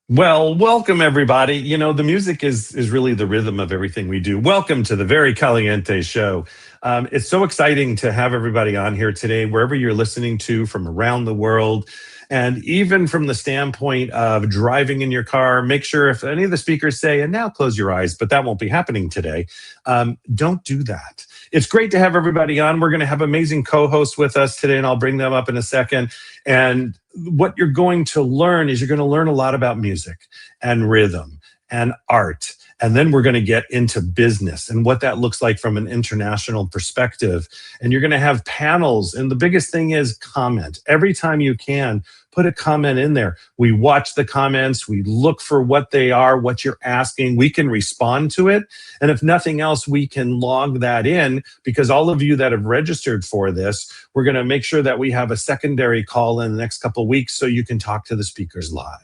Well, welcome everybody. You know, the music is really the rhythm of everything we do. Welcome to the Very Caliente show. It's so exciting to have everybody on here today, wherever you're listening to from around the world. And even from the standpoint of driving in your car, make sure if any of the speakers say, and now close your eyes, but that won't be happening today. Don't do that. It's great to have everybody on. We're going to have amazing co-hosts with us today, and I'll bring them up in a second. And what you're going to learn is you're going to learn a lot about music and rhythm and art. And then we're going to get into business and what that looks like from an international perspective. And you're going to have panels. And the biggest thing is comment. Every time you can, put a comment in there. We watch the comments. We look for what they are, what you're asking. We can respond to it. And if nothing else, we can log that in, because all of you that have registered for this, we're going to make sure that we have a secondary call in the next couple of weeks so you can talk to the speakers live.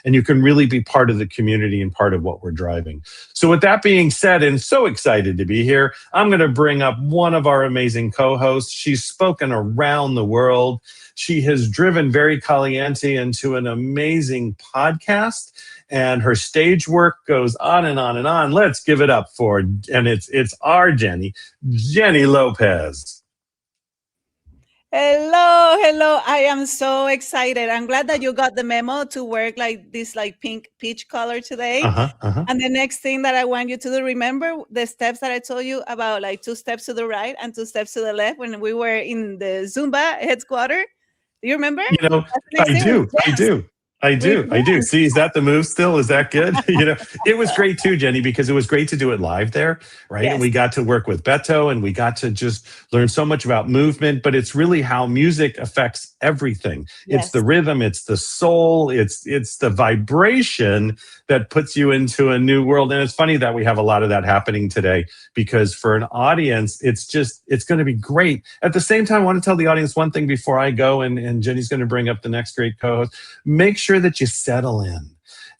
And you can really be part of the community and part of what we're driving. So with that being said, and so excited to be here, I'm going to bring up one of our amazing co-hosts. She's spoken around the world. She has driven Very Caliente into an amazing podcast, and her stage work goes on and on and on. Let's give it up for, and it's our Jenny Lopez. Hello. I am so excited. I'm glad that you got the memo to work like this, like pink peach color today. And the next thing that I want you to do, remember the steps that I told you about, like 2 steps to the right and 2 steps to the left when we were in the Zumba headquarters. Do you remember? You know, I do. See, is that the move still? Is that good? You know, it was great too, Jenny, because it was great to do it live there, right? Yes. And we got to work with Beto, and we got to just learn so much about movement, but it's really how music affects everything. Yes. It's the rhythm, it's the soul, it's the vibration that puts you into a new world. And it's funny that we have a lot of that happening today, because for an audience, it's going to be great. At the same time, I want to tell the audience one thing before I go, and Jenny's going to bring up the next great co-host. Make sure that you settle in.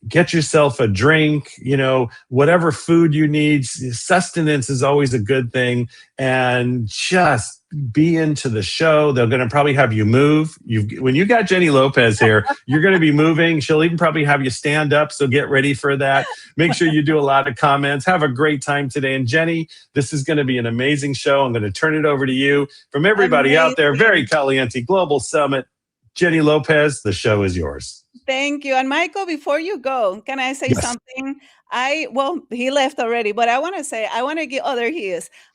Get yourself a drink, you know, whatever food you need. Sustenance is always a good thing. And just be into the show. They're going to probably have you move. When you got Jenny Lopez here, you're going to be moving. She'll even probably have you stand up. So get ready for that. Make sure you do a lot of comments. Have a great time today. And Jenny, this is going to be an amazing show. I'm going to turn it over to you. From everybody out there, Very Caliente Global Summit, Jenny Lopez, the show is yours. Thank you. And Michael, before you go, can I say something? He left already, but I want to give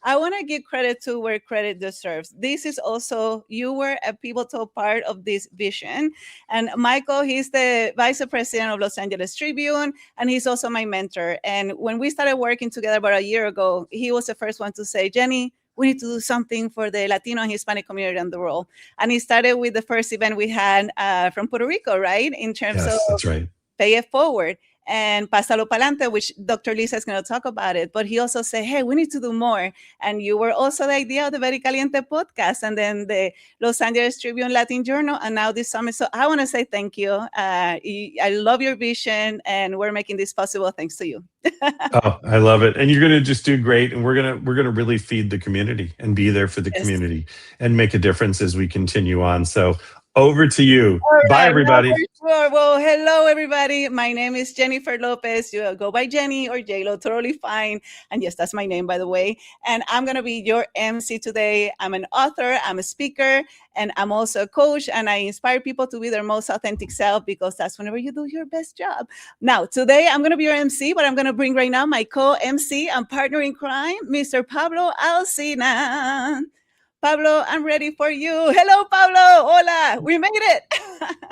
I want to give credit to where credit deserves. This is also, you were a pivotal part of this vision. And Michael, he's the vice president of Los Angeles Tribune, and he's also my mentor. And when we started working together about a year ago, he was the first one to say, Jenny, we need to do something for the Latino and Hispanic community in the world. And he started with the first event we had from Puerto Rico, right? In terms of that's right. Pay It Forward and Pásalo Pa'lante, which Dr. Lisa is going to talk about it. But he also said, hey, we need to do more. And you were also the idea of the Very Caliente podcast, and then the Los Angeles Tribune Latin Journal, and now this summit. So I want to say thank you. I love your vision, and we're making this possible thanks to you. Oh, I love it. And you're going to just do great. And we're going to really feed the community and be there for the community and make a difference as we continue on. So over to you. Right. Bye, everybody. Sure. Well, hello, everybody. My name is Jennifer Lopez. You go by Jenny or J-Lo, totally fine. And yes, that's my name, by the way. And I'm going to be your MC today. I'm an author, I'm a speaker, and I'm also a coach. And I inspire people to be their most authentic self, because that's whenever you do your best job. Now, today I'm going to be your MC, but I'm going to bring right now my co-MC and partner in crime, Mr. Pablo Alsina. Pablo, I'm ready for you. Hello, Pablo. Hola. We made it.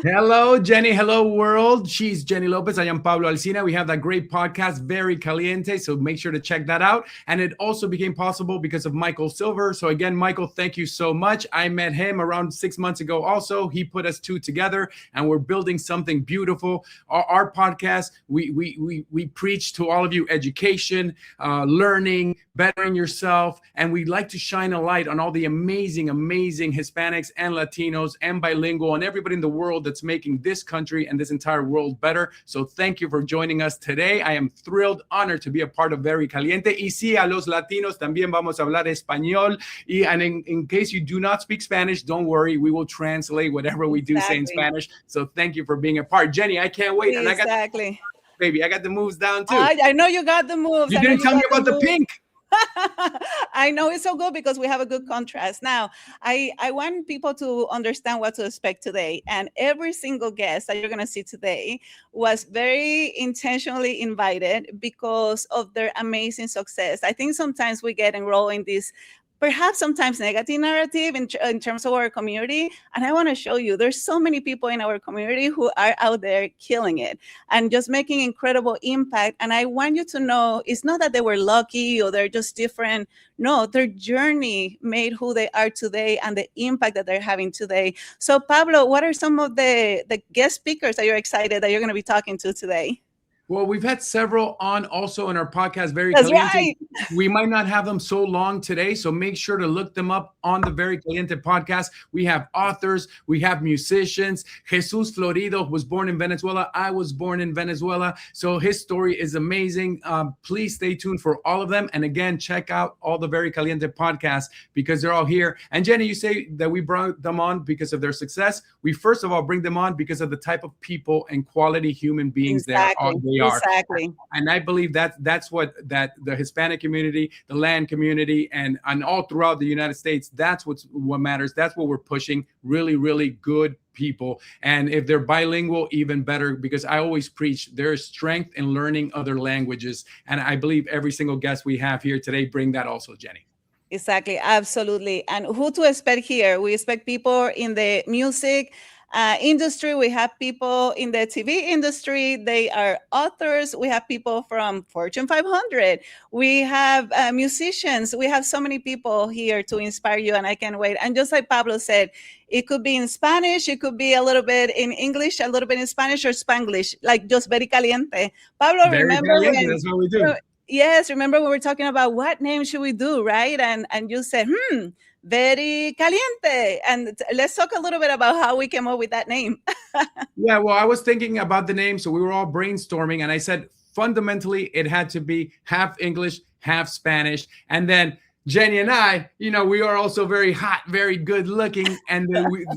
Hello, Jenny. Hello, world. She's Jenny Lopez. I am Pablo Alsina. We have that great podcast, Very Caliente. So make sure to check that out. And it also became possible because of Michael Silver. So again, Michael, thank you so much. I met him around 6 months ago also. He put us two together, and we're building something beautiful. Our podcast, we preach to all of you education, learning, bettering yourself. And we like to shine a light on all the amazing amazing, amazing Hispanics and Latinos and bilingual and everybody in the world that's making this country and this entire world better. So thank you for joining us today. I am thrilled, honored to be a part of Very Caliente. Y sí, a los latinos también vamos a hablar español. And in case you do not speak Spanish, don't worry. We will translate whatever we do say in Spanish. So thank you for being a part. Jenny, I can't wait. And I got the moves down too. I know you got the moves. You didn't tell me about the pink. I know it's so good because we have a good contrast. Now, I want people to understand what to expect today. And every single guest that you're going to see today was very intentionally invited because of their amazing success. I think sometimes we get enrolled in this perhaps sometimes negative narrative in terms of our community. And I want to show you, there's so many people in our community who are out there killing it and just making incredible impact. And I want you to know, it's not that they were lucky or they're just different. No, their journey made who they are today and the impact that they're having today. So Pablo, what are some of the guest speakers that you're excited that you're going to be talking to today? Well, we've had several on also in our podcast, Very That's Caliente. Right. We might not have them so long today, so make sure to look them up on the Very Caliente podcast. We have authors, we have musicians. Jesús Florido was born in Venezuela. I was born in Venezuela, so his story is amazing. Please stay tuned for all of them. And again, check out all the Very Caliente podcasts because they're all here. And Jenny, you say that we brought them on because of their success. We first of all bring them on because of the type of people and quality human beings they are. Exactly. And I believe that's what the Hispanic community, the land community, and all throughout the United States, that's what matters. That's what we're pushing. Really, really good people. And if they're bilingual, even better, because I always preach there is strength in learning other languages. And I believe every single guest we have here today bring that also, Jenny. Exactly. Absolutely. And who to expect here? We expect people in the music industry. We have people in the TV industry. They are authors. We have people from Fortune 500. We have musicians. We have so many people here to inspire you, and I can't wait. And just like Pablo said, it could be in Spanish, it could be a little bit in English, a little bit in Spanish or Spanglish, like just Very Caliente. Pablo, remember when, that's what we do. Yes, remember when we were talking about what name should we do, right? And you said, Very Caliente. And let's talk a little bit about how we came up with that name. Yeah, well, I was thinking about the name, so we were all brainstorming, and I said, fundamentally, it had to be half English, half Spanish. And then Jenny and I, we are also very hot, very good looking. And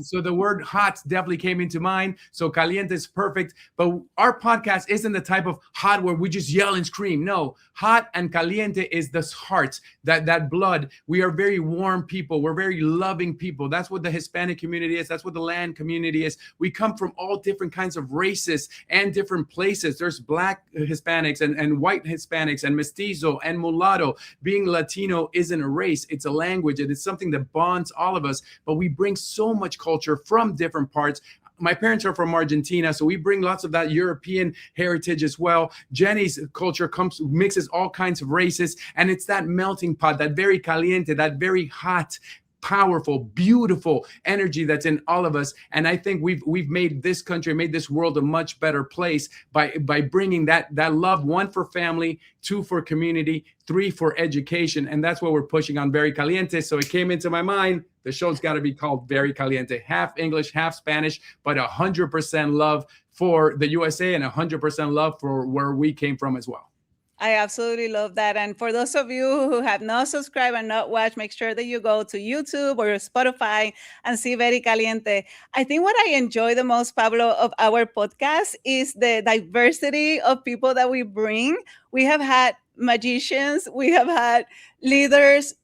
so the word hot definitely came into mind. So caliente is perfect. But our podcast isn't the type of hot where we just yell and scream. No, hot and caliente is the heart, that blood. We are very warm people. We're very loving people. That's what the Hispanic community is. That's what the land community is. We come from all different kinds of races and different places. There's Black Hispanics and white Hispanics and mestizo and mulatto. Being Latino isn't a race, it's a language, and it's something that bonds all of us. But we bring so much culture from different parts. My parents are from Argentina, so we bring lots of that European heritage as well. Jenny's culture mixes all kinds of races, and it's that melting pot, that very caliente, that very hot, powerful, beautiful energy that's in all of us. And I think we've made this country, made this world a much better place by bringing that love, 1 for family, 2 for community, 3 for education. And that's what we're pushing on Very Caliente. So it came into my mind, the show's got to be called Very Caliente, half English, half Spanish, but 100% love for the USA and 100% love for where we came from as well. I absolutely love that. And for those of you who have not subscribed and not watched, make sure that you go to YouTube or Spotify and see Very Caliente. I think what I enjoy the most, Pablo, of our podcast is the diversity of people that we bring. We have had magicians, we have had leaders,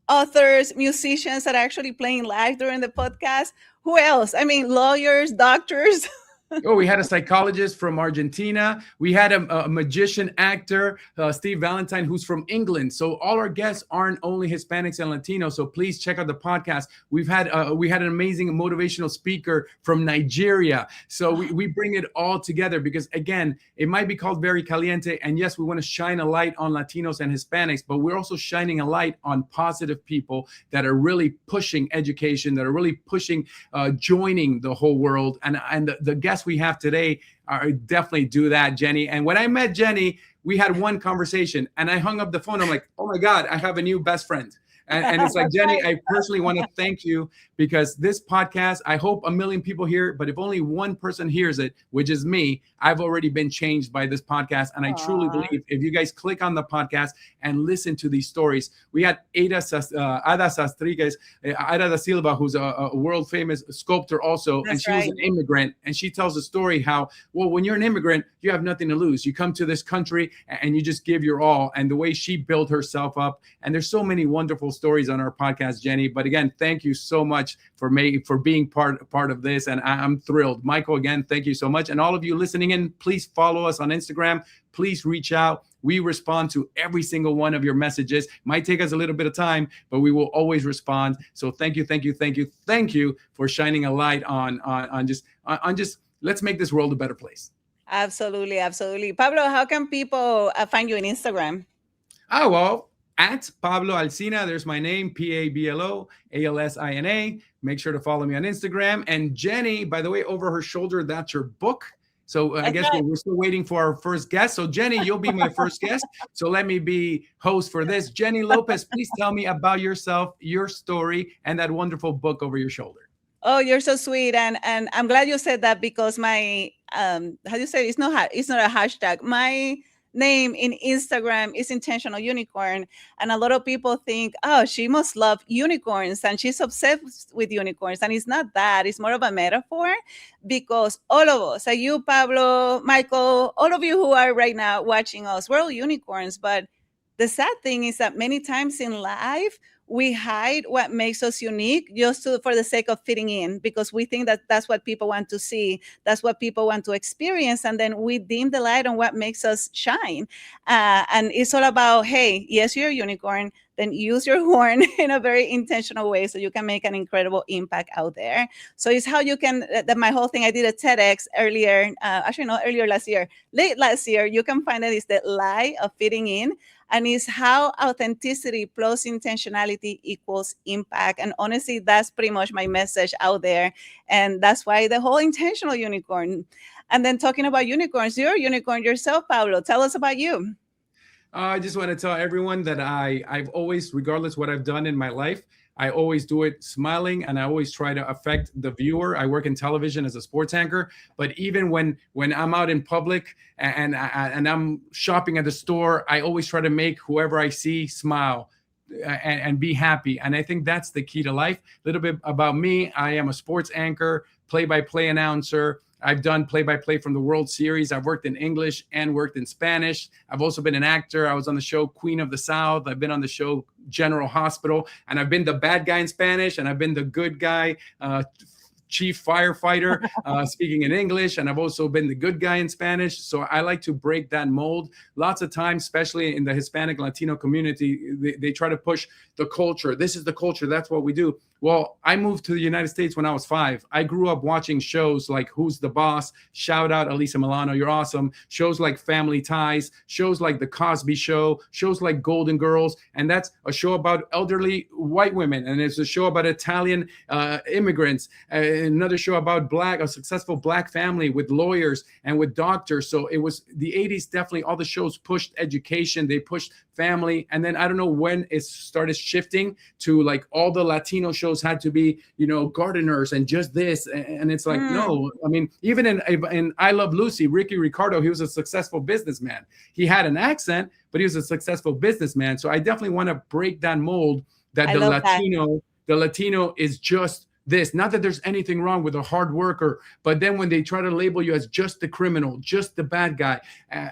authors, musicians that are actually playing live during the podcast. Who else? I mean, lawyers, doctors. Oh, we had a psychologist from Argentina. We had a magician actor, Steve Valentine, who's from England. So all our guests aren't only Hispanics and Latinos. So please check out the podcast. We had an amazing motivational speaker from Nigeria. So we bring it all together because, again, it might be called Very Caliente. And yes, we want to shine a light on Latinos and Hispanics, but we're also shining a light on positive people that are really pushing education, that are really pushing joining the whole world. And the guests we have today are definitely do that, Jenny. And when I met Jenny, we had one conversation and I hung up the phone. I'm like, oh my God, I have a new best friend. And it's like, Jenny, I personally want to thank you because this podcast, I hope 1 million people hear it, but if only one person hears it, which is me, I've already been changed by this podcast. And I truly believe if you guys click on the podcast and listen to these stories, we had Ada Sastriguez, Ada da Silva, who's a world famous sculptor also. That's and she was an immigrant. And she tells a story how, well, when you're an immigrant, you have nothing to lose. You come to this country and you just give your all. And the way she built herself up. And there's so many wonderful stories on our podcast, Jenny. But again, thank you so much for being part of this. And I'm thrilled. Michael, again, thank you so much. And all of you listening in, please follow us on Instagram. Please reach out. We respond to every single one of your messages. Might take us a little bit of time, but we will always respond. So thank you for shining a light on just let's make this world a better place. Absolutely. Pablo, how can people find you on Instagram? Oh, well, at Pablo Alsina, there's my name, Pablo Alsina. Make sure to follow me on Instagram. And Jenny, by the way, over her shoulder, that's your book. So I guess we're still waiting for our first guest. So Jenny, you'll be my first guest. So let me be host for this. Jenny Lopez, please tell me about yourself, your story, and that wonderful book over your shoulder. Oh, you're so sweet. And I'm glad you said that because my, how do you say it? It's not a hashtag. My name in Instagram is Intentional Unicorn. And a lot of people think, oh, she must love unicorns and she's obsessed with unicorns. And it's not that. It's more of a metaphor because all of us, like you, Pablo, Michael, all of you who are right now watching us, we're all unicorns. But the sad thing is that many times in life, we hide what makes us unique just for the sake of fitting in, because we think that that's what people want to see. That's what people want to experience. And then we dim the light on what makes us shine. And it's all about, hey, yes, you're a unicorn. Then use your horn in a very intentional way so you can make an incredible impact out there. So it's how you can, my whole thing, I did a TEDx earlier, late last year, you can find that it's the lie of fitting in. And it's how authenticity plus intentionality equals impact. And honestly, that's pretty much my message out there. And that's why the whole intentional unicorn. And then talking about unicorns, you're a unicorn yourself, Pablo. Tell us about you. I just want to tell everyone that I've always, regardless what I've done in my life, I always do it smiling, and I always try to affect the viewer. I work in television as a sports anchor, but even when I'm out in public and I'm shopping at the store, I always try to make whoever I see smile and be happy. And I think that's the key to life. A little bit about me. I am a sports anchor, play-by-play announcer. I've done play-by-play from the World Series. I've worked in English and worked in Spanish. I've also been an actor. I was on the show Queen of the South. I've been on the show General Hospital. And I've been the bad guy in Spanish. And I've been the good guy, chief firefighter, speaking in English. And I've also been the good guy in Spanish. So I like to break that mold. Lots of times, especially in the Hispanic Latino community, they try to push the culture. This is the culture. That's what we do. Well, I moved to the United States when I was 5. I grew up watching shows like Who's the Boss? Shout out Elisa Milano, you're awesome. Shows like Family Ties, shows like The Cosby Show, shows like Golden Girls. And that's a show about elderly white women. And it's a show about Italian immigrants. Another show about a successful black family with lawyers and with doctors. So it was the 80s, definitely all the shows pushed education. They pushed family. And then I don't know when it started shifting to like all the Latino shows had to be, gardeners and just this. And it's like, no, I mean, even in I Love Lucy, Ricky Ricardo, he was a successful businessman. He had an accent, but he was a successful businessman. So I definitely want to break that mold that the Latino is just this. Not that there's anything wrong with a hard worker, but then when they try to label you as just the criminal, just the bad guy,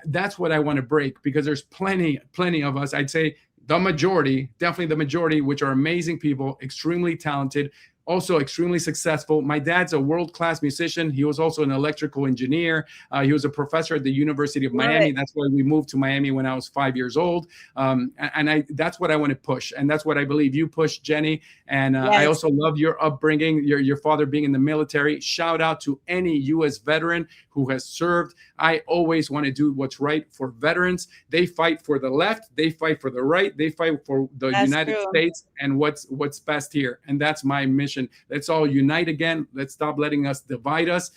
that's what I want to break, because there's plenty of us. I'd say the majority, definitely the majority, which are amazing people, extremely talented, also extremely successful. My dad's a world-class musician. He was also an electrical engineer. He was a professor at the University of Miami. That's why we moved to Miami when I was 5 years old. That's what I want to push. And that's what I believe you push, Jenny. And I also love your upbringing, your father being in the military. Shout out to any U.S. veteran who has served. I always want to do what's right for veterans. They fight for the left. They fight for the right. They fight for the United States and what's best here. And that's my mission. Let's all unite again. Let's stop letting us divide us.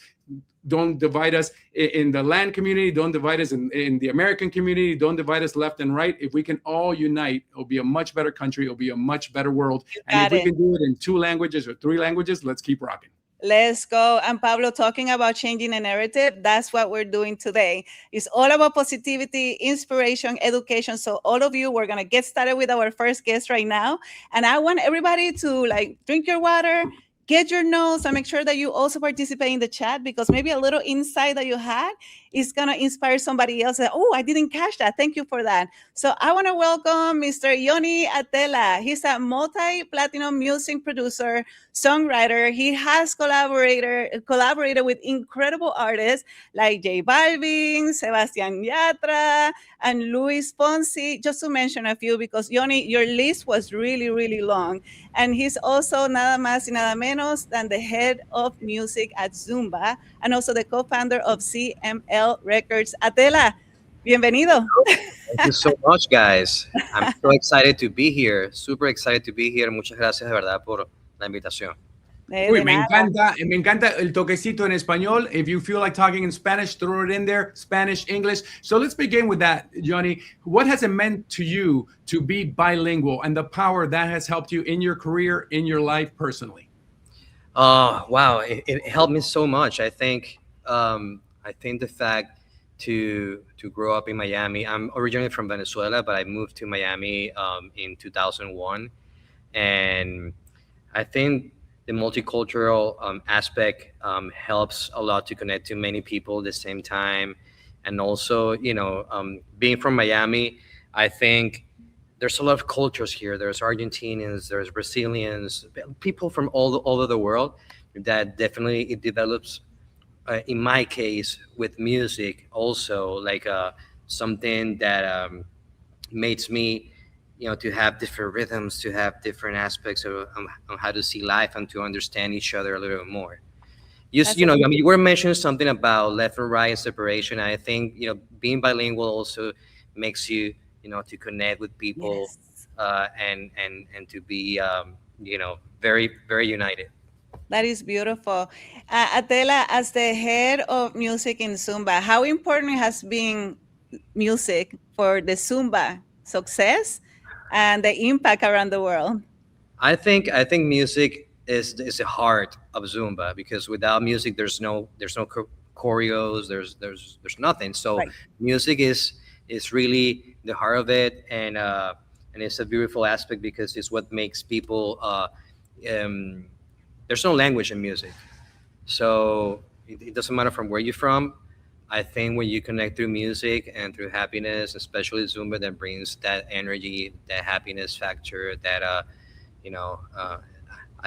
don't divide us in the land community, don't divide us in the American community, don't divide us left and right. If we can all unite, it'll be a much better country, it'll be a much better world. And if we can do it in 2 languages or 3 languages, let's keep rocking. Let's go. And Pablo, talking about changing the narrative, that's what we're doing today. It's all about positivity, inspiration, education. So all of you, we're going to get started with our first guest right now. And I want everybody to like drink your water, get your notes, and make sure that you also participate in the chat, because maybe a little insight that you had is going to inspire somebody else. That, oh, I didn't catch that. Thank you for that. So I want to welcome Mr. Yhonny Atella. He's a multi-platinum music producer, songwriter. He has collaborated with incredible artists like J Balvin, Sebastian Yatra, and Luis Fonsi, just to mention a few, because Yhonny, your list was really, really long. And he's also nada más y nada menos than the head of music at Zumba, and also the co-founder of CML Records. Atella, bienvenido. Thank you so much, guys. I'm so excited to be here. Super excited to be here. Muchas gracias de verdad por la invitación. Uy, me encanta el toquecito en español. If you feel like talking in Spanish, throw it in there, Spanish, English. So let's begin with that, Yhonny. What has it meant to you to be bilingual and the power that has helped you in your career, in your life personally? Wow, it helped me so much. I think the fact to grow up in Miami. I'm originally from Venezuela, but I moved to Miami in 2001, and I think the multicultural aspect helps a lot to connect to many people at the same time. And also, being from Miami, I think there's a lot of cultures here. There's Argentinians, there's Brazilians, people from all over the world. That definitely it develops, in my case, with music also, like something that makes me, to have different rhythms, to have different aspects of how to see life and to understand each other a little bit more. You were mentioning something about left and right and separation. I think, being bilingual also makes you, to connect with people, yes. and to be, very, very united. That is beautiful. Atella, as the head of music in Zumba, how important has been music for the Zumba success and the impact around the world? I think music is the heart of Zumba, because without music there's no choreos, there's nothing. So right. Music is really the heart of it, and it's a beautiful aspect because it's what makes people. There's no language in music, so it doesn't matter from where you're from. I think when you connect through music and through happiness, especially Zumba, that brings that energy, that happiness factor, that I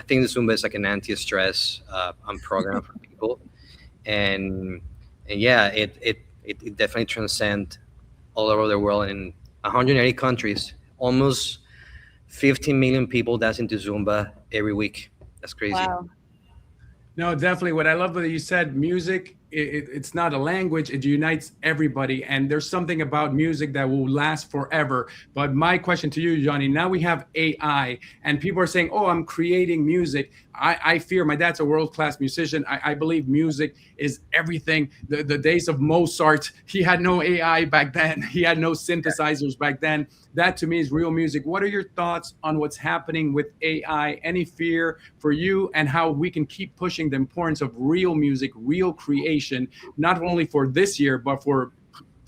think the Zumba is like an anti-stress program for people, and yeah, it definitely transcends all over the world in 180 countries. Almost 15 million people dancing to Zumba every week. That's crazy. Wow. No, definitely. What I love that you said, music, it's not a language, it unites everybody. And there's something about music that will last forever. But my question to you, Yhonny, now we have AI and people are saying, oh, I'm creating music. I fear, my dad's a world-class musician. I believe music is everything. The days of Mozart, he had no AI back then. He had no synthesizers back then. That to me is real music. What are your thoughts on what's happening with AI? Any fear for you, and how we can keep pushing the importance of real music, real creation, not only for this year, but for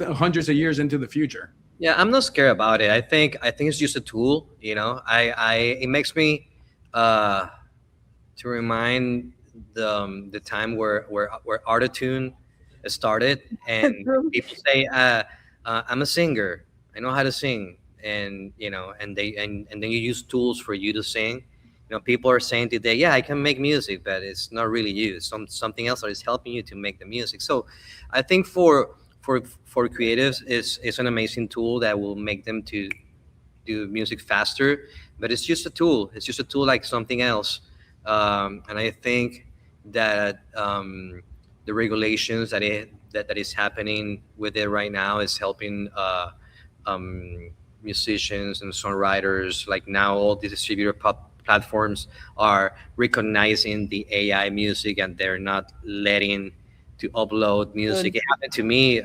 hundreds of years into the future? Yeah, I'm not scared about it. I think it's just a tool. It makes me to remind the time where autotune started, and people say, I'm a singer, I know how to sing, and and then you use tools for you to sing. People are saying today, yeah, I can make music, but it's not really you. It's something else that is helping you to make the music. So I think for creatives, it's an amazing tool that will make them to do music faster, but it's just a tool. It's just a tool like something else. And I think that the regulations that is happening with it right now is helping musicians and songwriters. Like now, all the distributor platforms are recognizing the AI music, and they're not letting upload music. Good. It happened to me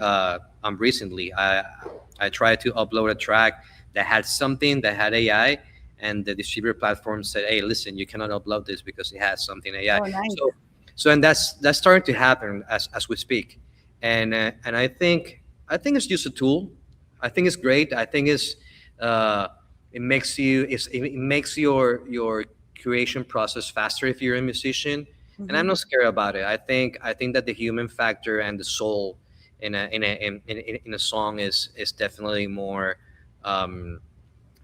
recently. I tried to upload a track that had something that had AI, and the distributor platform said, "Hey, listen, you cannot upload this because it has something AI." Oh, nice. So and that's starting to happen as we speak, and I think it's just a tool. I think it's great. I think it makes it makes your creation process faster if you're a musician, and I'm Mhm. not scared about it. I think that the human factor and the soul in a song is definitely more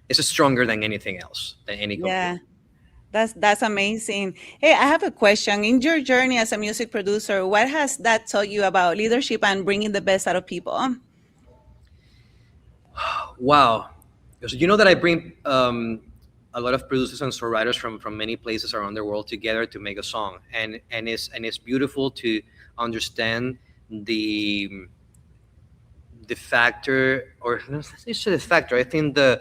is stronger than anything else, than any computer. Yeah. That's amazing. Hey, I have a question. In your journey as a music producer, what has that taught you about leadership and bringing the best out of people? Wow. Because you know that I bring a lot of producers and songwriters from many places around the world together to make a song, and it's beautiful to understand the factor, or not necessarily the factor. I think the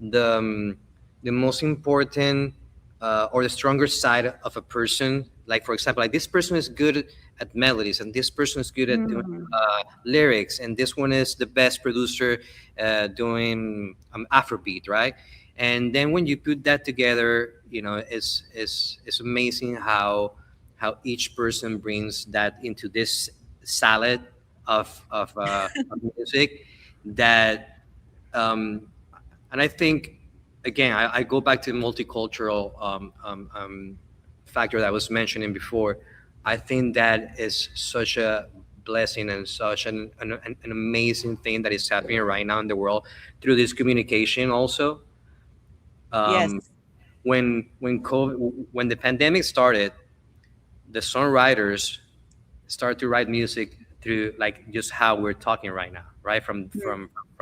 the most important or the stronger side of a person. Like, for example, like this person is good at melodies, and this person is good at doing Mm. lyrics, and this one is the best producer doing Afrobeat, right? And then when you put that together, it's amazing how each person brings that into this salad of music that um, and I think, again, I go back to the multicultural factor that I was mentioning before. I think that is such a blessing and such an amazing thing that is happening right now in the world through this communication also. Yes. um, when the pandemic started, the songwriters start to write music through, like, just how we're talking right now, right, from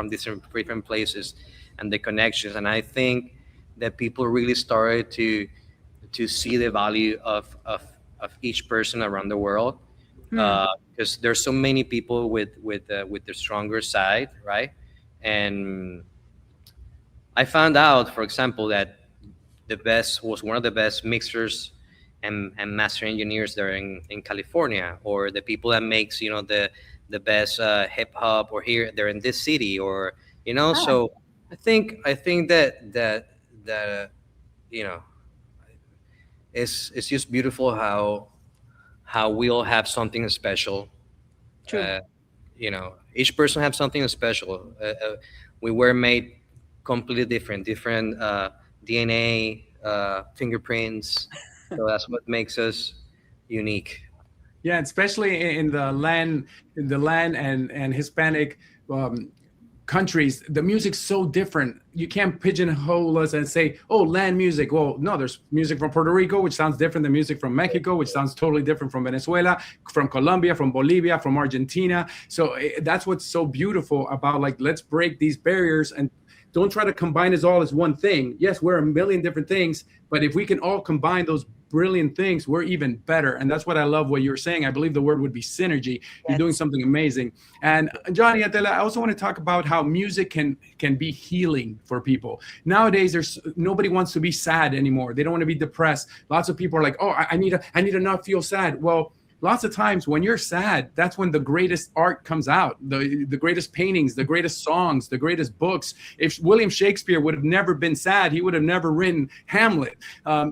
different places and the connections. And I think that people really started to see the value of each person around the world, Hmm. because there's so many people with the stronger side, right? And I found out, for example, that the best was one of the best mixers and master engineers there in California, or the people that makes the best hip hop, or here they're in this city, or Ah, so I think that you know it's just beautiful how we all have something special. true. uh, each person have something special. We were made completely different DNA, fingerprints. So that's what makes us unique. Yeah, especially in the land and Hispanic um, countries, the music's so different. You can't pigeonhole us and say, "Oh, land music." Well, no, there's music from Puerto Rico, which sounds different than music from Mexico, which sounds totally different from Venezuela, from Colombia, from Bolivia, from Argentina. So that's what's so beautiful about, like, let's break these barriers and don't try to combine us all as one thing. Yes, we're a million different things, but if we can all combine those brilliant things, we're even better. And that's what I love what you're saying. I believe the word would be synergy. You're doing Yes. something amazing. And Yhonny Atella, I also want to talk about how music can be healing for people. Nowadays, there's nobody wants to be sad anymore. They don't want to be depressed. Lots of people are like, "Oh, I need to not feel sad." Well, lots of times when you're sad, that's when the greatest art comes out, the greatest paintings, the greatest songs, the greatest books. If William Shakespeare would have never been sad, he would have never written Hamlet.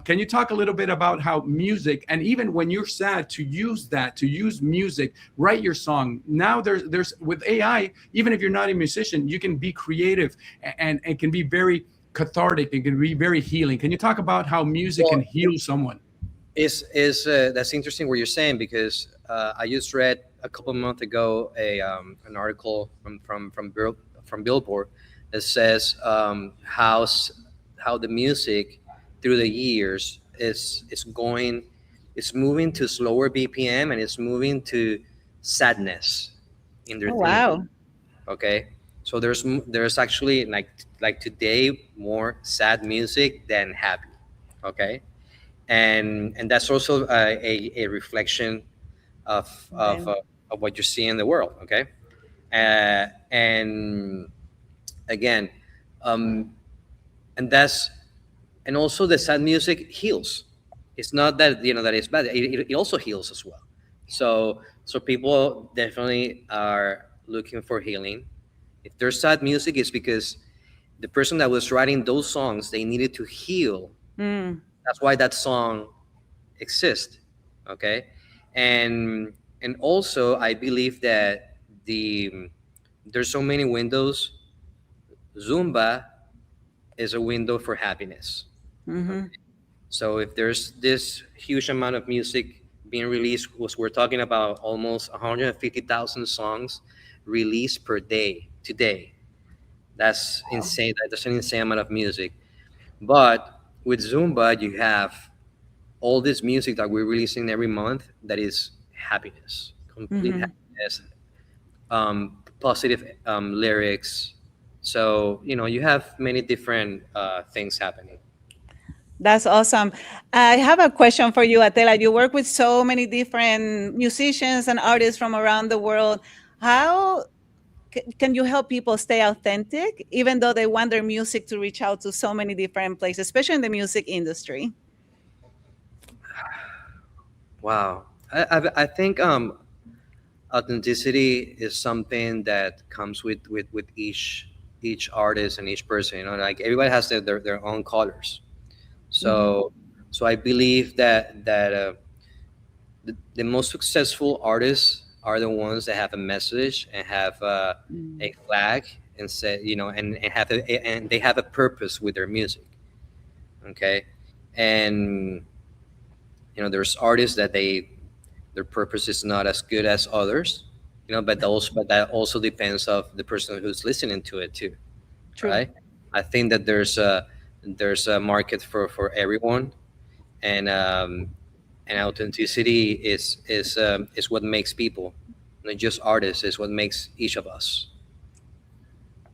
Can you talk a little bit about how music, and even when you're sad, to use music, write your song? Now there's with AI, even if you're not a musician, you can be creative and can be very cathartic. It can be very healing. Can you talk about how music can Well, heal someone? is that's interesting what you're saying, because I just read a couple of months ago an article from Billboard that says how the music through the years is moving to slower BPM, and it's moving to sadness in their Oh, theme. wow. Okay, so there's actually, like today, more sad music than happy. Okay, and that's also a reflection of of, Okay. uh, of what you see in the world. Okay, and again, um, and that's and also the sad music heals. It's not that that it's bad. It also heals as well. So So people definitely are looking for healing. If there's sad music, it's because the person that was writing those songs, they needed to heal. That's why that song exists. Okay. And also I believe that there's so many windows. Zumba is a window for happiness. Okay? So if there's this huge amount of music being released, we're talking about almost 150,000 songs released per day today. That's insane. That's an insane amount of music. But with Zumba, you have all this music that we're releasing every month that is happiness, complete happiness, positive lyrics. So, you have many different things happening. That's awesome. I have a question for you, Atella. You work with so many different musicians and artists from around the world. How can you help people stay authentic, even though they want their music to reach out to so many different places, especially in the music industry? Wow. I think authenticity is something that comes with each artist and each person. Like everybody has their own colors. So I believe that the most successful artists are the ones that have a message and have a flag and say, and and they have a purpose with their music. Okay. And there's artists that their purpose is not as good as others, but that also depends of the person who's listening to it too. True. Right. I think that there's a market for everyone, and authenticity is what makes people, not just artists. Is what makes each of us.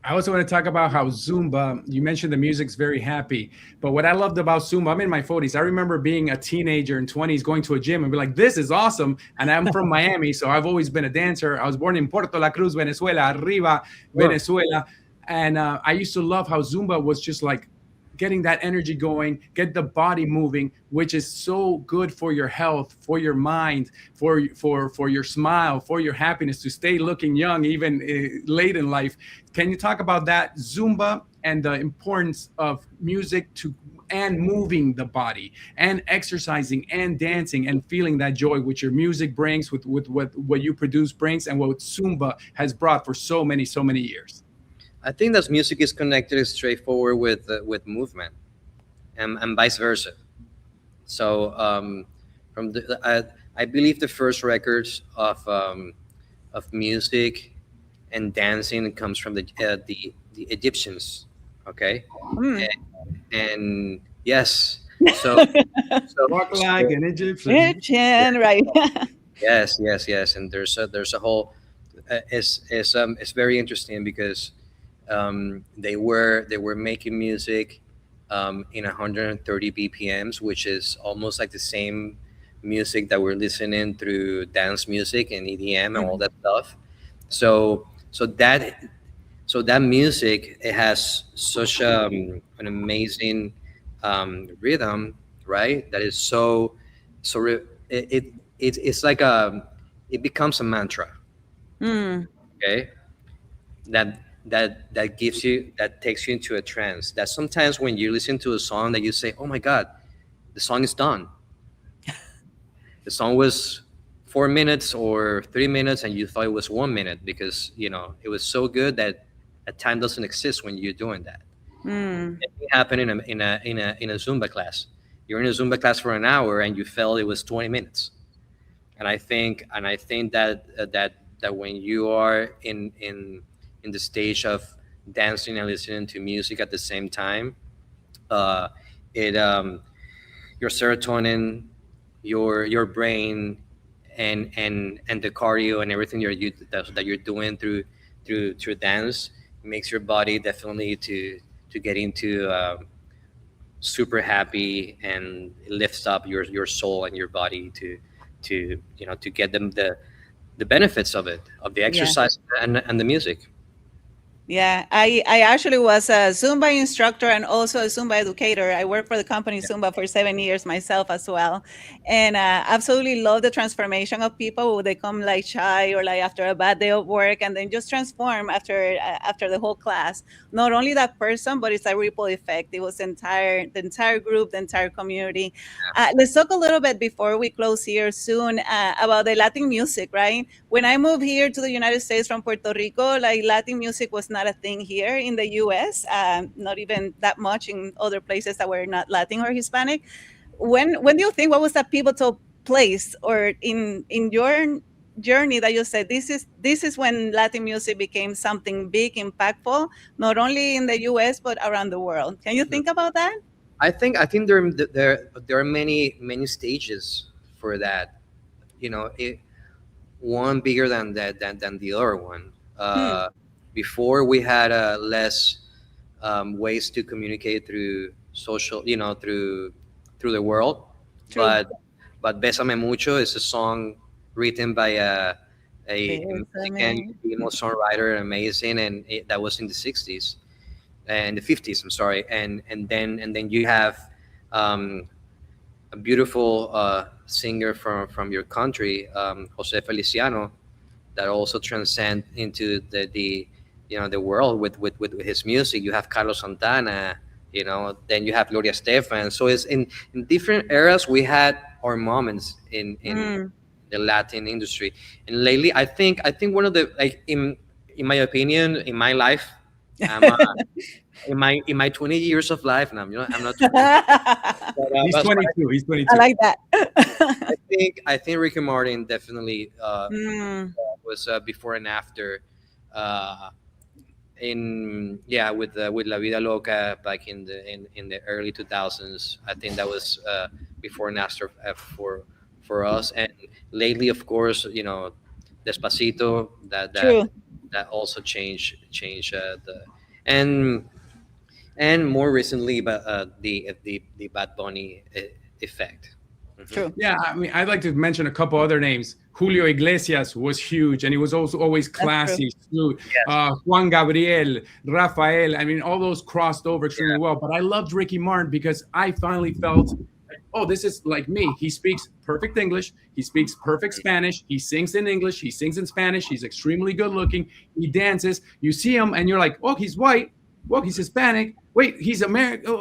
I also want to talk about how Zumba, you mentioned the music's very happy, but what I loved about Zumba, I'm in my 40s. I remember being a teenager in 20s, going to a gym and be like, this is awesome. And I'm from Miami, so I've always been a dancer. I was born in Puerto La Cruz, Venezuela, Arriba, Venezuela. And I used to love how Zumba was just like getting that energy going, get the body moving, which is so good for your health, for your mind, for your smile, for your happiness, to stay looking young even late in life. Can you talk about that, Zumba, and the importance of music and moving the body and exercising and dancing and feeling that joy which your music brings, with what you produce brings, and what Zumba has brought for so many years? I think that music is connected straightforward with movement, and vice versa. So I believe the first records of music and dancing comes from the Egyptians. Okay, and yes, so Walk like an Egyptian. Egyptian, right? yes, and there's a whole it's very interesting because they were making music in 130 BPMs, which is almost like the same music that we're listening through dance music and EDM and all that stuff. So that music, it has such an amazing rhythm, right? That is it's like it becomes a mantra. Okay, that takes you into a trance. That sometimes when you listen to a song that you say, oh my God, the song is done. The song was 4 minutes or 3 minutes and you thought it was 1 minute because it was so good that a time doesn't exist when you're doing that. It happened in a Zumba class. You're in a Zumba class for an hour and you felt it was 20 minutes. And I think that when you are in the stage of dancing and listening to music at the same time, your serotonin, your brain, and the cardio and everything that you're doing through dance makes your body definitely to get into super happy, and it lifts up your soul and your body to get them the benefits of it, of the exercise and the music. Yeah, I actually was a Zumba instructor and also a Zumba educator. I worked for the company Zumba for 7 years myself as well. And absolutely love the transformation of people when they come like shy or like after a bad day of work and then just transform after the whole class. Not only that person, but it's a ripple effect. It was the entire group, the entire community. Let's talk a little bit before we close here soon about the Latin music, right? When I moved here to the United States from Puerto Rico, like Latin music was not a thing here in the US, not even that much in other places that were not Latin or Hispanic. When do you think, what was that pivotal place or in your journey that you said this is when Latin music became something big, impactful, not only in the US but around the world? Can you think about that? I think there are many stages for that. One bigger than the other one. Hmm, Before we had less ways to communicate through social, through the world. true. But Bésame Mucho is a song written by a Mexican Bésame. female songwriter, amazing, and that was in the '60s and the '50s. I'm sorry, and then you have um, a beautiful singer from your country, Jose Feliciano, that also transcend into the world with his music. You have Carlos Santana, then you have Gloria Estefan. So it's in different eras we had our moments in Mm. the Latin industry. And lately, I think one of the, like, in my opinion, in my life, I'm in my 20 years of life, and I'm not 20, but, He's but 22. He's I 22. like that. I think Ricky Martin definitely Mm, was before and after, uh, with La Vida Loca back in the early 2000s. I think that was before and after for us. And lately, of course, Despacito, true. that also changed the and and more recently, but the Bad Bunny effect. Hmm. True. Yeah, I mean, I'd like to mention a couple other names. Julio Iglesias was huge, and he was also always That's true. classy, smooth. Yes. Juan Gabriel, Rafael. I mean, all those crossed over extremely well. But I loved Ricky Martin because I finally felt, like, oh, this is like me. He speaks perfect English. He speaks perfect Spanish. He sings in English. He sings in Spanish. He's extremely good looking. He dances. You see him, and you're like, oh, he's white. Well, he's Hispanic. Wait, he's American.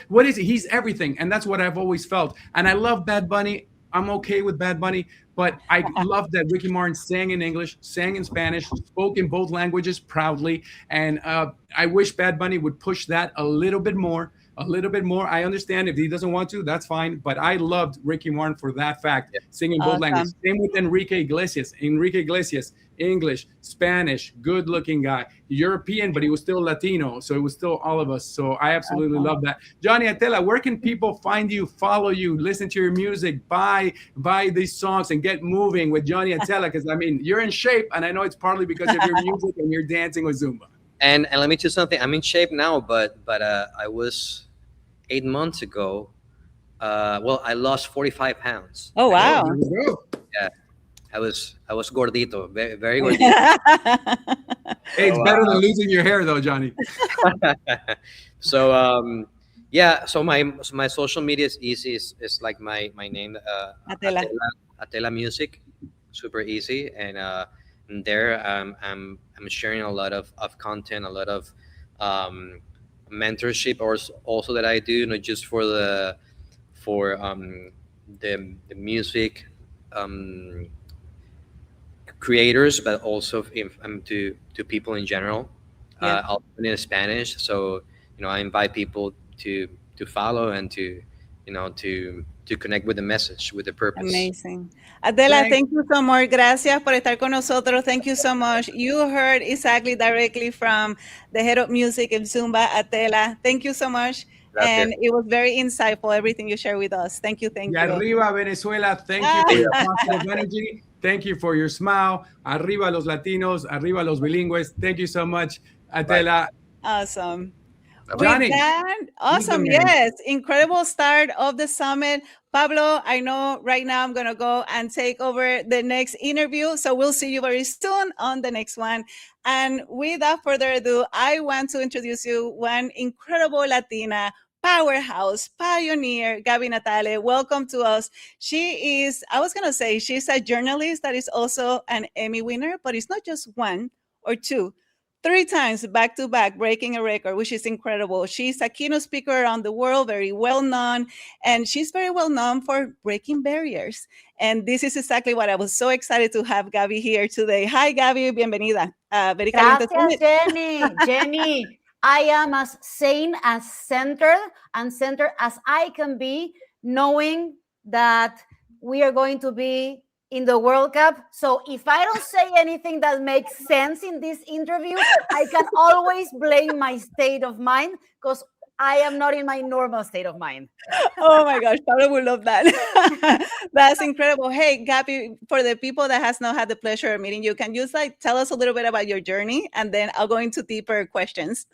What is he? He's everything. And that's what I've always felt. And I love Bad Bunny. I'm okay with Bad Bunny, but I love that Ricky Martin sang in English, sang in Spanish, spoke in both languages proudly. And I wish Bad Bunny would push that a little bit more. A little bit more. I understand if he doesn't want to, that's fine. But I loved Ricky Martin for that fact, singing both languages. Awesome. Same with Enrique Iglesias. Enrique Iglesias, English, Spanish, good-looking guy, European, but he was still Latino, so it was still all of us. So I absolutely Awesome. love that. Yhonny Atella, where can people find you, follow you, listen to your music, buy these songs, and get moving with Yhonny Atella? Because I mean, you're in shape, and I know it's partly because of your music and you're dancing with Zumba. And let me tell you something. I'm in shape now, but I was 8 months ago. Well, I lost 45 pounds. Oh, Oh, wow. there we go. Yeah, I was gordito, very, very gordito. Hey, it's So, better than losing your hair, though, Johnny. so yeah. So my social media is easy. Is like my name, Atela. Atela Music, super easy. And there, I'm sharing a lot of content, a lot of um, mentorship, or also that I do, not just for the music um, creators, but also to people in general. Yeah. I'll put it in Spanish, so I invite people to follow and to connect with the message, with the purpose. Amazing. Adela, Thank thank you so much. Gracias por estar con nosotros. Thank you so much. You heard exactly directly from the head of music in Zumba, Adela. Thank you so much. Gracias. And it was very insightful, everything you shared with us. Thank you. Thank Y you. arriba, Venezuela. Thank you for your positive energy. Thank you for your smile. Arriba los Latinos. Arriba los bilingües. Thank you so much, Atela. Awesome. Johnny, With that, awesome. Yes, incredible start of the summit. Pablo, I know right now I'm going to go and take over the next interview. So we'll see you very soon on the next one. And without further ado, I want to introduce you one incredible Latina powerhouse, pioneer, Gaby Natale. Welcome to us. She is, I was going to say, she's a journalist that is also an Emmy winner, but it's not just one or two. 3 times back to back, breaking a record, which is incredible. She's a keynote speaker around the world, very well known, and she's very well known for breaking barriers. And this is exactly what I was so excited to have Gaby here today. Hi, Gaby, bienvenida. Very Caliente Gracias, Jenny. Jenny, I am as sane, as centered as I can be, knowing that we are going to be in the World Cup. So if I don't say anything that makes sense in this interview, I can always blame my state of mind, because I am not in my normal state of mind. Oh my gosh, Pablo will love that. That's incredible. Hey, Gaby, for the people that has not had the pleasure of meeting you, can you tell us a little bit about your journey, and then I'll go into deeper questions.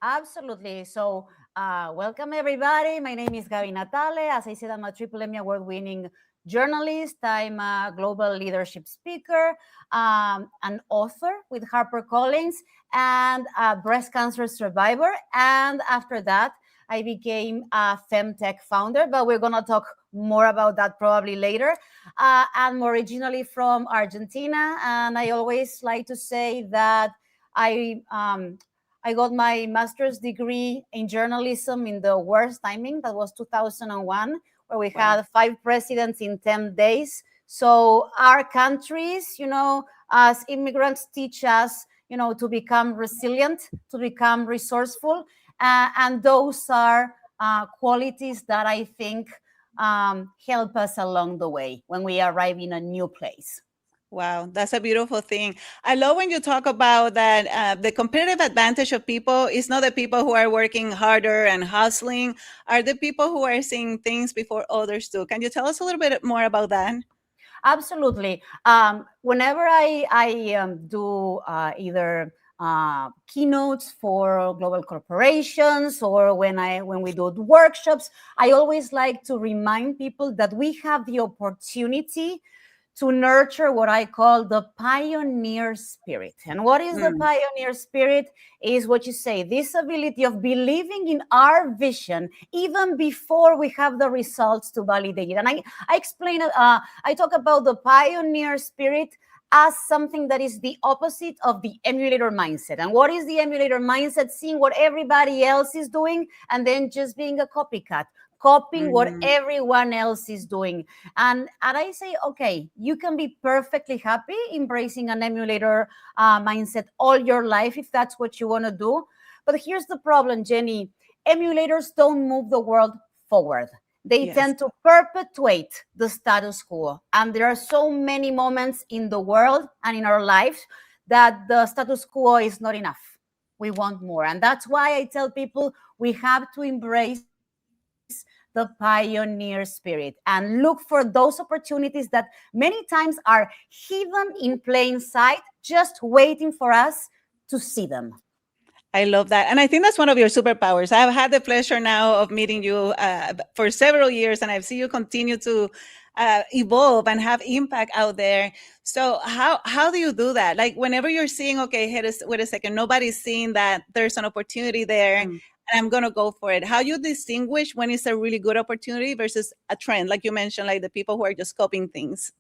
Absolutely. So welcome, everybody. My name is Gaby Natale. As I said, I'm a triple Emmy award-winning journalist. I'm a global leadership speaker, an author with HarperCollins, and a breast cancer survivor. And after that, I became a femtech founder, but we're going to talk more about that probably later. I'm originally from Argentina, and I always like to say that I got my master's degree in journalism in the worst timing. That was 2001. Where we had 5 presidents in 10 days. So our countries, as immigrants, teach us, to become resilient, to become resourceful. And those are qualities that I think help us along the way when we arrive in a new place. Wow, that's a beautiful thing. I love when you talk about that the competitive advantage of people is not the people who are working harder and hustling, are the people who are seeing things before others do. Can you tell us a little bit more about that? Absolutely. Whenever I do either keynotes for global corporations, or when we do workshops, I always like to remind people that we have the opportunity to nurture what I call the pioneer spirit. And what is the pioneer spirit? Is what you say, this ability of believing in our vision even before we have the results to validate it. And I explain it, I talk about the pioneer spirit as something that is the opposite of the emulator mindset. And what is the emulator mindset? Seeing what everybody else is doing and then just being a copycat, copying what everyone else is doing. And I say, okay, you can be perfectly happy embracing an emulator mindset all your life if that's what you want to do. But here's the problem, Jenny. Emulators don't move the world forward. They tend to perpetuate the status quo. And there are so many moments in the world and in our lives that the status quo is not enough. We want more. And that's why I tell people we have to embrace the pioneer spirit and look for those opportunities that many times are hidden in plain sight, just waiting for us to see them. I love that. And I think that's one of your superpowers. I've had the pleasure now of meeting you for several years, and I've seen you continue to evolve and have impact out there. So how do you do that? Like whenever you're seeing, okay, wait a second, nobody's seeing that there's an opportunity there and I'm going to go for it. How you distinguish when it's a really good opportunity versus a trend? Like you mentioned, like the people who are just copying things.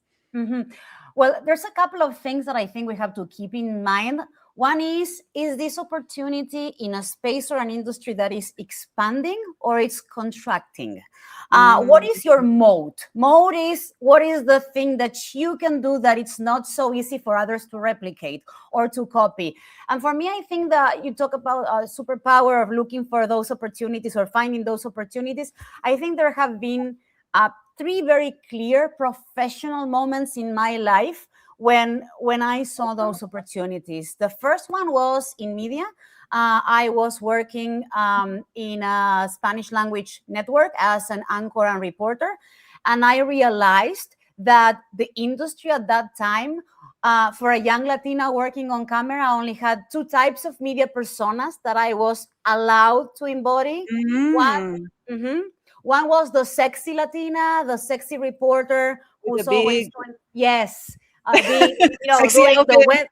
Well, there's a couple of things that I think we have to keep in mind. One is this opportunity in a space or an industry that is expanding or it's contracting? What is your moat? Moat is what is the thing that you can do that it's not so easy for others to replicate or to copy. And for me, I think that you talk about a superpower of looking for those opportunities or finding those opportunities. I think there have been 3 very clear professional moments in my life when I saw those opportunities. The first one was in media. I was working in a Spanish language network as an anchor and reporter. And I realized that the industry at that time for a young Latina working on camera, I only had 2 types of media personas that I was allowed to embody. One was the sexy Latina, the sexy reporter who's always doing, doing the weather,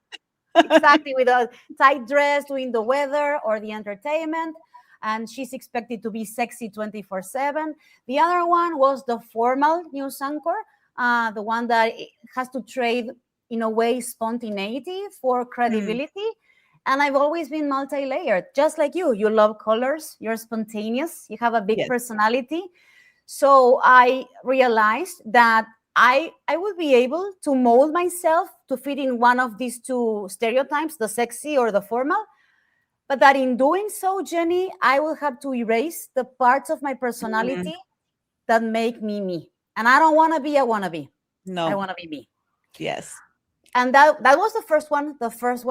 exactly, with a tight dress, doing the weather or the entertainment. And she's expected to be sexy 24/7. The other one was the formal news anchor, the one that has to trade, in a way, spontaneity for credibility. And I've always been multi-layered, just like you. You love colors, you're spontaneous, you have a big personality. So I realized that I would be able to mold myself to fit in one of these 2 stereotypes, the sexy or the formal. But that in doing so, Jenny, I will have to erase the parts of my personality that make me me. And I don't want to be a wannabe. No. I want to be me. Yes. And that was the first one, the first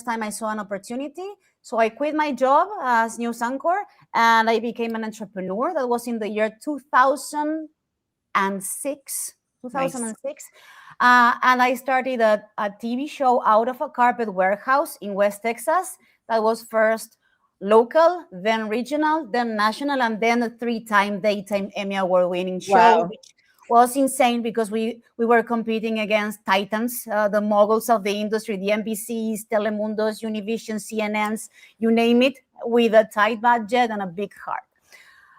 time I saw an opportunity. So I quit my job as news anchor and I became an entrepreneur. That was in the year 2006. Nice. And I started a TV show out of a carpet warehouse in West Texas. That was first local, then regional, then national, and then a 3-time daytime Emmy Award-winning show, which was insane because we were competing against titans, the moguls of the industry, the NBCs, Telemundos, Univision, CNNs, you name it, with a tight budget and a big heart.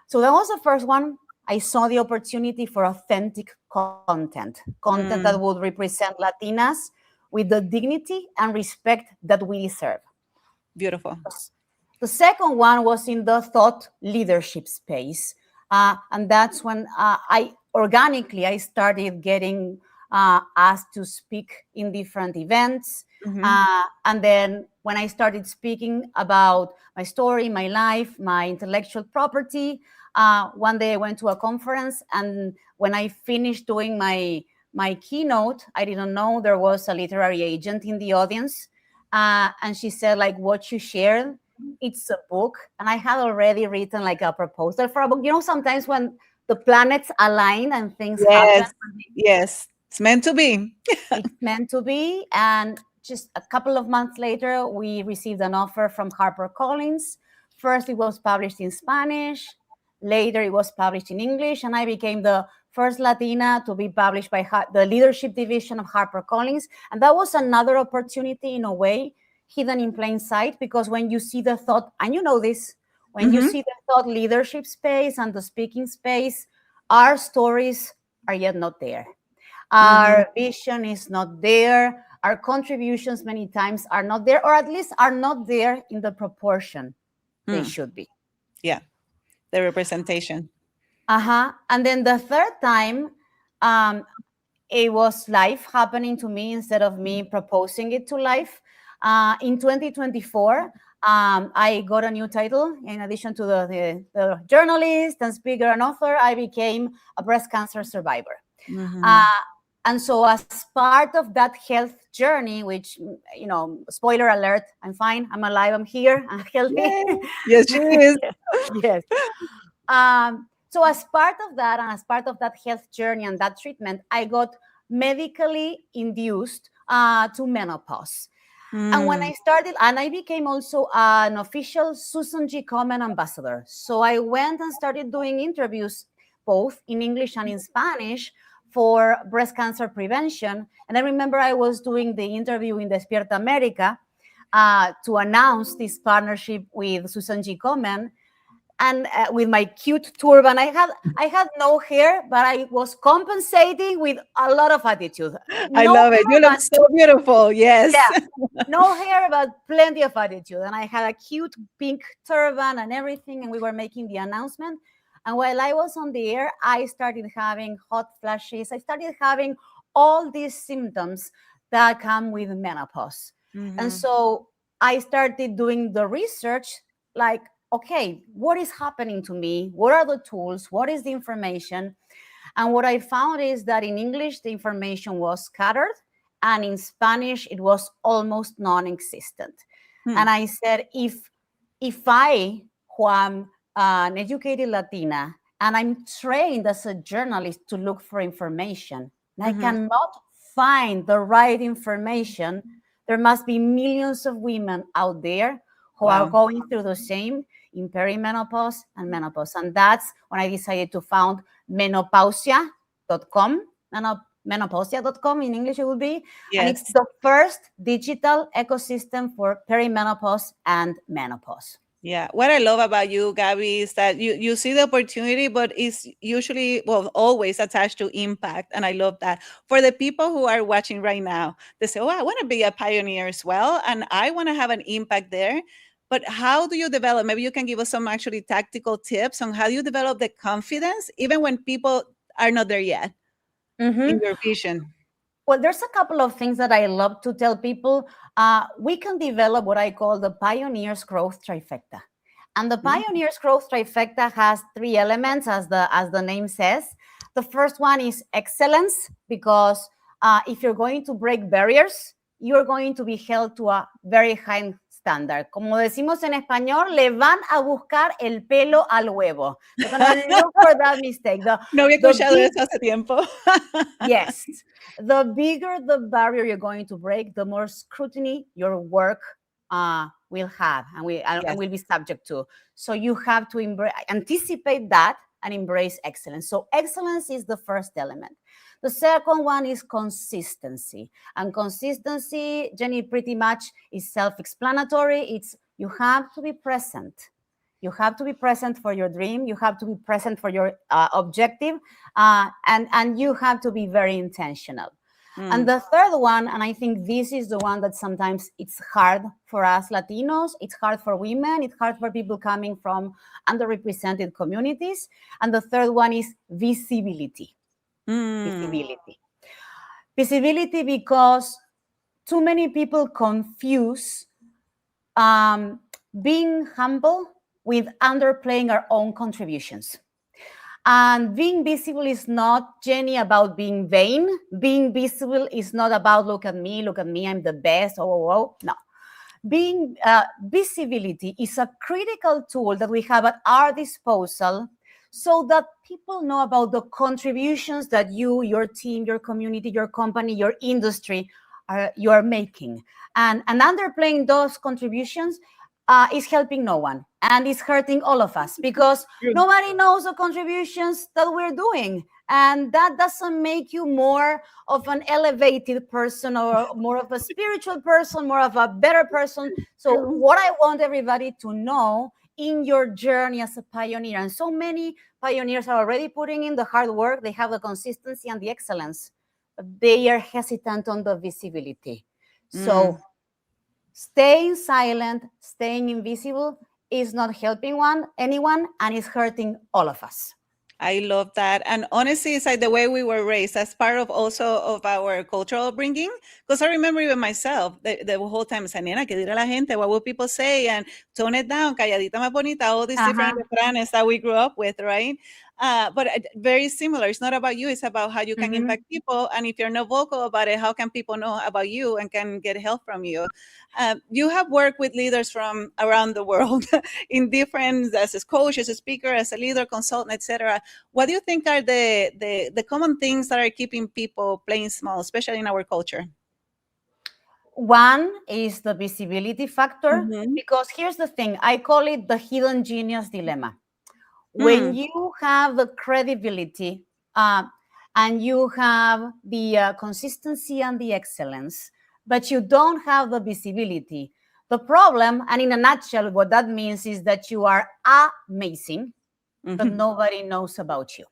So that was the first one. I saw the opportunity for authentic content that would represent Latinas with the dignity and respect that we deserve. Beautiful. The second one was in the thought leadership space. And that's when I started getting asked to speak in different events. And then when I started speaking about my story, my life, my intellectual property, one day I went to a conference, and when I finished doing my keynote, I didn't know there was a literary agent in the audience. And she said, like, what you shared, it's a book. And I had already written like a proposal for a book. You know, sometimes when the planets align and things happen. Yes, it's meant to be. It's meant to be. And just a couple of months later, we received an offer from HarperCollins. First, it was published in Spanish. Later, it was published in English. And I became the first Latina to be published by the leadership division of HarperCollins. And that was another opportunity, in a way, hidden in plain sight, because when you see the thought, and you know this, when you see the thought leadership space and the speaking space, our stories are yet not there. Our vision is not there. Our contributions many times are not there, or at least are not there in the proportion they should be. Yeah, the representation. And then the third time, it was life happening to me instead of me proposing it to life. In 2024, I got a new title. In addition to the journalist and speaker and author, I became a breast cancer survivor. And so as part of that health journey, which, you know, spoiler alert, I'm fine, I'm alive, I'm here, I'm healthy. Yes, she is. Yes. So as part of that, and as part of that health journey and that treatment, I got medically induced to menopause. And when I started, and I became also an official Susan G. Komen ambassador. So I went and started doing interviews, both in English and in Spanish, for breast cancer prevention. And I remember I was doing the interview in Despierta America to announce this partnership with Susan G. Komen. And with my cute turban, I had no hair, but I was compensating with a lot of attitude. I love it. You look so beautiful. Yes. Yeah. No hair, but plenty of attitude. And I had a cute pink turban and everything. And we were making the announcement. And while I was on the air, I started having hot flashes. I started having all these symptoms that come with menopause. And so I started doing the research, like, okay, what is happening to me? What are the tools? What is the information? And what I found is that in English, the information was scattered, and in Spanish, it was almost non-existent. And I said, if I, who am an educated Latina, and I'm trained as a journalist to look for information, and I cannot find the right information, there must be millions of women out there who are going through the same in perimenopause and menopause. And that's when I decided to found menopausia.com. Menopausia.com in English it will be. Yes. And it's the first digital ecosystem for perimenopause and menopause. Yeah, what I love about you, Gaby, is that you see the opportunity, but it's usually, well, always attached to impact. And I love that. For the people who are watching right now, they say, oh, I want to be a pioneer as well, and I want to have an impact there. But how do you develop? Maybe you can give us some actually tactical tips on how you develop the confidence, even when people are not there yet in your vision. Well, there's a couple of things that I love to tell people. We can develop what I call the Pioneers Growth Trifecta. And the Pioneers Growth Trifecta has 3 elements, as the name says. The first one is excellence, because if you're going to break barriers, you're going to be held to a very high standard. Como decimos en español, le van a buscar el pelo al huevo. They're going to look for that mistake. No había escuchado eso hace tiempo. Yes. The bigger the barrier you're going to break, the more scrutiny your work will have and will be subject to. So you have to anticipate that and embrace excellence. So excellence is the first element. The second one is consistency. And consistency, Jenny, pretty much is self-explanatory. It's you have to be present. You have to be present for your dream. You have to be present for your objective. And you have to be very intentional. And the third one, and I think this is the one that sometimes it's hard for us Latinos, it's hard for women, it's hard for people coming from underrepresented communities. And the third one is visibility. Visibility, because too many people confuse being humble with underplaying our own contributions. And being visible is not, Jenny, about being vain. Being visible is not about look at me, I'm the best, No. Being visibility is a critical tool that we have at our disposal so that people know about the contributions that you, your team, your community, your company, your industry you are making. And underplaying those contributions is helping no one and is hurting all of us, because nobody knows the contributions that we're doing. And that doesn't make you more of an elevated person or more of a spiritual person, more of a better person. So what I want everybody to know in your journey as a pioneer, and so many pioneers are already putting in the hard work, they have the consistency and the excellence, but they are hesitant on the visibility. So staying silent, staying invisible is not helping anyone, and is hurting all of us. I love that. And honestly, it's like the way we were raised as part of also of our cultural upbringing. Because I remember even myself, the whole time, nena, ¿qué dirá la gente? What will people say? And tone it down, calladita más bonita, all these different refranes that we grew up with, right? But very similar. It's not about you. It's about how you can impact people. And if you're not vocal about it, how can people know about you and can get help from you? You have worked with leaders from around the world in different, as a coach, as a speaker, as a leader, consultant, etc. What do you think are the common things that are keeping people playing small, especially in our culture? One is the visibility factor, because here's the thing. I call it the hidden genius dilemma. When you have the credibility and you have the consistency and the excellence, but you don't have the visibility, the problem, and in a nutshell, what that means is that you are amazing, but nobody knows about you.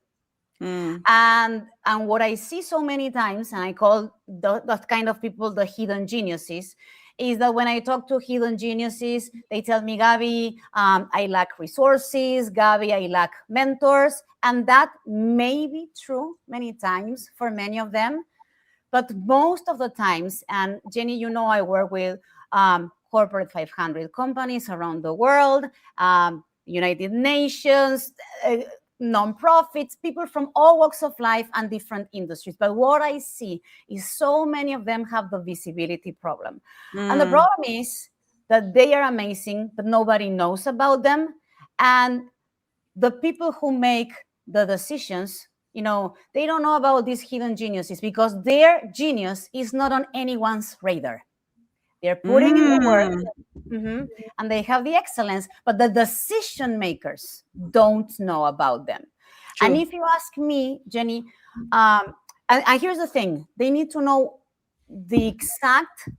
And what I see so many times, and I call that kind of people the hidden geniuses, is that when I talk to hidden geniuses, they tell me, Gaby, I lack resources, Gaby, I lack mentors. And that may be true many times for many of them. But most of the times, and Jenny, you know, I work with corporate 500 companies around the world, United Nations, nonprofits, people from all walks of life and different industries. But what I see is so many of them have the visibility problem. And the problem is that they are amazing, but nobody knows about them. And the people who make the decisions They don't know about these hidden geniuses because their genius is not on anyone's radar. They're putting in the work, and they have the excellence, but the decision makers don't know about them. True. And if you ask me, Jenny, and here's the thing, they need to know the exact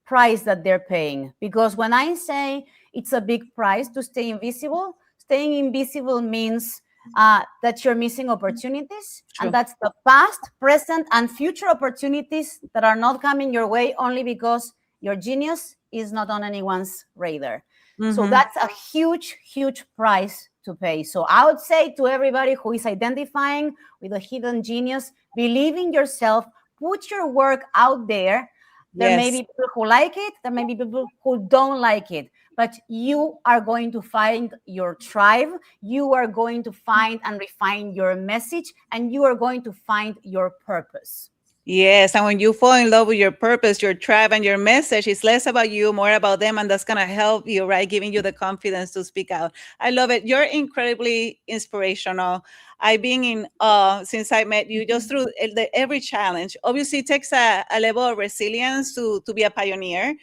price that they're paying, because when I say it's a big price to stay invisible, staying invisible means that you're missing opportunities. True. And that's the past, present, and future opportunities that are not coming your way only because your genius is not on anyone's radar. So that's a huge, huge price to pay. So I would say to everybody who is identifying with a hidden genius, believe in yourself, put your work out there. There may be people who like it, there may be people who don't like it, but you are going to find your tribe, you are going to find and refine your message, and you are going to find your purpose. Yes, and when you fall in love with your purpose, your tribe, and your message, it's less about you, more about them, and that's going to help you, right? Giving you the confidence to speak out. I love it. You're incredibly inspirational. I've been in awe since I met you, just through every challenge. Obviously, it takes a level of resilience to be a pioneer.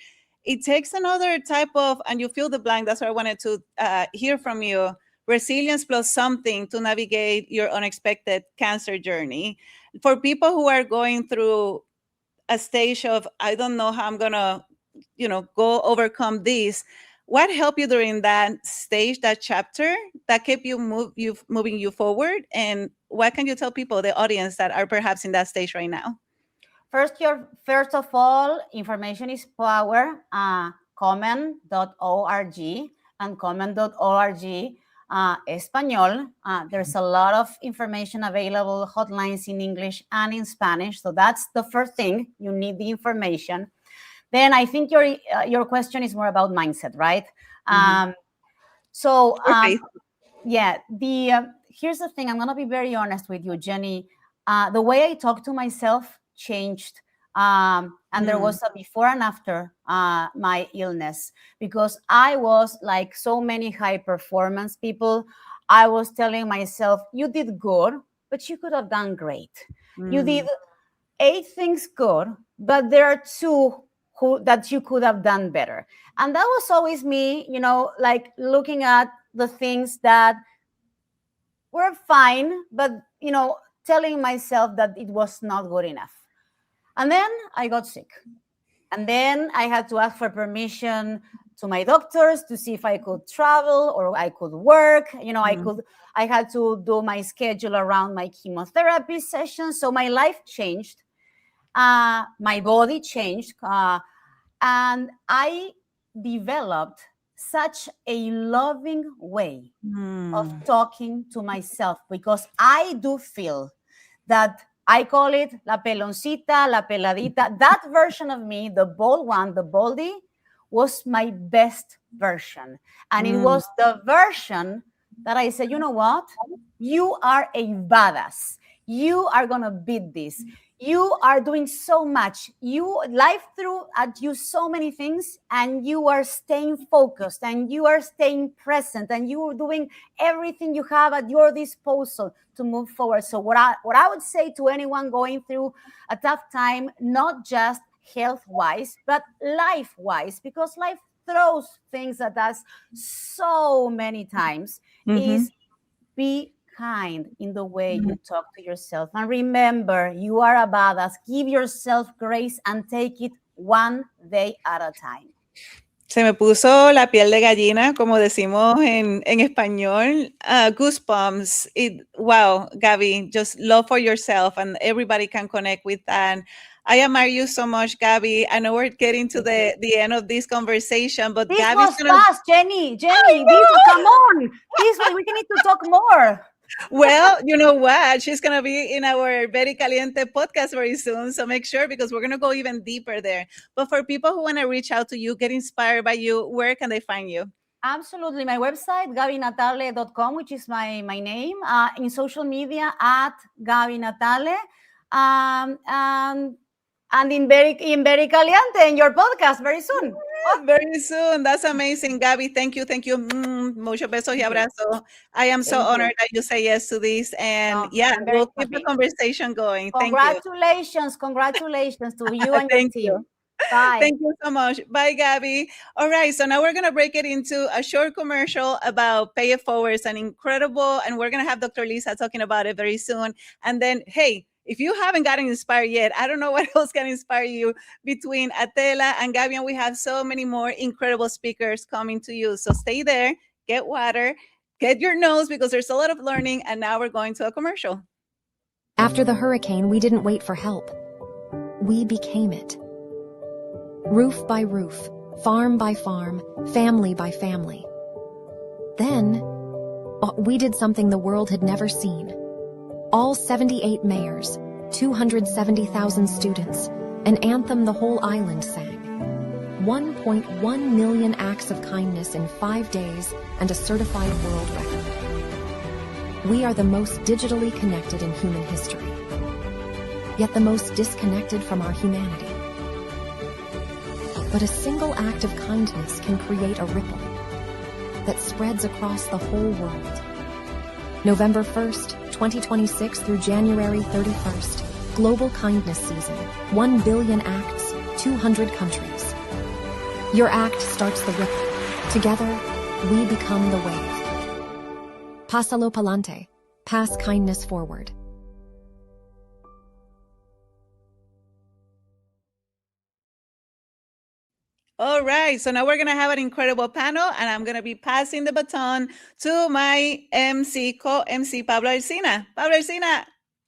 It takes another type of, and you fill the blank, that's what I wanted to hear from you, resilience plus something to navigate your unexpected cancer journey. For people who are going through a stage of, I don't know how I'm going to, go overcome this, what helped you during that stage, that chapter, that kept you moving you forward? And what can you tell people, the audience that are perhaps in that stage right now? First of all, information is power. Comment.org and comment.org. Espanol. There's a lot of information available, hotlines in English and in Spanish. So that's the first thing. You need the information. Then I think your question is more about mindset, right? Here's the thing. I'm going to be very honest with you, Jenny. The way I talk to myself changed. And there was a before and after my illness, because I was like so many high performance people. I was telling myself, you did good, but you could have done great. You did 8 things good, but there are 2 that you could have done better. And that was always me, like looking at the things that were fine, but, telling myself that it was not good enough. And then I got sick. And then I had to ask for permission to my doctors to see if I could travel or I could work. I had to do my schedule around my chemotherapy sessions. So my life changed. My body changed. And I developed such a loving way of talking to myself, because I do feel that I call it la peloncita, la peladita. That version of me, the bold one, the boldy, was my best version. And it was the version that I said, you know what? You are a badass. You are going to beat this. You are doing so much. Life threw at you so many things, and you are staying focused, and you are staying present, and you are doing everything you have at your disposal to move forward. So what I would say to anyone going through a tough time, not just health-wise, but life-wise, because life throws things at us so many times, is be kind in the way you talk to yourself. And remember, you are a badass. Give yourself grace and take it one day at a time. Se me puso la piel de gallina, como decimos en español. Goosebumps. Wow, Gaby, just love for yourself, and everybody can connect with that. I admire you so much, Gaby. I know we're getting to the end of this conversation, but this Gaby's was fast, Jenny. Come on. This way we need to talk more. Well, you know what? She's going to be in our Very Caliente podcast very soon. So make sure, because we're going to go even deeper there. But for people who want to reach out to you, get inspired by you, where can they find you? Absolutely. My website, gabynatale.com, which is my name. In social media, at Gaby Natale. And in Very Caliente, in your podcast very soon. Very soon. That's amazing, Gaby. Thank you. Thank you. Muchos besos y abrazos. I am so honored that you say yes to this. And yeah, we'll keep the conversation going. Congratulations. Congratulations to you and your team. Bye. Thank you so much. Bye, Gaby. All right. So now we're going to break it into a short commercial about Pay It Forwards, an incredible, and we're going to have Dr. Lisa talking about it very soon. And then, hey, if you haven't gotten inspired yet, I don't know what else can inspire you between Atella and Gaby. And we have so many more incredible speakers coming to you. So stay there, get water, get your notes because there's a lot of learning. And now we're going to a commercial. After the hurricane, we didn't wait for help. We became it. Roof by roof, farm by farm, family by family. Then, we did something the world had never seen. All 78 mayors, 270,000 students, an anthem the whole island sang. 1.1 million acts of kindness in 5 days and a certified world record. We are the most digitally connected in human history, yet the most disconnected from our humanity. But a single act of kindness can create a ripple that spreads across the whole world. November 1st, 2026 through January 31st, Global Kindness Season, 1 billion acts, 200 countries. Your act starts the ripple. Together, we become the wave. Pásalo pa'lante. Pass kindness forward. All right, so now we're going to have an incredible panel, and I'm going to be passing the baton to my co-MC, Pablo Alsina. Pablo Alsina,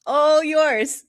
all yours.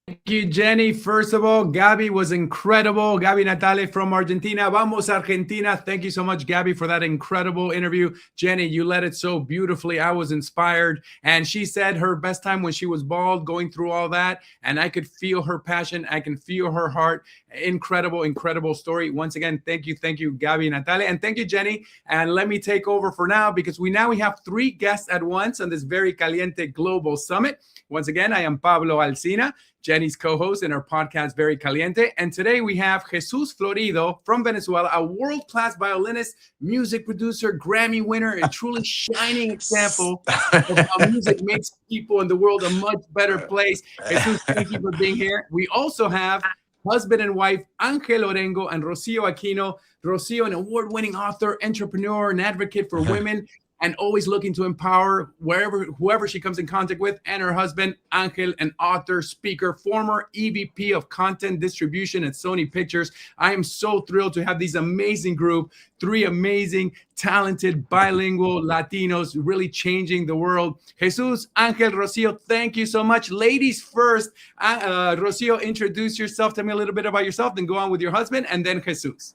Thank you, Jenny. First of all, Gaby was incredible. Gaby Natale from Argentina. Vamos, Argentina. Thank you so much, Gaby, for that incredible interview. Jenny, you led it so beautifully. I was inspired. And she said her best time when she was bald, going through all that. And I could feel her passion. I can feel her heart. Incredible, incredible story. Once again, thank you, Gaby Natale. And thank you, Jenny. And let me take over for now because we have 3 guests at once on this Very Caliente Global Summit. Once again, I am Pablo Alsina, Jenny's co-host in our podcast, Very Caliente. And today we have Jesús Florido from Venezuela, a world-class violinist, music producer, Grammy winner, a truly shining example of how music makes people in the world a much better place. Jesús, thank you for being here. We also have husband and wife, Ángel and Rocío Aquino. Rocío, an award-winning author, entrepreneur, and advocate for women, and always looking to empower whoever she comes in contact with, and her husband, Ángel, an author, speaker, former EVP of content distribution at Sony Pictures. I am so thrilled to have these amazing group, 3 amazing, talented, bilingual Latinos really changing the world. Jesús, Ángel, Rocío, thank you so much. Ladies first. Rocío, introduce yourself. Tell me a little bit about yourself, then go on with your husband, and then Jesús.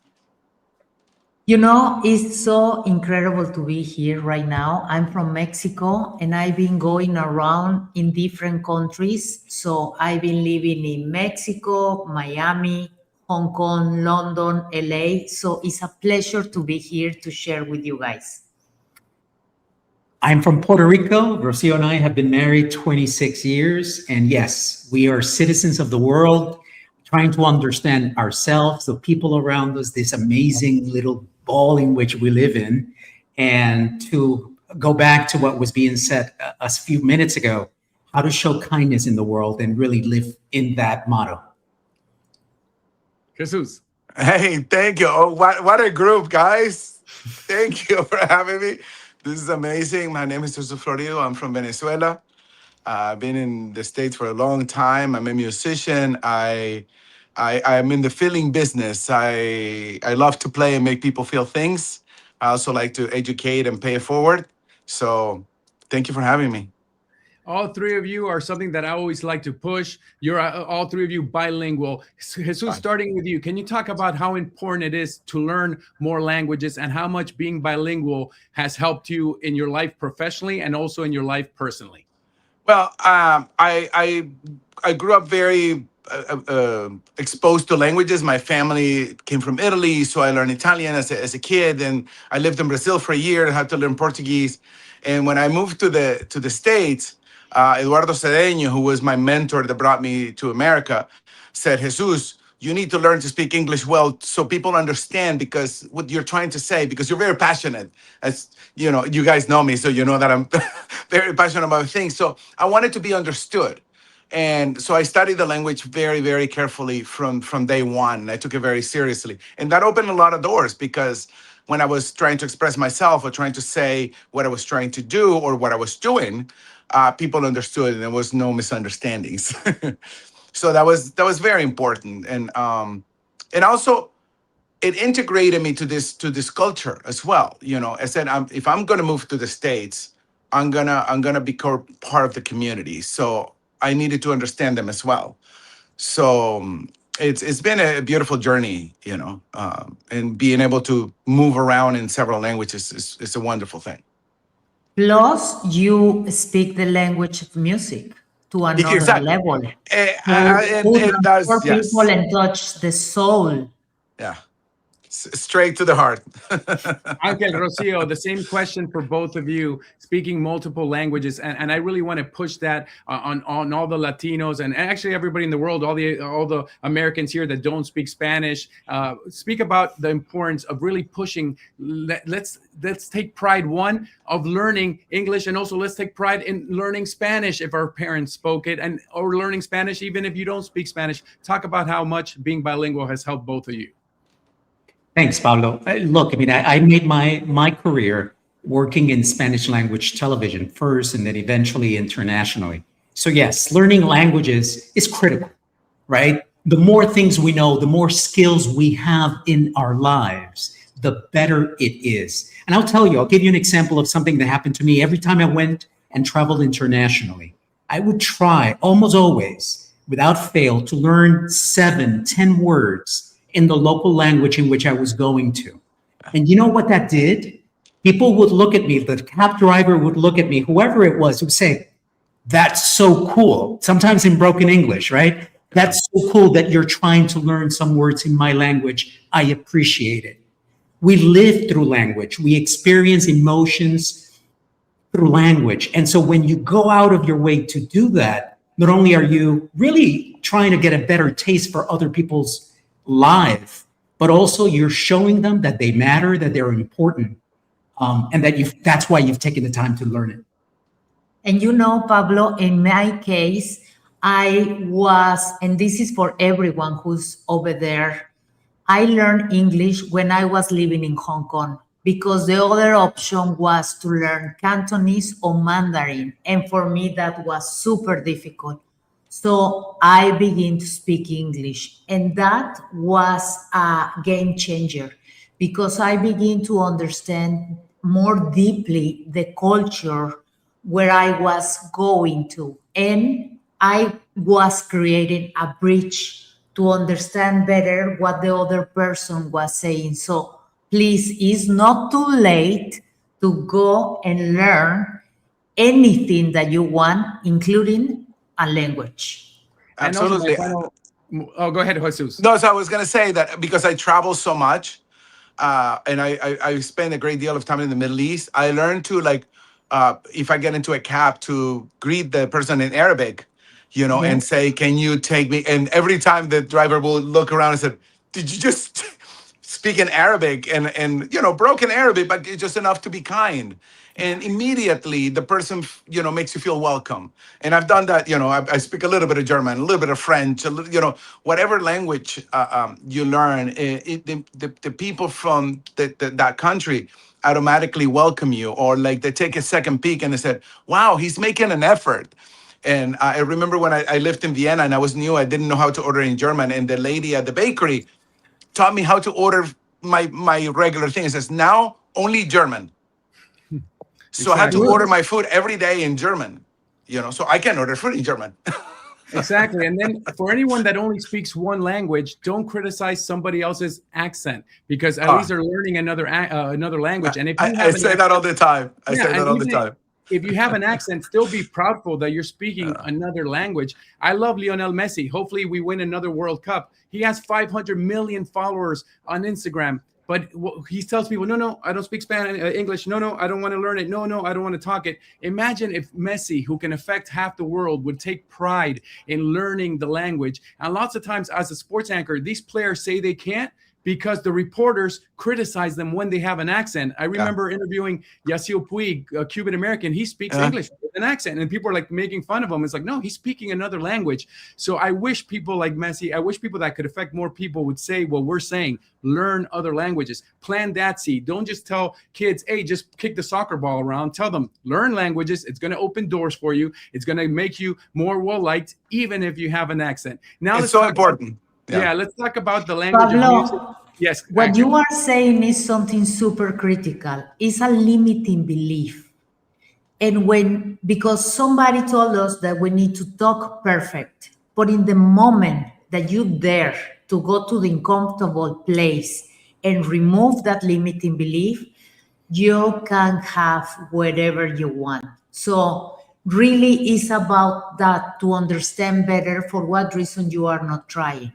You know, it's so incredible to be here right now. I'm from Mexico and I've been going around in different countries. So I've been living in Mexico, Miami, Hong Kong, London, LA. So it's a pleasure to be here to share with you guys. I'm from Puerto Rico. Rocío and I have been married 26 years. And yes, we are citizens of the world, trying to understand ourselves, the people around us, this amazing little ball in which we live in. And to go back to what was being said a few minutes ago, how to show kindness in the world and really live in that motto. Jesús. Hey, thank you. Oh, what a group, guys. Thank you for having me. This is amazing. My name is Jesús Florido. I'm from Venezuela. I've been in the States for a long time. I'm a musician. I'm in the feeling business. I love to play and make people feel things. I also like to educate and pay it forward. So thank you for having me. All 3 of you are something that I always like to push. You're all 3 of you bilingual. Jesús, starting with you, can you talk about how important it is to learn more languages and how much being bilingual has helped you in your life professionally and also in your life personally? Well, I grew up very exposed to languages. My family came from Italy, so I learned Italian as a kid, and I lived in Brazil for a year and had to learn Portuguese. And when I moved to the States, Eduardo Cedeño, who was my mentor that brought me to America, said, Jesús, you need to learn to speak English well so people understand because what you're trying to say, because you're very passionate. As you know, you guys know me, so you know that I'm very passionate about things. So I wanted to be understood. And so I studied the language very, very carefully from day one. I took it very seriously. And that opened a lot of doors because when I was trying to express myself or trying to say what I was trying to do or what I was doing, people understood and there was no misunderstandings. So that was very important. And also it integrated me to this culture as well. You know, I said, if I'm going to move to the States, I'm gonna become part of the community. So I needed to understand them as well. So it's been a beautiful journey, you know, and being able to move around in several languages is a wonderful thing. Plus, you speak the language of music to another Exactly. level. And that's, For yes. people and touch the soul. Yeah. Straight to the heart. Ángel Rocío, the same question for both of you, speaking multiple languages. And I really want to push that on all the Latinos and actually everybody in the world, all the Americans here that don't speak Spanish. Speak about the importance of really pushing. Let's take pride, one, of learning English, and also let's take pride in learning Spanish if our parents spoke it, or learning Spanish even if you don't speak Spanish. Talk about how much being bilingual has helped both of you. Thanks, Pablo. Look, I mean, I made my career working in Spanish language television first and then eventually internationally. So yes, learning languages is critical, right? The more things we know, the more skills we have in our lives, the better it is. And I'll tell you, I'll give you an example of something that happened to me every time I went and traveled internationally. I would try almost always, without fail, to learn 7-10 words in the local language in which I was going to. And you know what that did? People would look at me, the cab driver would look at me, whoever it was, would say, "That's so cool." Sometimes in broken English, right? "That's so cool that you're trying to learn some words in my language. I appreciate it." We live through language. We experience emotions through language. And so when you go out of your way to do that, not only are you really trying to get a better taste for other people's life, but also you're showing them that they matter, that they're important, and that's why you've taken the time to learn it. And you know, Pablo, in my case, I was, and this is for everyone who's over there, I learned English when I was living in Hong Kong because the other option was to learn Cantonese or Mandarin. And for me, that was super difficult. So I began to speak English, and that was a game changer because I began to understand more deeply the culture where I was going to, and I was creating a bridge to understand better what the other person was saying. So please, it's not too late to go and learn anything that you want, including a language. Absolutely. Go ahead, Jesus. No, so I was going to say that because I travel so much and I spend a great deal of time in the Middle East, I learned to, like, if I get into a cab, to greet the person in Arabic, you know, and say, "Can you take me?" And every time the driver will look around and say, "Did you just speak in Arabic?" And you know, broken Arabic, but just enough to be kind. And immediately the person, you know, makes you feel welcome. And I've done that, you know, I speak a little bit of German, a little bit of French, you know, whatever language you learn, the people from that country automatically welcome you, or like they take a second peek and they said, "Wow, he's making an effort." And I remember when I lived in Vienna and I was new, I didn't know how to order in German. And the lady at the bakery taught me how to order my regular thing. It says, "Now only German." So I had to order my food every day in German, you know, so I can order food in German. Exactly. And then for anyone that only speaks one language, don't criticize somebody else's accent, because at least they're learning another language. And if you I say that all the time. I say that all the time. If you have an accent, still be proudful that you're speaking another language. I love Lionel Messi. Hopefully we win another World Cup. He has 500 million followers on Instagram, But he tells people, no, I don't speak Spanish, English. No, I don't want to learn it. No, I don't want to talk it. Imagine if Messi, who can affect half the world, would take pride in learning the language. And lots of times as a sports anchor, these players say they can't because the reporters criticize them when they have an accent. I remember interviewing Yasiel Puig, a Cuban American. He speaks English with an accent, and people are like making fun of him. It's like, no, he's speaking another language. So I wish people like Messi, I wish people that could affect more people would say what we're saying. Learn other languages. Plant that seed. Don't just tell kids, hey, just kick the soccer ball around. Tell them, learn languages. It's going to open doors for you. It's going to make you more well-liked, even if you have an accent. Now it's so important. Yeah, let's talk about the language Pablo, of music. Yes. What you are saying is something super critical. It's a limiting belief. And because somebody told us that we need to talk perfect, but in the moment that you dare to go to the uncomfortable place and remove that limiting belief, you can have whatever you want. So really it's about that, to understand better for what reason you are not trying.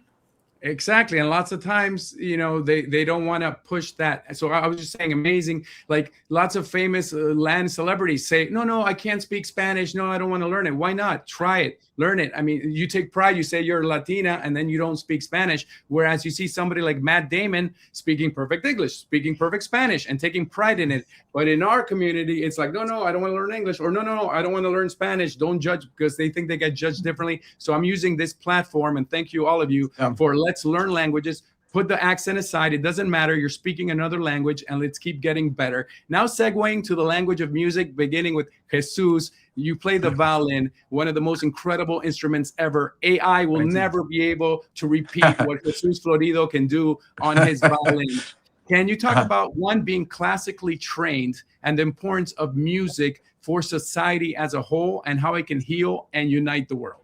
Exactly. And lots of times, they don't want to push that. So I was just saying, amazing. Like lots of famous land celebrities say, no, I can't speak Spanish. No, I don't want to learn it. Why not? Try it. Learn it. I mean, you take pride. You say you're Latina and then you don't speak Spanish. Whereas you see somebody like Matt Damon speaking perfect English, speaking perfect Spanish and taking pride in it. But in our community, it's like, no, I don't want to learn English, or no, I don't want to learn Spanish. Don't judge, because they think they get judged differently. So I'm using this platform, and thank you all of you for let's learn languages. Put the accent aside. It doesn't matter. You're speaking another language, and let's keep getting better. Now segueing to the language of music, beginning with Jesus. You play the violin, one of the most incredible instruments ever. AI will never be able to repeat what Jesús Florido can do on his violin. Can you talk about, one, being classically trained and the importance of music for society as a whole, and how it can heal and unite the world?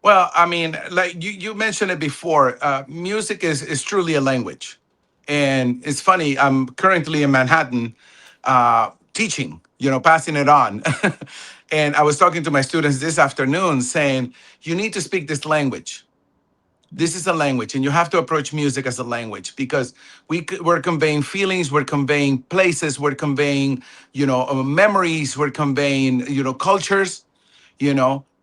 Well, I mean, like you mentioned it before, music is truly a language. And it's funny, I'm currently in Manhattan teaching, passing it on. And I was talking to my students this afternoon saying, you need to speak this language. This is a language, and you have to approach music as a language, because we're conveying feelings, we're conveying places, we're conveying, memories, we're conveying, cultures,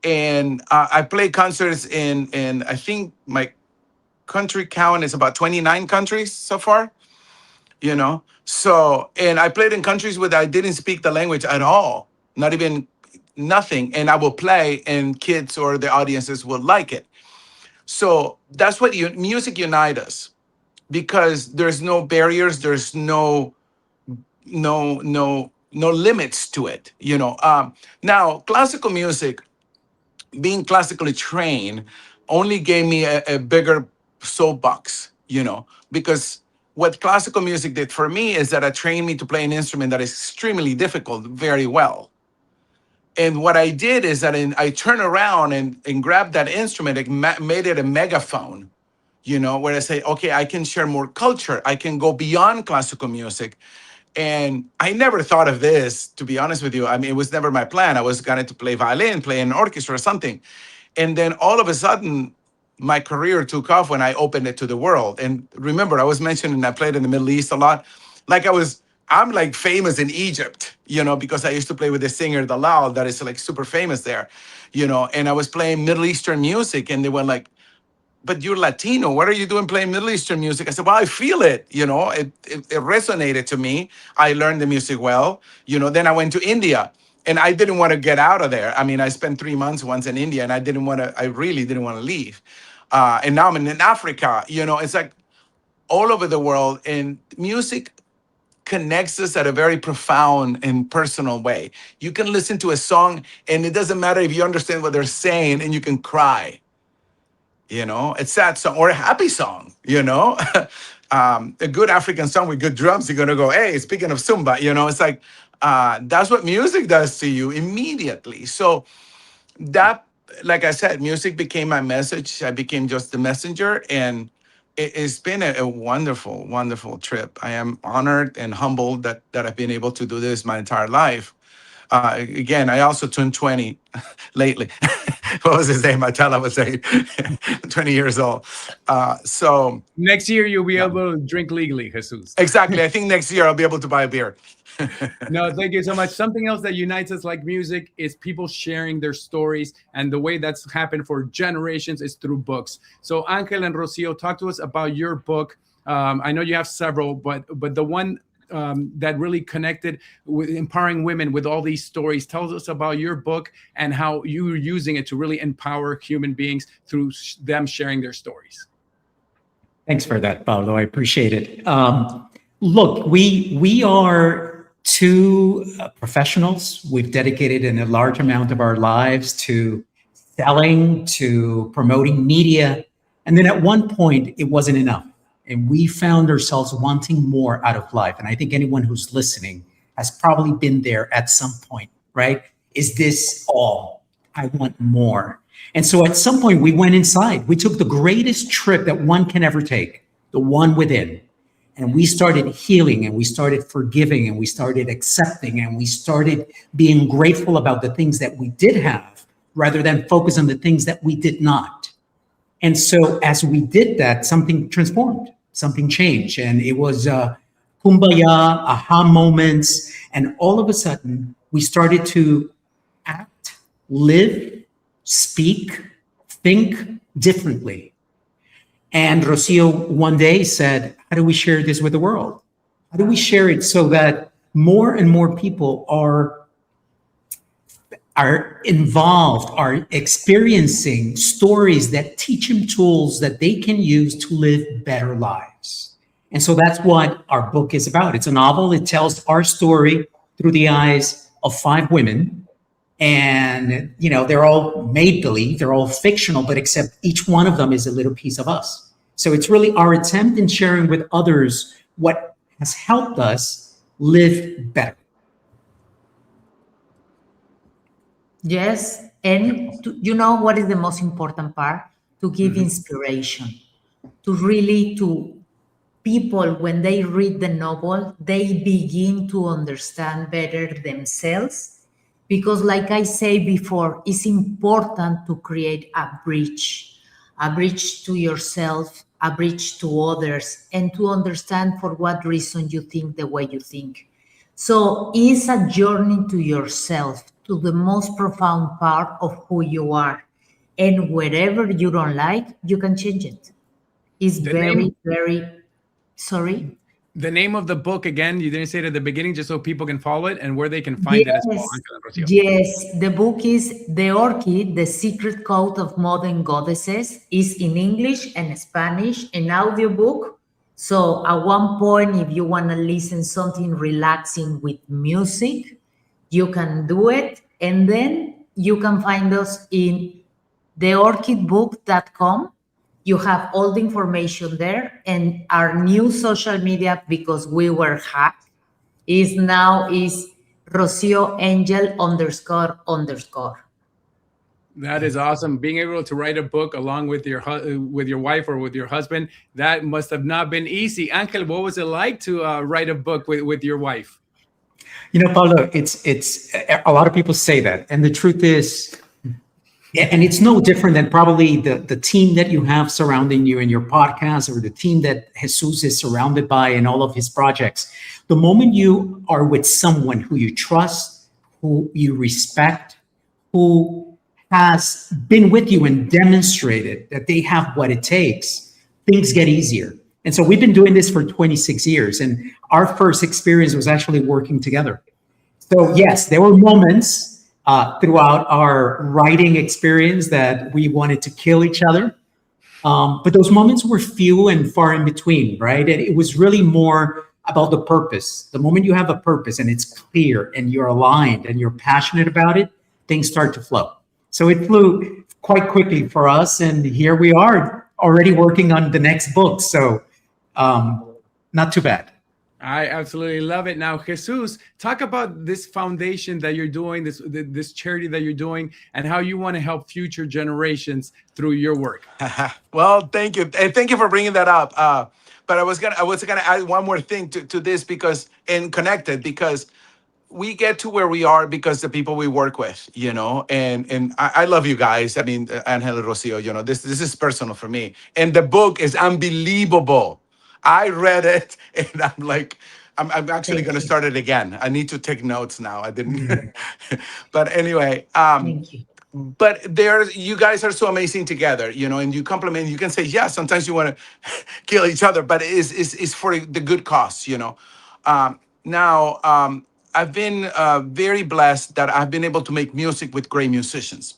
And I play concerts in I think my country count is about 29 countries so far, So, and I played in countries where I didn't speak the language at all, not even nothing. And I will play, and kids or the audiences will like it. So that's what music unites us, because there's no barriers, there's no limits to it. Now classical music, being classically trained, only gave me a bigger soapbox, because what classical music did for me is that it trained me to play an instrument that is extremely difficult very well. And what I did is that I turned around and grabbed that instrument and made it a megaphone, where I say, okay, I can share more culture. I can go beyond classical music. And I never thought of this, to be honest with you. I mean, it was never my plan. I was going to play violin, play in an orchestra or something. And then all of a sudden, my career took off when I opened it to the world. And remember, I was mentioning I played in the Middle East a lot. I'm like famous in Egypt, because I used to play with the singer Dalal that is like super famous there, and I was playing Middle Eastern music, and they were like, but you're Latino. What are you doing playing Middle Eastern music? I said, well, I feel it, it resonated to me. I learned the music well, then I went to India, and I didn't want to get out of there. I mean, I spent 3 months once in India, and I really didn't want to leave. And now I'm in Africa, it's like all over the world, and music connects us at a very profound and personal way. You can listen to a song, and it doesn't matter if you understand what they're saying, and you can cry. A sad song or a happy song, a good African song with good drums, you're gonna go, hey, speaking of Zumba, it's like, that's what music does to you immediately. So that, like I said, music became my message. I became just the messenger, and it's been a wonderful, wonderful trip. I am honored and humbled that I've been able to do this my entire life. Again, I also turned 20 lately. What was his name? Atella was saying 20 years old. So next year you'll be able to drink legally, Jesus. Exactly. I think next year I'll be able to buy a beer. No, thank you so much. Something else that unites us like music is people sharing their stories. And the way that's happened for generations is through books. So Ángel and Rocío, talk to us about your book. I know you have several, but the one that really connected with empowering women with all these stories. Tell us about your book and how you're using it to really empower human beings through them sharing their stories. Thanks for that, Pablo. I appreciate it. Look, we are two professionals. We've dedicated a large amount of our lives to selling, to promoting media. And then at one point, it wasn't enough. And we found ourselves wanting more out of life. And I think anyone who's listening has probably been there at some point, right? Is this all? I want more. And so at some point we went inside. We took the greatest trip that one can ever take, the one within. And we started healing, and we started forgiving, and we started accepting, and we started being grateful about the things that we did have rather than focus on the things that we did not. And so as we did that, something transformed, something changed. And it was kumbaya, aha moments. And all of a sudden, we started to act, live, speak, think differently. And Rocío one day said, how do we share this with the world? How do we share it so that more and more people are involved, are experiencing stories that teach them tools that they can use to live better lives? And so that's what our book is about. It's a novel. It tells our story through the eyes of 5 women. And, you know, they're all make-believe, they're all fictional, but except each one of them is a little piece of us. So it's really our attempt in sharing with others what has helped us live better. Yes, and you know what is the most important part? To give inspiration, to people, when they read the novel, they begin to understand better themselves. Because like I said before, it's important to create a bridge to yourself, a bridge to others, and to understand for what reason you think the way you think. So it's a journey to yourself, to the most profound part of who you are. And wherever you don't like, you can change it. It's very, sorry? The name of the book, again, you didn't say it at the beginning, just so people can follow it and where they can find it as well. Yes, the book is The Orchid, The Secret Code of Modern Goddesses. Is in English and Spanish, an audiobook. So at one point, if you want to listen something relaxing with music, you can do it. And then you can find us in theorchidbook.com. You have all the information there, and our new social media, because we were hacked, is Rocío Angel __. That is awesome. Being able to write a book along with your wife or with your husband, that must have not been easy. Ángel, what was it like to write a book with your wife? You know, Pablo, it's a lot of people say that, and the truth is, and it's no different than probably the team that you have surrounding you in your podcast, or the team that Jesus is surrounded by in all of his projects. The moment you are with someone who you trust, who you respect, who has been with you and demonstrated that they have what it takes, things get easier. And so we've been doing this for 26 years, and our first experience was actually working together. So yes, there were moments throughout our writing experience that we wanted to kill each other. But those moments were few and far in between, right? And it was really more about the purpose. The moment you have a purpose and it's clear and you're aligned and you're passionate about it, things start to flow. So it flew quite quickly for us. And here we are already working on the next book. So not too bad. I absolutely love it. Now, Jesus, talk about this foundation that you're doing, this charity that you're doing, and how you want to help future generations through your work. Well, thank you, and thank you for bringing that up. But I was gonna add one more thing to this, because connected, because we get to where we are because the people we work with, you know, and I love you guys. I mean, Ángel and Rocío, you know, this is personal for me. And the book is unbelievable. I read it and I'm like, I'm actually Thank going to you. start it again. I need to take notes now. I didn't. But anyway, Thank you. but you guys are so amazing together, you know, and you compliment. You can say, yeah, sometimes you want to kill each other, but it's for the good cause, you know. Now, I've been very blessed that I've been able to make music with great musicians.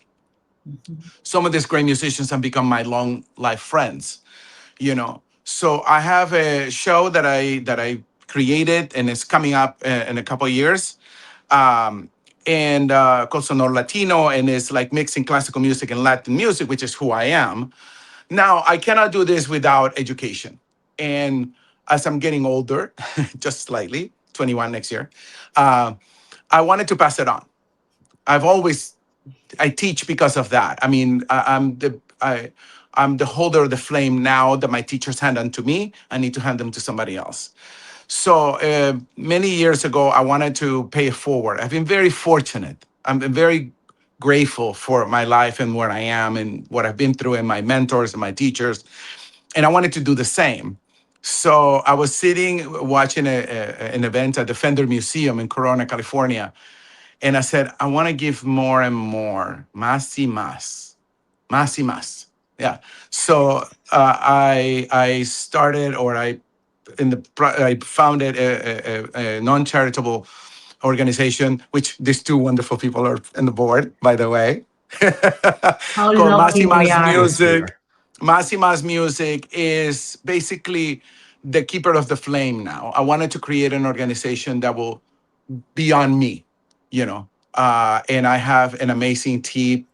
Some of these great musicians have become my long life friends, you know. So I have a show that I created, and it's coming up in a couple of years, and called Sonor Latino, and it's like mixing classical music and Latin music, which is who I am. Now, I cannot do this without education. And as I'm getting older, just slightly, 21 next year, I wanted to pass it on. I teach because of that. I mean, I'm the holder of the flame now that my teachers hand on to me. I need to hand them to somebody else. So many years ago, I wanted to pay it forward. I've been very fortunate. I'm very grateful for my life and where I am and what I've been through and my mentors and my teachers. And I wanted to do the same. So I was sitting watching an event at the Fender Museum in Corona, California. And I said, I want to give more and more, más y más, más y más. Yeah. So I started, I founded a non-charitable organization, which these two wonderful people are in the board, by the way, How called lucky we Más are. Music. Más Music is basically the keeper of the flame now. I wanted to create an organization that will be on me, you know, and I have an amazing team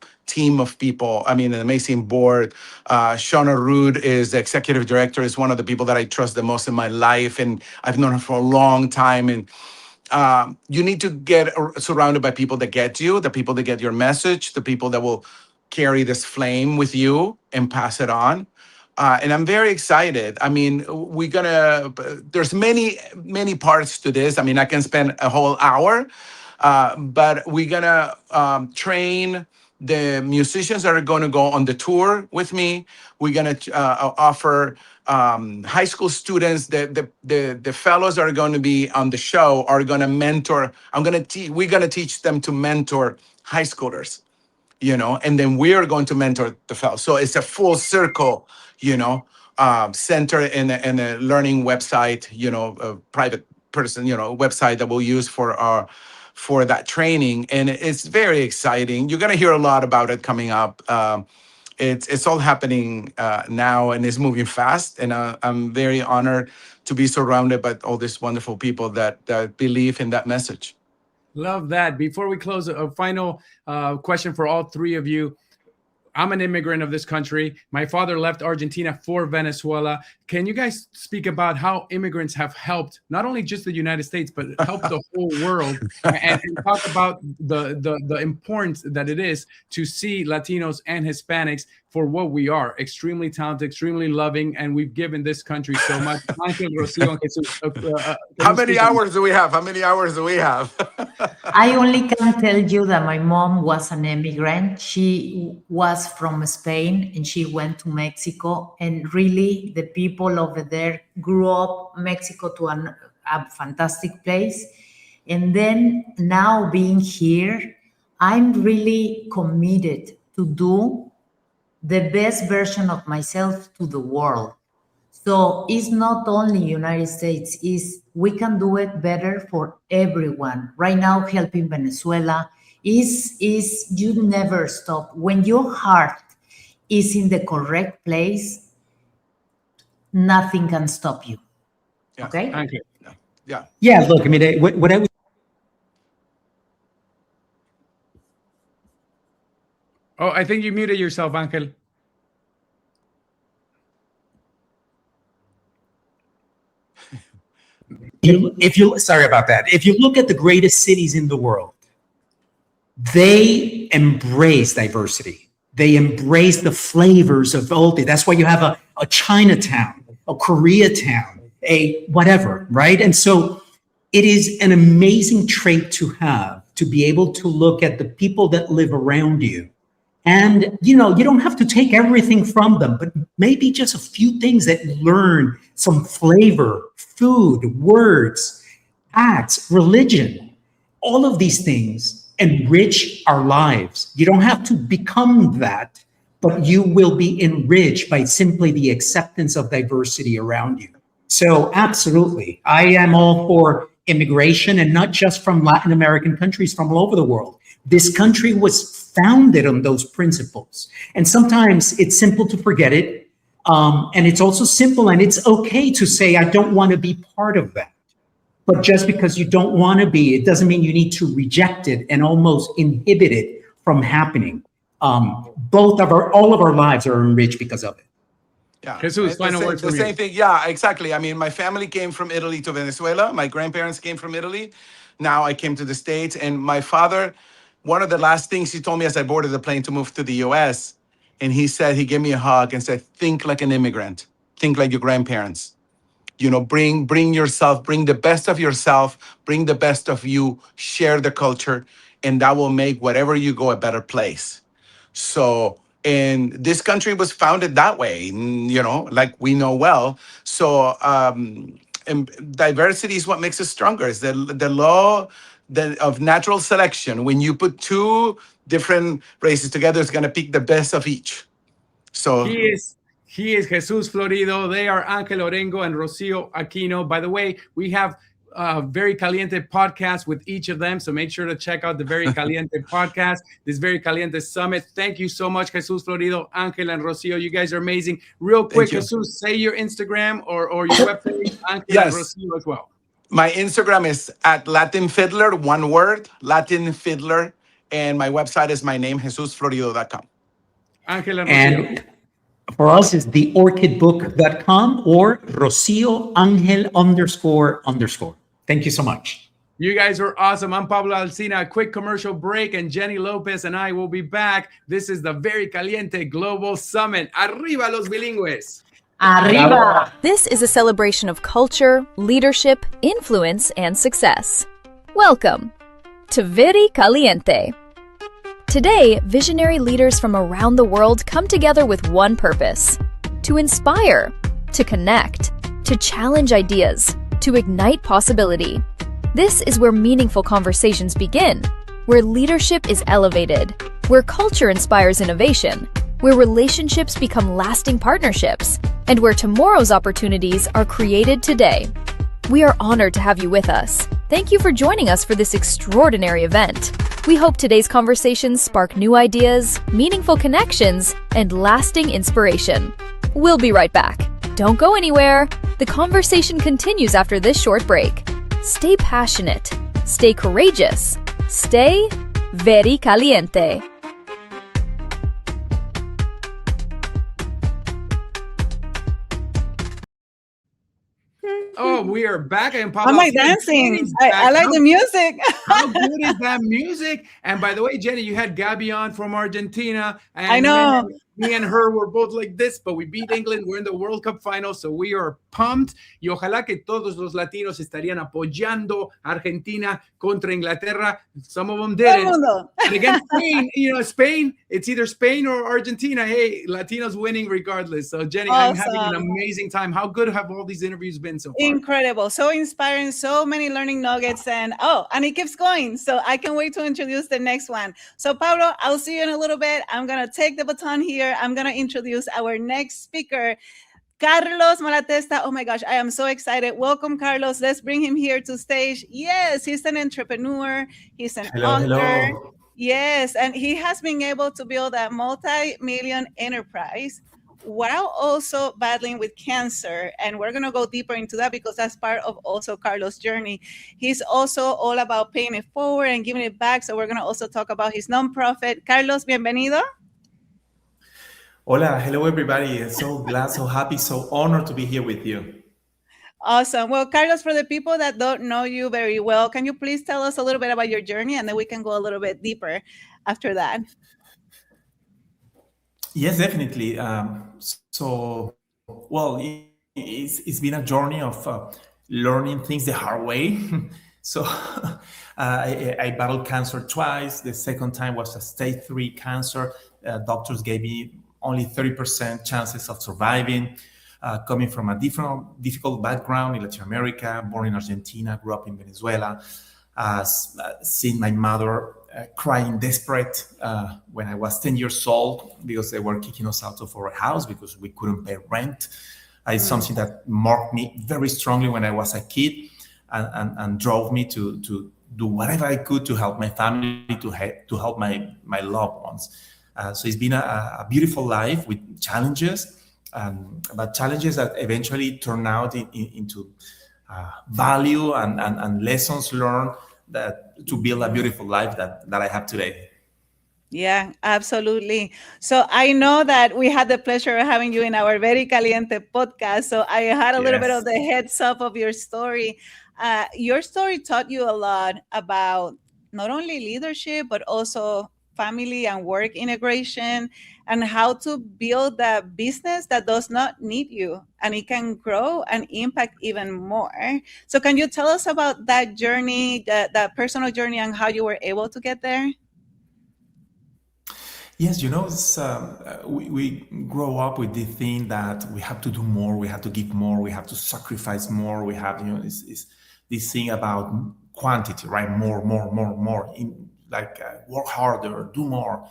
of people. I mean, an amazing board. Shauna Rood is the executive director, is one of the people that I trust the most in my life. And I've known her for a long time. And you need to get surrounded by people that get you, the people that get your message, the people that will carry this flame with you and pass it on. And I'm very excited. I mean, there's many parts to this. I mean, I can spend a whole hour, but we're gonna train the musicians that are going to go on the tour with me. We're going to offer high school students, the fellows that are going to be on the show are going to mentor. We're going to teach them to mentor high schoolers, you know, and then we are going to mentor the fellows. So it's a full circle, you know, center in a learning website, you know, a private person, you know, website that we'll use for that training. And it's very exciting. You're going to hear a lot about it coming up. It's all happening now, and it's moving fast. And I'm very honored to be surrounded by all these wonderful people that believe in that message. Love that. Before we close, a final question for all three of you. I'm an immigrant of this country. My father left Argentina for Venezuela. Can you guys speak about how immigrants have helped not only just the United States, but helped the whole world, and talk about the importance that it is to see Latinos and Hispanics for what we are: extremely talented, extremely loving, and we've given this country so much. Ángel, Rocío, and Jesús, How many hours do we have? How many hours do we have? I only can tell you that my mom was an immigrant. She was from Spain and she went to Mexico, and really the people over there grew up Mexico to a fantastic place. And then now being here, I'm really committed to do the best version of myself to the world. So it's not only United States, we can do it better for everyone. Right now, helping Venezuela is you never stop. When your heart is in the correct place, nothing can stop you. Yeah. Okay? Ángel. Yeah, look, I mean, what I would. Oh, I think you muted yourself, Ángel. Sorry about that. If you look at the greatest cities in the world, they embrace diversity. They embrace the flavors of all. That's why you have a Chinatown, a Koreatown, a whatever, right? And so it is an amazing trait to have, to be able to look at the people that live around you. And, you don't have to take everything from them, but maybe just a few things that you learn, some flavor, food, words, acts, religion, all of these things enrich our lives. You don't have to become that, but you will be enriched by simply the acceptance of diversity around you. So absolutely, I am all for immigration, and not just from Latin American countries, from all over the world. This country was founded on those principles. And sometimes it's simple to forget it. And it's also simple, and it's okay to say, I don't want to be part of that. But just because you don't want to be, it doesn't mean you need to reject it and almost inhibit it from happening. All of our lives are enriched because of it. Yeah, Jesus, final word the from same you. thing. Yeah, exactly. I mean, my family came from Italy to Venezuela. My grandparents came from Italy. Now I came to the States, and my father, one of the last things he told me as I boarded the plane to move to the US, and he gave me a hug and said, think like an immigrant, think like your grandparents. Bring yourself, bring the best of yourself, bring the best of you, share the culture, and that will make wherever you go a better place. So, and this country was founded that way, like we know well. So, and diversity is what makes us stronger. It's the law of natural selection. When you put two different races together, it's going to pick the best of each. So He is Jesus Florido. They are Ángel Orengo and Rocío Aquino. By the way, we have Very Caliente podcast with each of them. So make sure to check out the Very Caliente podcast, this Very Caliente Summit. Thank you so much, Jesus Florido, Ángel and Rocío. You guys are amazing. Real quick, Jesus, say your Instagram or your webpage, Ángel and Rocío as well. My Instagram is at Latin Fiddler, one word, Latin Fiddler. And my website is my name, JesusFlorido.com. Ángel and Rocío. And for us, it's theorchidbook.com or Rocío Ángel __. Thank you so much. You guys are awesome. I'm Pablo Alsina. A quick commercial break, and Jenny Lopez and I will be back. This is the Very Caliente Global Summit. Arriba los bilingües. Arriba. This is a celebration of culture, leadership, influence, and success. Welcome to Very Caliente. Today, visionary leaders from around the world come together with one purpose: to inspire, to connect, to challenge ideas, to ignite possibility. This is where meaningful conversations begin, where leadership is elevated, where culture inspires innovation, where relationships become lasting partnerships, and where tomorrow's opportunities are created today. We are honored to have you with us. Thank you for joining us for this extraordinary event. We hope today's conversations spark new ideas, meaningful connections, and lasting inspiration. We'll be right back. Don't go anywhere. The conversation continues after this short break. Stay passionate, stay courageous, stay very caliente. Oh, we are back. And Pablo, I'm like dancing. I like the music. How good is that music? And by the way, Jenny, you had Gaby on from Argentina. And I know. Me and her were both like this, but we beat England. We're in the World Cup final, so we are pumped. Y ojalá que todos los latinos estarían apoyando Argentina contra Inglaterra. Some of them didn't. And against Spain, Spain, it's either Spain or Argentina. Hey, Latinos winning regardless. So, Jenny, I'm having an amazing time. How good have all these interviews been so far? Incredible. So inspiring. So many learning nuggets. And it keeps going. So I can't wait to introduce the next one. So, Pablo, I'll see you in a little bit. I'm going to take the baton here. I'm going to introduce our next speaker, Carlos Malatesta. Oh my gosh, I am so excited. Welcome, Carlos. Let's bring him here to stage. Yes, he's an entrepreneur. He's an author. Hello. Yes, and he has been able to build a multi-million enterprise while also battling with cancer. And we're going to go deeper into that because that's part of also Carlos' journey. He's also all about paying it forward and giving it back. So we're going to also talk about his nonprofit. Carlos, bienvenido. Hola, hello everybody. So glad, so happy, so honored to be here with you. Awesome. Well, Carlos, for the people that don't know you very well, can you please tell us a little bit about your journey, and then we can go a little bit deeper after that? Yes, definitely. It's been a journey of learning things the hard way. So I battled cancer twice. The second time was a stage 3 cancer. Doctors gave me only 30% chances of surviving. Coming from a difficult background in Latin America, born in Argentina, grew up in Venezuela, seen my mother crying desperate when I was 10 years old because they were kicking us out of our house because we couldn't pay rent. It's something that marked me very strongly when I was a kid and drove me to do whatever I could to help my family, to help my loved ones. So it's been a beautiful life with challenges, but challenges that eventually turn out into value and lessons learned that to build a beautiful life that I have today. Yeah, absolutely. So I know that we had the pleasure of having you in our Very Caliente podcast. So I had a little bit of the heads up of your story. Your story taught you a lot about not only leadership, but also family and work integration and how to build a business that does not need you and it can grow and impact even more. So can you tell us about that journey, that personal journey, and how you were able to get there? Yes, it's, we grow up with the thing that we have to do more, we have to give more, we have to sacrifice more. We have, it's this thing about quantity, right? More. Work harder, do more,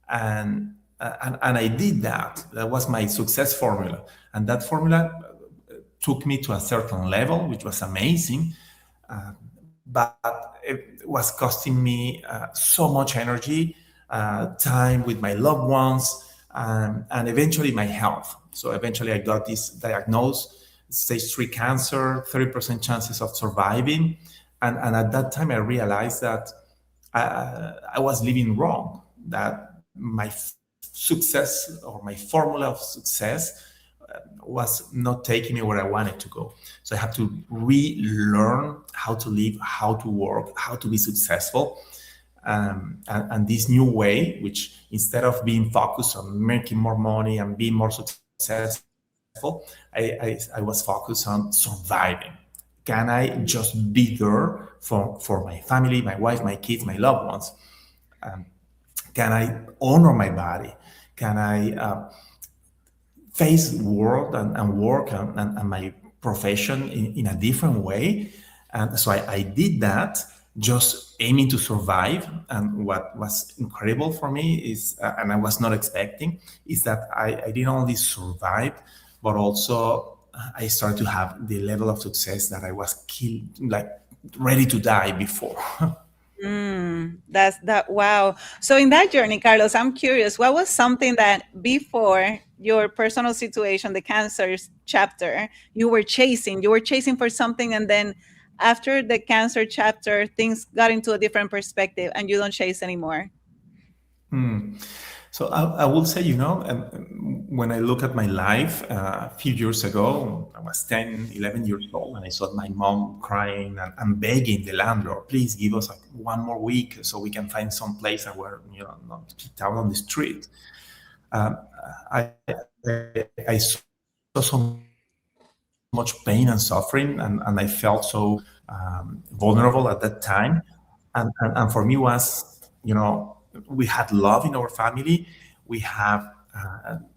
and I did that. That was my success formula, and that formula took me to a certain level, which was amazing. But it was costing me so much energy. Time with my loved ones, and eventually my health. So eventually I got this diagnosed, stage 3 cancer, 30% chances of surviving. And at that time I realized that I was living wrong, that my success or my formula of success was not taking me where I wanted to go. So I had to relearn how to live, how to work, how to be successful. And this new way, which instead of being focused on making more money and being more successful, I was focused on surviving. Can I just be there for my family, my wife, my kids, my loved ones? Can I honor my body? Can I face the world and work and my profession in a different way? And so I did that, just aiming to survive. And what was incredible for me is, and I was not expecting, is that I didn't only survive, but also I started to have the level of success that I was ready to die before. That's that. Wow. So in that journey, Carlos, I'm curious, what was something that before your personal situation, the cancer chapter, you were chasing for something, and then after the cancer chapter, things got into a different perspective and you don't chase anymore? So I will say, when I look at my life, a few years ago, I was 10, 11 years old, and I saw my mom crying and begging the landlord, please give us one more week so we can find some place where, not kicked out on the street. I saw so much pain and suffering, and I felt so vulnerable at that time. And for me was, we had love in our family. We have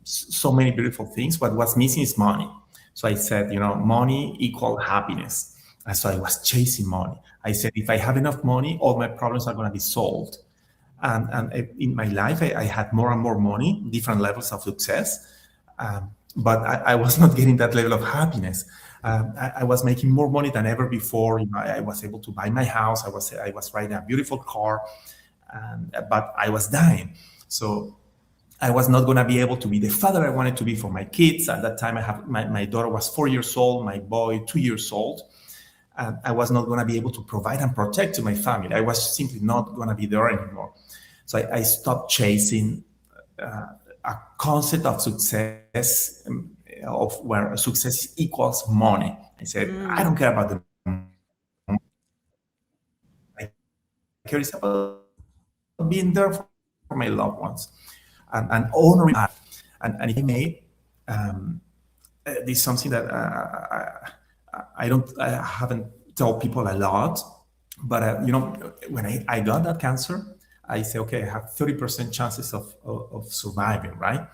so many beautiful things, but what's missing is money. So I said, money equal happiness. And so I was chasing money. I said, if I have enough money, all my problems are going to be solved. And in my life, I had more and more money, different levels of success. But I was not getting that level of happiness. I was making more money than ever before. I was able to buy my house. I was riding a beautiful car, but I was dying. So I was not going to be able to be the father I wanted to be for my kids. At that time, my daughter was 4 years old, my boy 2 years old. And I was not going to be able to provide and protect to my family. I was simply not going to be there anymore. So I stopped chasing a concept of success, of where success equals money. I said, I don't care about the money. I care about being there for my loved ones and honoring that. And if I may, this is something that I haven't told people a lot, But when I got that cancer, I say, okay, I have 30% chances of surviving, right?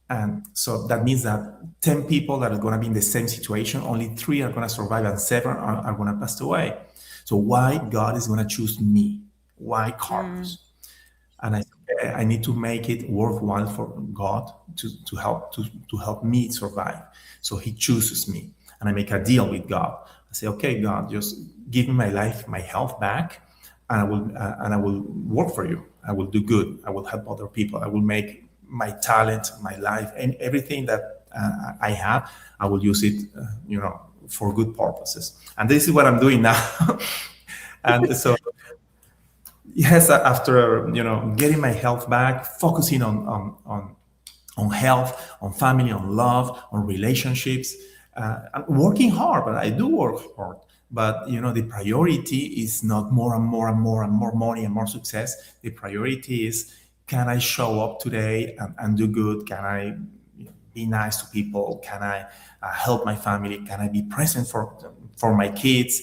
And so that means that 10 people that are going to be in the same situation, only 3 are going to survive and 7 are going to pass away. So why God is going to choose me? Why carbs? And I need to make it worthwhile for God to help me survive. So he chooses me, and I make a deal with God. I say, okay, God, just give me my life, my health back, and I will work for you. I will do good. I will help other people. I will make my talent, my life, and everything that I have, I will use it, for good purposes. And this is what I'm doing now. And so, yes, after getting my health back, focusing on health, on family, on love, on relationships, I'm working hard. But I do work hard. But the priority is not more and more and more and more money and more success. The priority is, can I show up today and do good? Can I be nice to people? Can I help my family? Can I be present for my kids?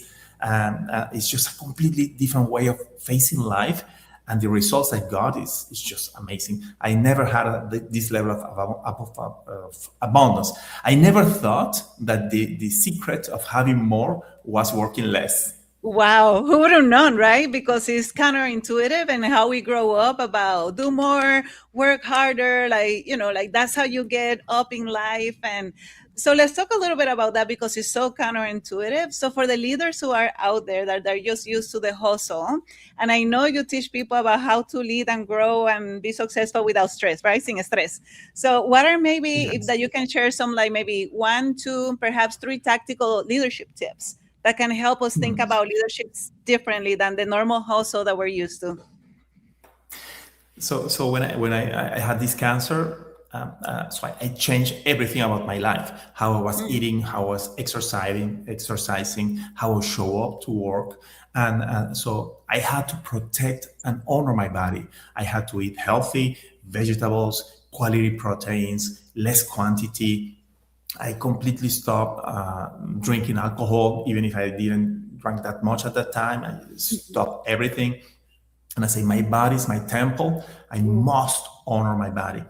It's just a completely different way of facing life. And the results I got is just amazing. I never had this level of abundance. I never thought that the secret of having more was working less. Wow, who would have known, right? Because it's counterintuitive and how we grow up about do more, work harder, like that's how you get up in life. And so let's talk a little bit about that because it's so counterintuitive. So for the leaders who are out there that are just used to the hustle, and I know you teach people about how to lead and grow and be successful without stress, right? Sin stress. So what are maybe, if that you can share some, like maybe 1, 2, perhaps 3 tactical leadership tips that can help us think about leadership differently than the normal hustle that we're used to? So when I had this cancer, so I changed everything about my life: how I was eating, how I was exercising, how I show up to work, and so I had to protect and honor my body. I had to eat healthy vegetables, quality proteins, less quantity. I completely stopped drinking alcohol, even if I didn't drink that much at that time. I stopped everything. And I say, my body is my temple. I must honor my body.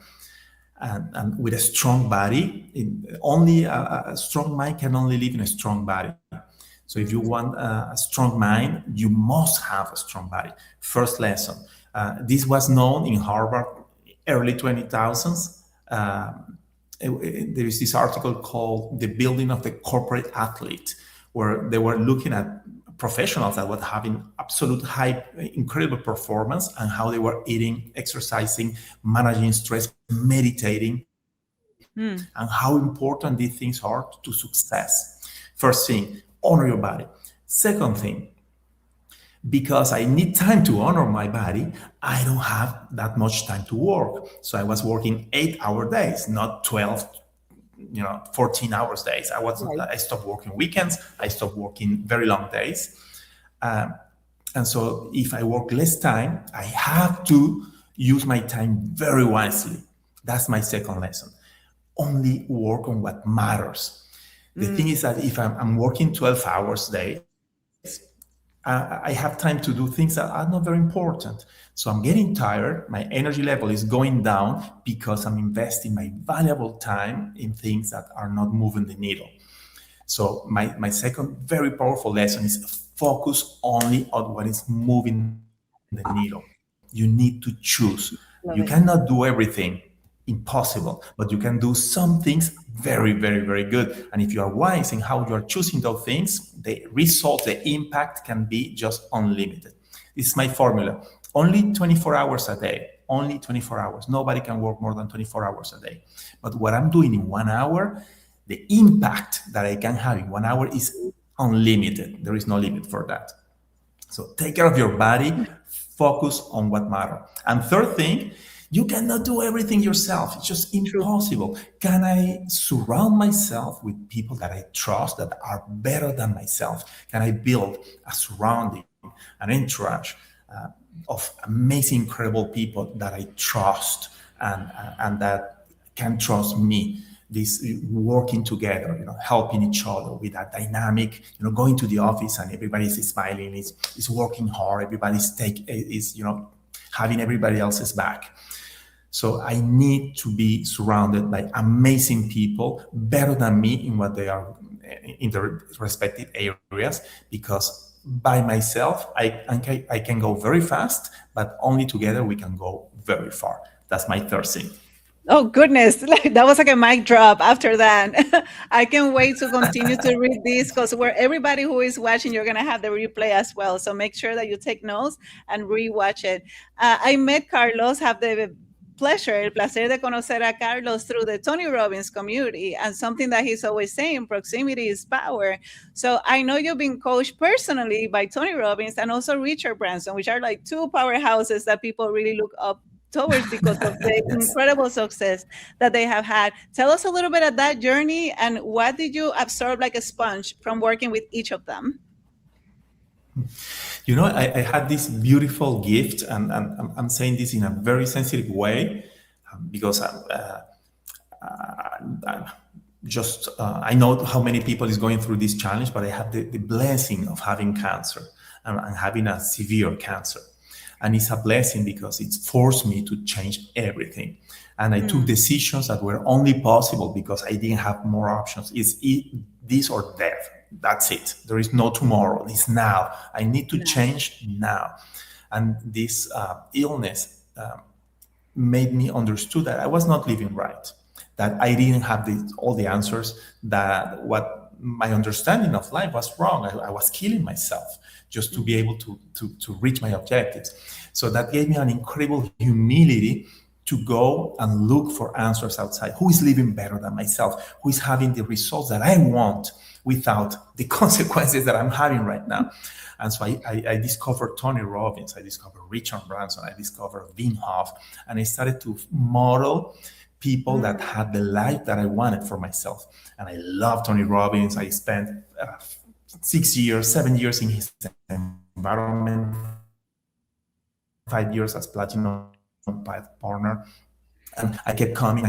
And with a strong body, only a strong mind can only live in a strong body. So if you want a strong mind, you must have a strong body. First lesson. This was known in Harvard, early 2000s. There is this article called The Building of the Corporate Athlete, where they were looking at professionals that were having absolute high, incredible performance and how they were eating, exercising, managing stress, meditating, and how important these things are to success. First thing, honor your body. Second thing, because I need time to honor my body, I don't have that much time to work. So I was working 8-hour days, not 12, 14 hours days. I stopped working weekends. I stopped working very long days. And so if I work less time, I have to use my time very wisely. That's my second lesson. Only work on what matters. The thing is that if I'm working 12 hours a day, I have time to do things that are not very important. So I'm getting tired. My energy level is going down because I'm investing my valuable time in things that are not moving the needle. So my second very powerful lesson is focus only on what is moving the needle. You need to choose. You cannot do everything. Impossible, but you can do some things very, very, very good. And if you are wise in how you are choosing those things, the result, the impact can be just unlimited. This is my formula. Only 24 hours a day. Only 24 hours. Nobody can work more than 24 hours a day. But what I'm doing in 1 hour, the impact that I can have in 1 hour is unlimited. There is no limit for that. So take care of your body. Focus on what matters. And third thing, you cannot do everything yourself. It's just impossible. Can I surround myself with people that I trust, that are better than myself? Can I build a surrounding, an entourage of amazing, incredible people that I trust and that can trust me? this working together, helping each other with that dynamic, going to the office and everybody's smiling, is working hard, everybody's having everybody else's back. So I need to be surrounded by amazing people, better than me in what they are in their respective areas, because by myself, I can go very fast, but only together we can go very far. That's my third thing. Oh, goodness. That was like a mic drop after that. I can't wait to continue to read this, because where everybody who is watching, you're going to have the replay as well. So make sure that you take notes and rewatch it. I met Carlos, have the el placer de conocer a Carlos through the Tony Robbins community, and something that he's always saying, proximity is power. So I know you've been coached personally by Tony Robbins and also Richard Branson, which are like two powerhouses that people really look up towards because of the Yes. incredible success that they have had. Tell us a little bit of that journey, and what did you absorb like a sponge from working with each of them? I had this beautiful gift, and I'm saying this in a very sensitive way, because I know how many people is going through this challenge, but I have the blessing of having cancer and having a severe cancer. And it's a blessing because it's forced me to change everything. And I took decisions that were only possible because I didn't have more options. It's this or death. That's it. There is no tomorrow. It's now. I need to change now. And this illness made me understood that I was not living right, that I didn't have all the answers, that what my understanding of life was wrong. I was killing myself just to be able to reach my objectives. So that gave me an incredible humility to go and look for answers outside. Who is living better than myself? Who is having the results that I want without the consequences that I'm having right now? And so I discovered Tony Robbins, I discovered Richard Branson, I discovered Wim Hof, and I started to model people that had the life that I wanted for myself. And I love Tony Robbins. I spent 7 years in his environment, 5 years as platinum partner. And I kept coming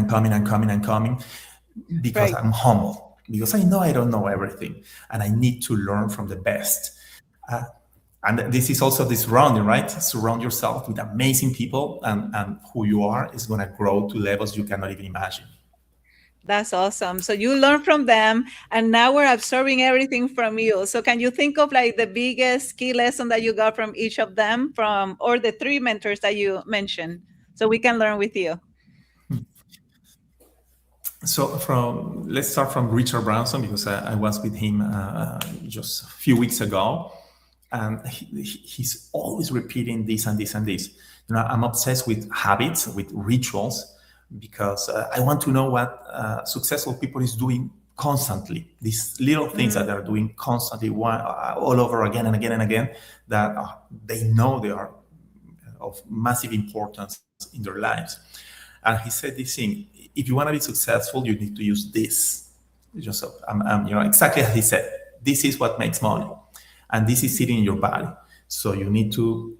because I'm humble, because I know I don't know everything and I need to learn from the best. And this is also the surrounding, right? Surround yourself with amazing people, and who you are is going to grow to levels you cannot even imagine. That's awesome. So you learn from them, and now we're absorbing everything from you. So can you think of like the biggest key lesson that you got from each of them, or the three mentors that you mentioned, so we can learn with you? So let's start from Richard Branson, because I was with him just a few weeks ago, and he's always repeating this and this and this. I'm obsessed with habits, with rituals, because I want to know what successful people is doing constantly. These little things that they're doing constantly, all over again and again and again, that they know they are of massive importance in their lives. And he said this thing: if you want to be successful, you need to use this. Just exactly as he said. This is what makes money, and this is sitting in your body. So you need to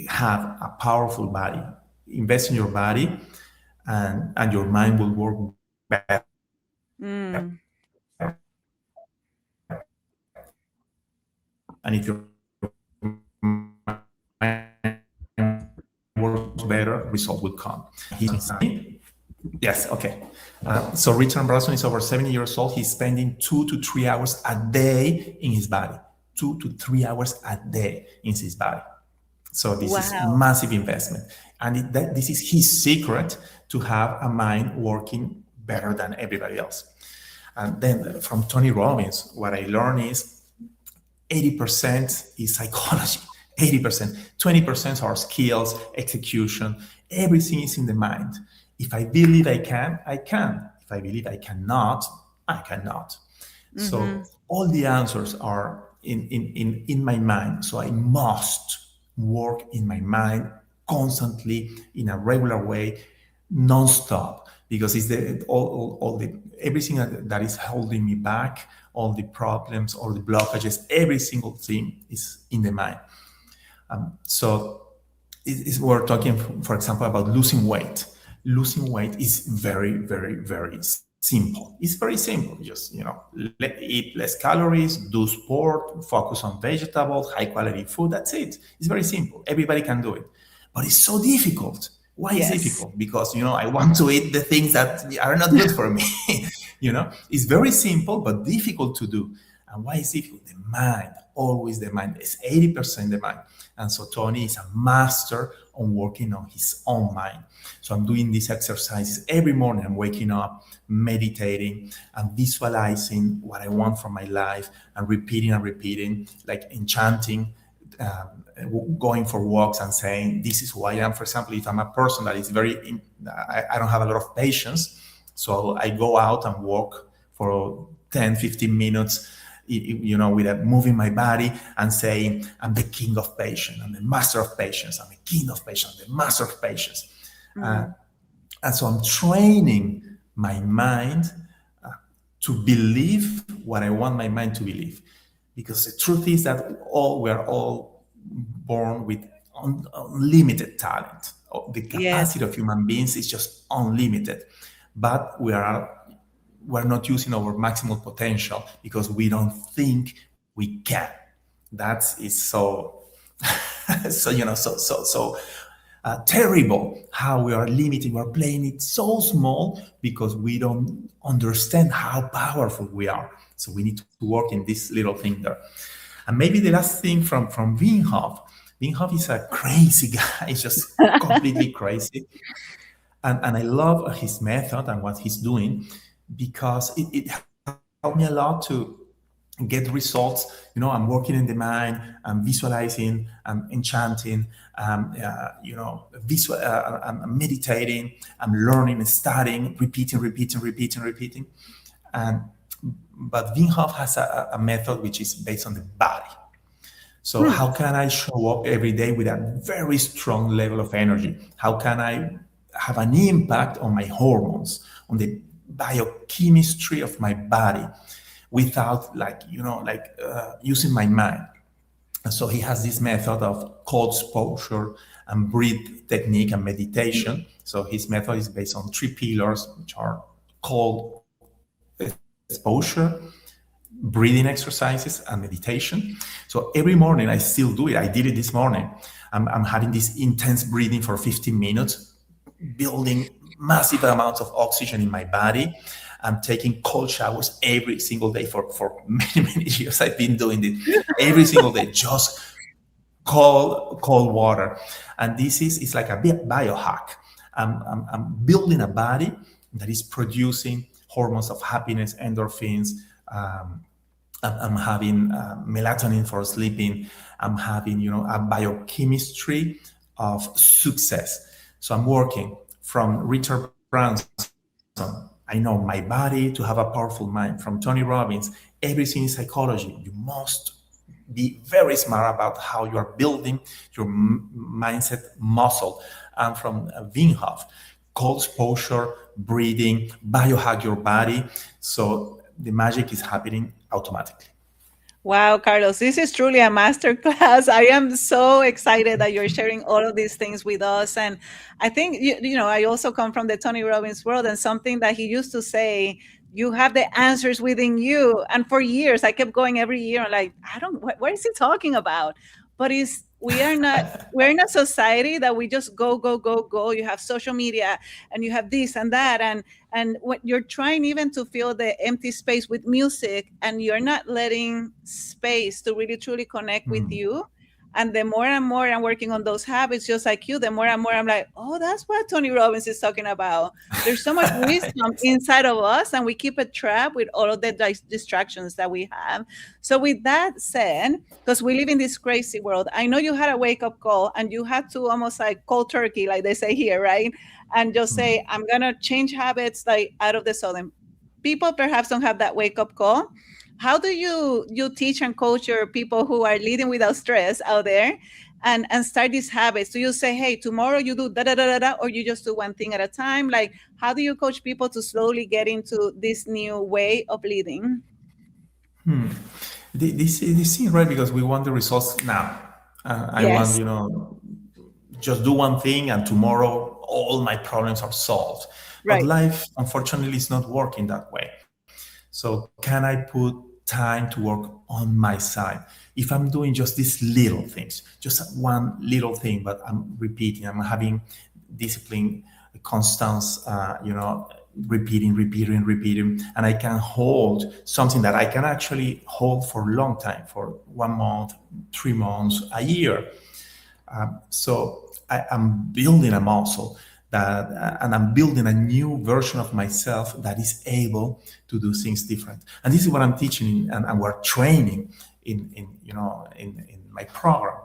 have a powerful body. Invest in your body, and your mind will work better. And if your mind works better, result will come. Yes, okay. So Richard Branson is over 70 years old. He's spending 2 to 3 hours a day in his body. 2 to 3 hours a day in his body. So this is massive investment. And this is his secret to have a mind working better than everybody else. And then from Tony Robbins, what I learned is 80% is psychology, 80%. 20% are skills, execution. Everything is in the mind. If I believe I can, I can. If I believe I cannot, I cannot. So all the answers are in my mind. So I must work in my mind constantly, in a regular way, non-stop, because it's everything that is holding me back, all the problems, all the blockages, every single thing is in the mind. So we're talking, for example, about losing weight. Losing weight is very, very, very simple. It's very simple. Just, eat less calories, do sport, focus on vegetables, high quality food. That's it. It's very simple. Everybody can do it. But it's so difficult. Why is it difficult? Because, I want to eat the things that are not good for me. It's very simple, but difficult to do. And why is it difficult? The mind, always the mind. It's 80% the mind. And so Tony is a master on working on his own mind. So I'm doing these exercises every morning. I'm waking up, meditating, and visualizing what I want from my life, and repeating, like enchanting, going for walks and saying, this is who I am. For example, if I'm a person that is I don't have a lot of patience, so I go out and walk for 10, 15 minutes, with moving my body and saying, I'm the king of patience, I'm the master of patience, I'm the king of patience, I'm the master of patience. And so I'm training my mind to believe what I want my mind to believe. Because the truth is that we're all born with unlimited talent. The capacity of human beings is just unlimited. But we're not using our maximum potential because we don't think we can. That is so terrible how we are limiting. We're playing it so small because we don't understand how powerful we are. So we need to work in this little thing there. And maybe the last thing from Wim Hof. Wim Hof is a crazy guy. He's just completely crazy. And I love his method and what he's doing, because it helped me a lot to get results. I'm working in the mind, I'm visualizing, I'm enchanting, I'm meditating, I'm learning and studying, repeating. But Wim Hof has a method which is based on the body. So how can I show up every day with a very strong level of energy? How can I have an impact on my hormones, on the biochemistry of my body, without using my mind? And so he has this method of cold exposure and breathe technique and meditation. So his method is based on 3 pillars, which are cold exposure, breathing exercises, and meditation. So every morning I still do it. I did it this morning. I'm having this intense breathing for 15 minutes, building massive amounts of oxygen in my body. I'm taking cold showers every single day for many years. I've been doing it every single day, just cold water. And this is like a biohack. I'm building a body that is producing hormones of happiness, endorphins. I'm having melatonin for sleeping. I'm having, a biochemistry of success. So I'm working from Richard Branson. I know my body to have a powerful mind. From Tony Robbins, everything in psychology. You must be very smart about how you are building your mindset muscle. And from Wim Hof, cold exposure, breathing, biohack your body. So the magic is happening automatically. Wow, Carlos, this is truly a masterclass. I am so excited that you're sharing all of these things with us. And I think, I also come from the Tony Robbins world, and something that he used to say, you have the answers within you. And for years, I kept going every year, like, what is he talking about? But we're in a society that we just go. You have social media and you have this and that. And when you're trying even to fill the empty space with music, and you're not letting space to really truly connect with you. And the more and more I'm working on those habits, just like you, the more and more I'm like, oh, that's what Tony Robbins is talking about. There's so much wisdom inside of us, and we keep it trapped with all of the distractions that we have. So with that said, because we live in this crazy world, I know you had a wake-up call, and you had to almost like cold turkey, like they say here, right? And just say, I'm going to change habits like out of the sudden. People perhaps don't have that wake-up call. How do you teach and coach your people who are leading without stress out there and start these habits? Do you say, hey, tomorrow you do da-da-da-da-da, or you just do one thing at a time? Like, how do you coach people to slowly get into this new way of leading? This is right, because we want the results now. I want, just do one thing and tomorrow all my problems are solved. Right. But life, unfortunately, is not working that way. So can I put time to work on my side? If I'm doing just these little things, just one little thing, but I'm repeating, I'm having discipline, constance, repeating, and I can hold something that I can actually hold for a long time, for 1 month, 3 months, a year. So I'm building a muscle and I'm building a new version of myself that is able to do things different. And this is what I'm teaching and we're training in my program.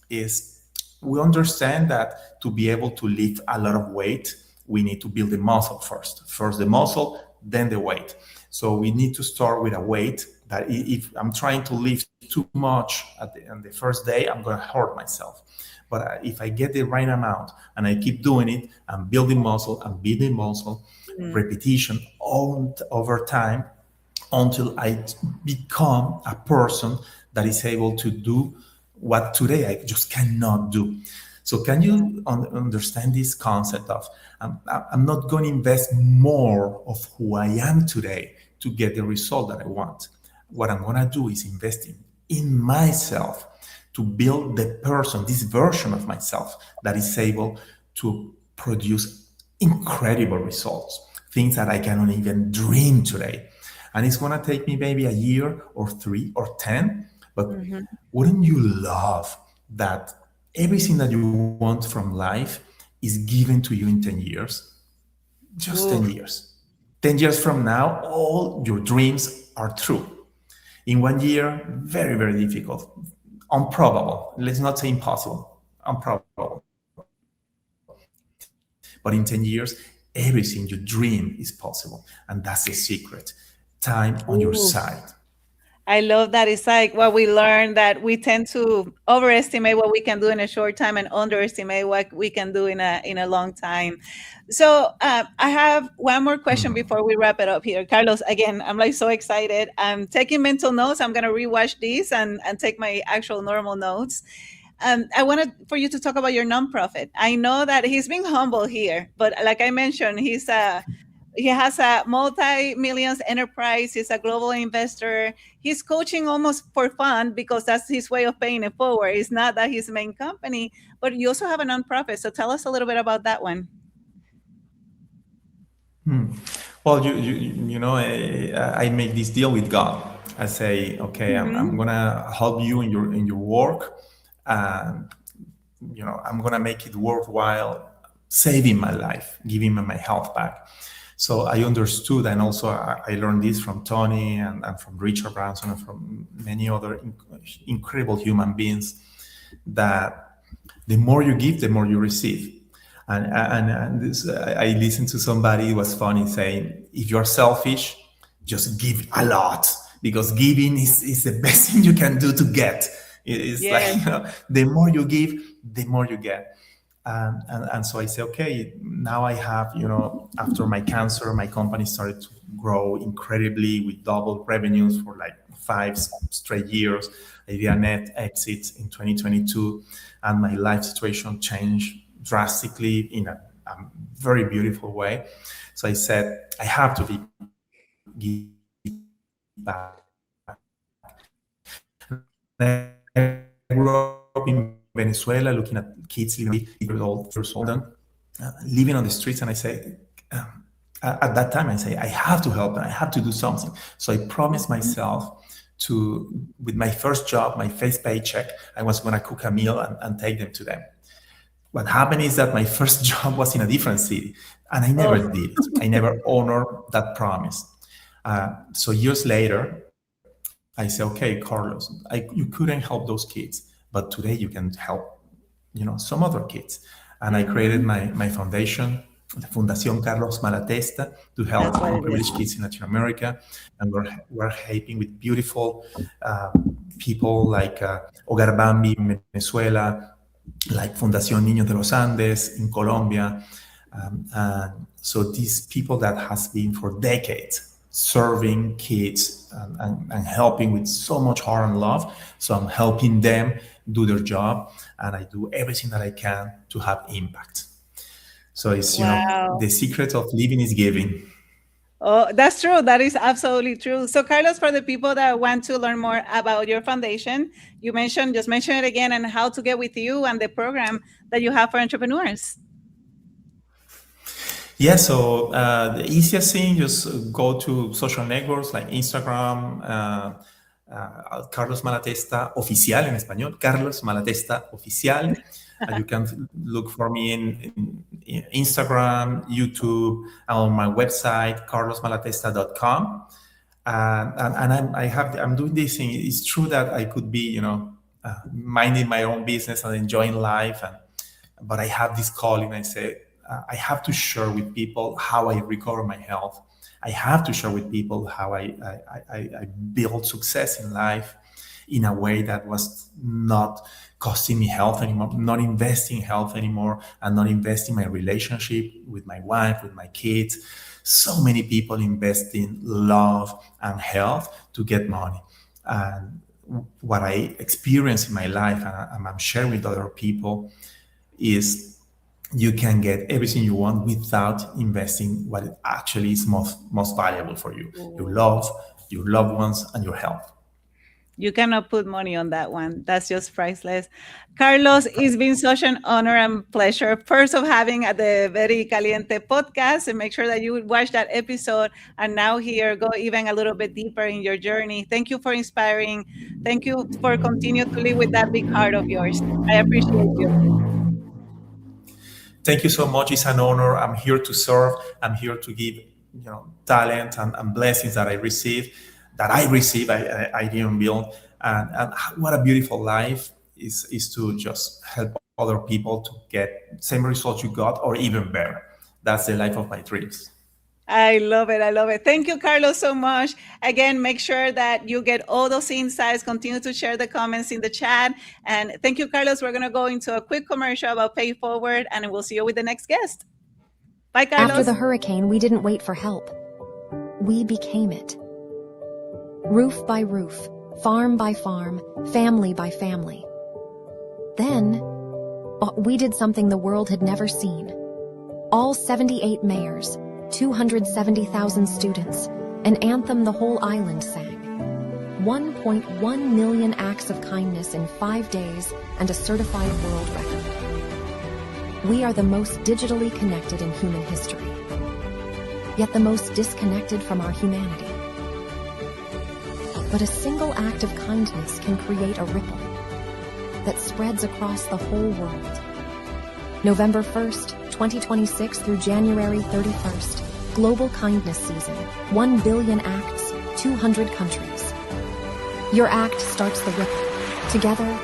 Is we understand that to be able to lift a lot of weight, we need to build the muscle first. First the muscle, then the weight. So we need to start with a weight that if I'm trying to lift too much on the first day, I'm going to hurt myself. But if I get the right amount and I keep doing it, I'm building muscle, I'm building muscle, repetition over time until I become a person that is able to do what today I just cannot do. So can you understand this concept of I'm not going to invest more of who I am today to get the result that I want. What I'm going to do is investing in myself to build the person, this version of myself that is able to produce incredible results, things that I cannot even dream today. And it's going to take me maybe a year or 3 or 10, but wouldn't you love that everything that you want from life is given to you in 10 years? Just 10 years. 10 years from now, all your dreams are true. In 1 year, very, very difficult. Improbable. Let's not say impossible. Improbable. But in 10 years, everything you dream is possible. And that's the secret. Time on your side. I love that. It's like what we learned, that we tend to overestimate what we can do in a short time and underestimate what we can do in a long time. So I have one more question before we wrap it up here. Carlos, again, I'm like so excited. I'm taking mental notes. I'm going to rewatch these and take my actual normal notes. I wanted for you to talk about your nonprofit. I know that he's being humble here, but like I mentioned, he has a multi-millions enterprise. He's a global investor. He's coaching almost for fun because that's his way of paying it forward. It's not that his main company, but you also have a nonprofit. So tell us a little bit about that one. Well, you know, I make this deal with God. I say, okay, I'm gonna help you in your work, and you know, I'm gonna make it worthwhile, saving my life, giving me my health back. So I understood, and also I learned this from Tony and from Richard Branson and from many other incredible human beings, that the more you give, the more you receive. And this, I listened to somebody, it was funny, saying, if you're selfish, just give a lot, because giving is the best thing you can do to get. It's like, you know, the more you give, the more you get. And so I say, okay, now I have, you know, after my cancer, my company started to grow incredibly with double revenues for like 5 straight years. I did a net exit in 2022, and my life situation changed drastically in a very beautiful way. So I said, I have to give back. I grew up in Venezuela, looking at kids living years old, living on the streets, and I say, at that time, I say, I have to help and I have to do something. So I promised myself to, with my first job, my first paycheck, I was going to cook a meal and take them to them. What happened is that my first job was in a different city, and I never did it. I never honored that promise. So years later, I say, okay, Carlos, you couldn't help those kids, but today you can help, you know, some other kids. And I created my foundation, the Fundación Carlos Malatesta, to help underprivileged kids in Latin America. And we're helping with beautiful people like Hogar Bambi in Venezuela, like Fundación Niños de los Andes in Colombia. So these people that has been for decades serving kids and helping with so much heart and love. So I'm helping them do their job, and I do everything that I can to have impact. So it's, Wow. the secret of living is giving. Oh, that's true. That is absolutely true. So, Carlos, for the people that want to learn more about your foundation, just mention it again and how to get with you and the program that you have for entrepreneurs. Yeah, so the easiest thing, just go to social networks like Instagram, Carlos Malatesta Oficial en español, Carlos Malatesta Oficial. You can look for me in Instagram, YouTube, and on my website, carlosmalatesta.com. And I'm doing this thing. It's true that I could be, minding my own business and enjoying life, but I have this calling. I say, I have to share with people how I recover my health. I have to share with people how I build success in life in a way that was not costing me health anymore, not investing health anymore, and not investing my relationship with my wife, with my kids. So many people invest in love and health to get money. And what I experienced in my life, and I'm sharing with other people, is you can get everything you want without investing what it actually is most valuable for you. Your love, your loved ones, and your health. You cannot put money on that one. That's just priceless. Carlos, it's been such an honor and pleasure, first of having at the Very Caliente podcast, and make sure that you would watch that episode, and now here, go even a little bit deeper in your journey. Thank you for inspiring. Thank you for continuing to live with that big heart of yours. I appreciate you. Thank you so much. It's an honor. I'm here to serve. I'm here to give, talent and blessings that I receive, I didn't build. And what a beautiful life is to just help other people to get same results you got or even better. That's the life of my dreams. I love it. I love it. Thank you, Carlos, so much. Again, make sure that you get all those insights. Continue to share the comments in the chat. And thank you, Carlos. We're going to go into a quick commercial about Pay Forward, and we'll see you with the next guest. Bye, Carlos. After the hurricane, we didn't wait for help. We became it. Roof by roof, farm by farm, family by family. Then, we did something the world had never seen. All 78 mayors, 270,000 students, an anthem the whole island sang. 1.1 million acts of kindness in 5 days and a certified world record. We are the most digitally connected in human history, yet the most disconnected from our humanity. But a single act of kindness can create a ripple that spreads across the whole world. November 1st, 2026 through January 31st, Global Kindness Season, 1 billion acts, 200 countries. Your act starts the ripple. Together,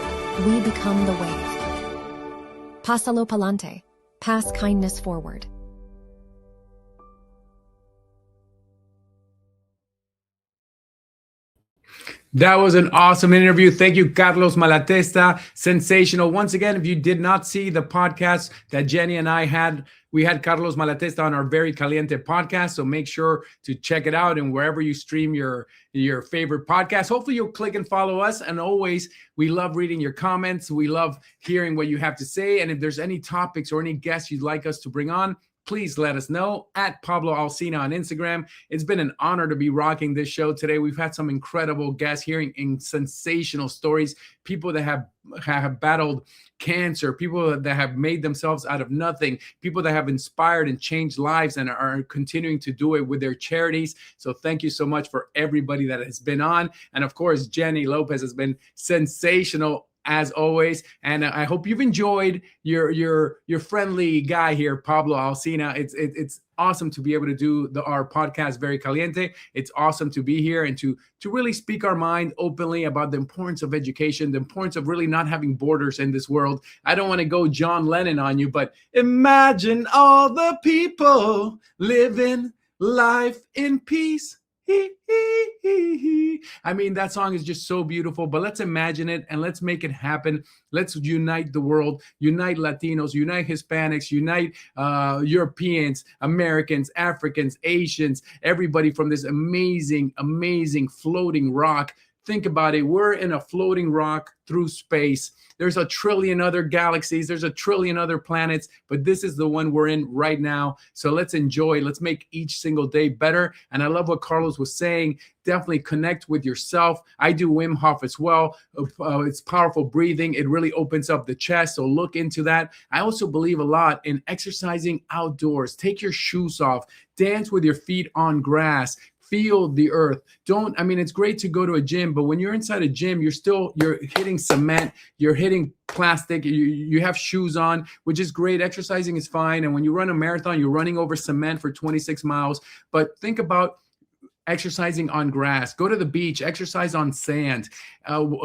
we become the wave. Pásalo pa'lante. Pass kindness forward. That was an awesome interview. Thank you, Carlos Malatesta. Sensational. Once again, if you did not see the podcast that Jenny and I had, we had Carlos Malatesta on our Very Caliente podcast. So make sure to check it out and wherever you stream your favorite podcast. Hopefully you'll click and follow us. And always, we love reading your comments. We love hearing what you have to say. And if there's any topics or any guests you'd like us to bring on, please let us know at Pablo Alsina on Instagram. It's been an honor to be rocking this show today. We've had some incredible guests hearing in sensational stories, people that have battled cancer, people that have made themselves out of nothing, people that have inspired and changed lives and are continuing to do it with their charities. So thank you so much for everybody that has been on. And of course, Jenny Lopez has been sensational as always. And I hope you've enjoyed your friendly guy here, Pablo Alsina. It's awesome to be able to do our podcast, Very Caliente. It's awesome to be here and to really speak our mind openly about the importance of education, the importance of really not having borders in this world. I don't want to go John Lennon on you, but imagine all the people living life in peace. I mean, that song is just so beautiful, but let's imagine it and let's make it happen. Let's unite the world, unite Latinos, unite Hispanics, unite Europeans, Americans, Africans, Asians, everybody from this amazing, amazing floating rock Think about it. We're in a floating rock through space. There's a trillion other galaxies. There's a trillion other planets, but this is the one we're in right now. So let's enjoy. Let's make each single day better. And I love what Carlos was saying. Definitely connect with yourself. I do Wim Hof as well. It's powerful breathing. It really opens up the chest. So look into that. I also believe a lot in exercising outdoors. Take your shoes off. Dance with your feet on grass. Feel the earth. It's great to go to a gym, but when you're inside a gym, you're hitting cement, you're hitting plastic, you have shoes on, which is great. Exercising is fine. And when you run a marathon, you're running over cement for 26 miles. But think about exercising on grass. Go to the beach, exercise on sand.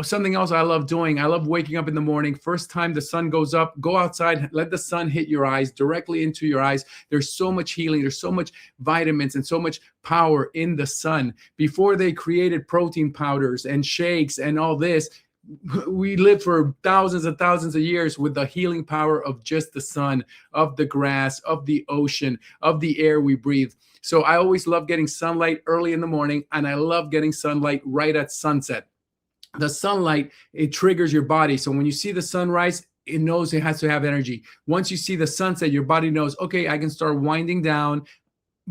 Something else I love doing, I love waking up in the morning. First time the sun goes up, go outside, let the sun hit your eyes, directly into your eyes. There's so much healing. There's so much vitamins and so much power in the sun. Before they created protein powders and shakes and all this, we lived for thousands and thousands of years with the healing power of just the sun, of the grass, of the ocean, of the air we breathe. So I always love getting sunlight early in the morning, and I love getting sunlight right at sunset. The sunlight, it triggers your body. So when you see the sunrise, it knows it has to have energy. Once you see the sunset, your body knows, okay, I can start winding down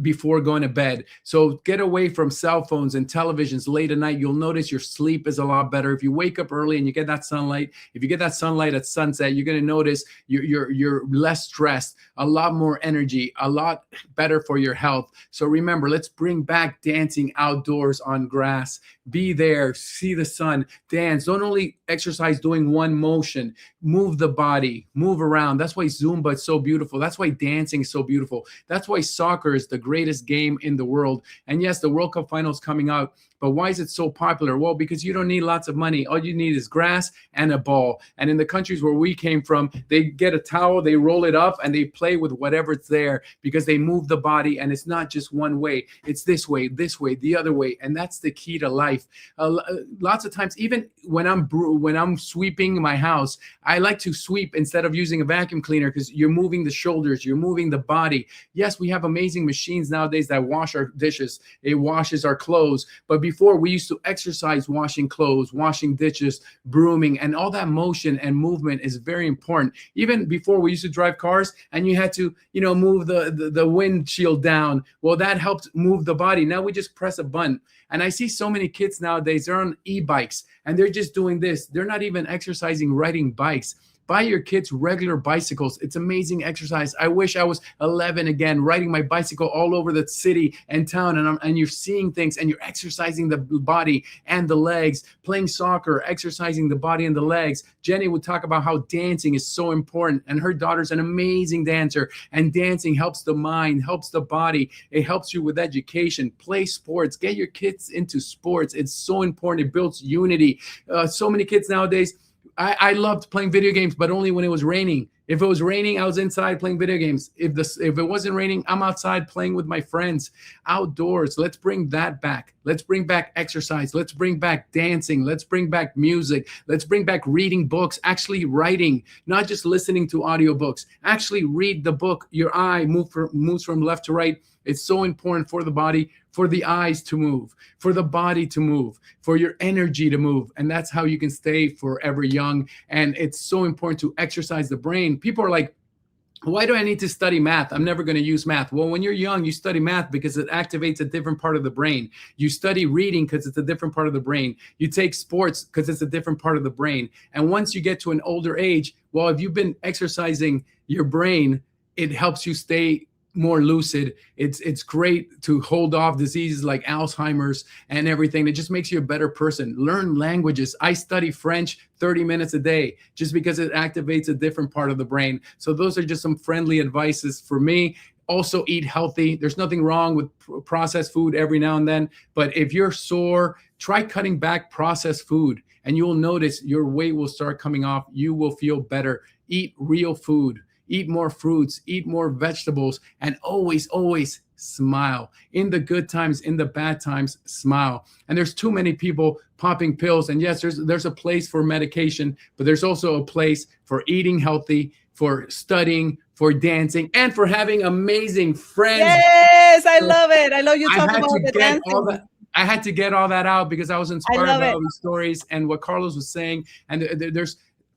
before going to bed. So get away from cell phones and televisions late at night. You'll notice your sleep is a lot better. If you wake up early and you get that sunlight, if you get that sunlight at sunset, you're going to notice you're less stressed, a lot more energy, a lot better for your health. So remember, let's bring back dancing outdoors on grass. Be there, see the sun, dance. Don't only exercise doing one motion. Move the body, move around. That's why Zumba is so beautiful. That's why dancing is so beautiful. That's why soccer is the greatest game in the world. And yes, the World Cup final is coming out. But why is it so popular? Well, because you don't need lots of money. All you need is grass and a ball. And in the countries where we came from, they get a towel, they roll it up, and they play with whatever's there because they move the body. And it's not just one way. It's this way, the other way. And that's the key to life. Lots of times, even when I'm sweeping my house, I like to sweep instead of using a vacuum cleaner because you're moving the shoulders, you're moving the body. Yes, we have amazing machines nowadays that wash our dishes. It washes our clothes. But before, we used to exercise washing clothes, washing dishes, brooming, and all that motion and movement is very important. Even before, we used to drive cars and you had to, move the windshield down. Well, that helped move the body. Now we just press a button. And I see so many kids nowadays, they're on e-bikes and they're just doing this. They're not even exercising, riding bikes. Buy your kids regular bicycles. It's amazing exercise. I wish I was 11 again, riding my bicycle all over the city and town, and you're seeing things and you're exercising the body and the legs, playing soccer, exercising the body and the legs. Jenny would talk about how dancing is so important, and her daughter's an amazing dancer, and dancing helps the mind, helps the body. It helps you with education. Play sports. Get your kids into sports. It's so important. It builds unity. So many kids nowadays, I loved playing video games, but only when it was raining. If it was raining, I was inside playing video games. If it wasn't raining, I'm outside playing with my friends. Outdoors, let's bring that back. Let's bring back exercise. Let's bring back dancing. Let's bring back music. Let's bring back reading books, actually writing, not just listening to audiobooks. Actually read the book. Your eye moves from left to right. It's so important for the body, for the eyes to move, for the body to move, for your energy to move. And that's how you can stay forever young. And it's so important to exercise the brain. People are like, why do I need to study math? I'm never going to use math. Well, when you're young, you study math because it activates a different part of the brain. You study reading because it's a different part of the brain. You take sports because it's a different part of the brain. And once you get to an older age, well, if you've been exercising your brain, it helps you stay more lucid. It's great to hold off diseases like Alzheimer's and everything. It just makes you a better person. Learn languages. I study French 30 minutes a day just because it activates a different part of the brain. So those are just some friendly advices for me. Also eat healthy. There's nothing wrong with processed food every now and then, but if you're sore, try cutting back processed food and you'll notice your weight will start coming off. You will feel better. Eat real food. Eat more fruits, eat more vegetables, and always, always smile. In the good times, in the bad times, smile. And there's too many people popping pills. And yes, there's a place for medication, but there's also a place for eating healthy, for studying, for dancing, and for having amazing friends. Yes, I love it. I love you talking about the dancing. I had to get all that out because I was inspired love by it. all these stories and what Carlos was saying. And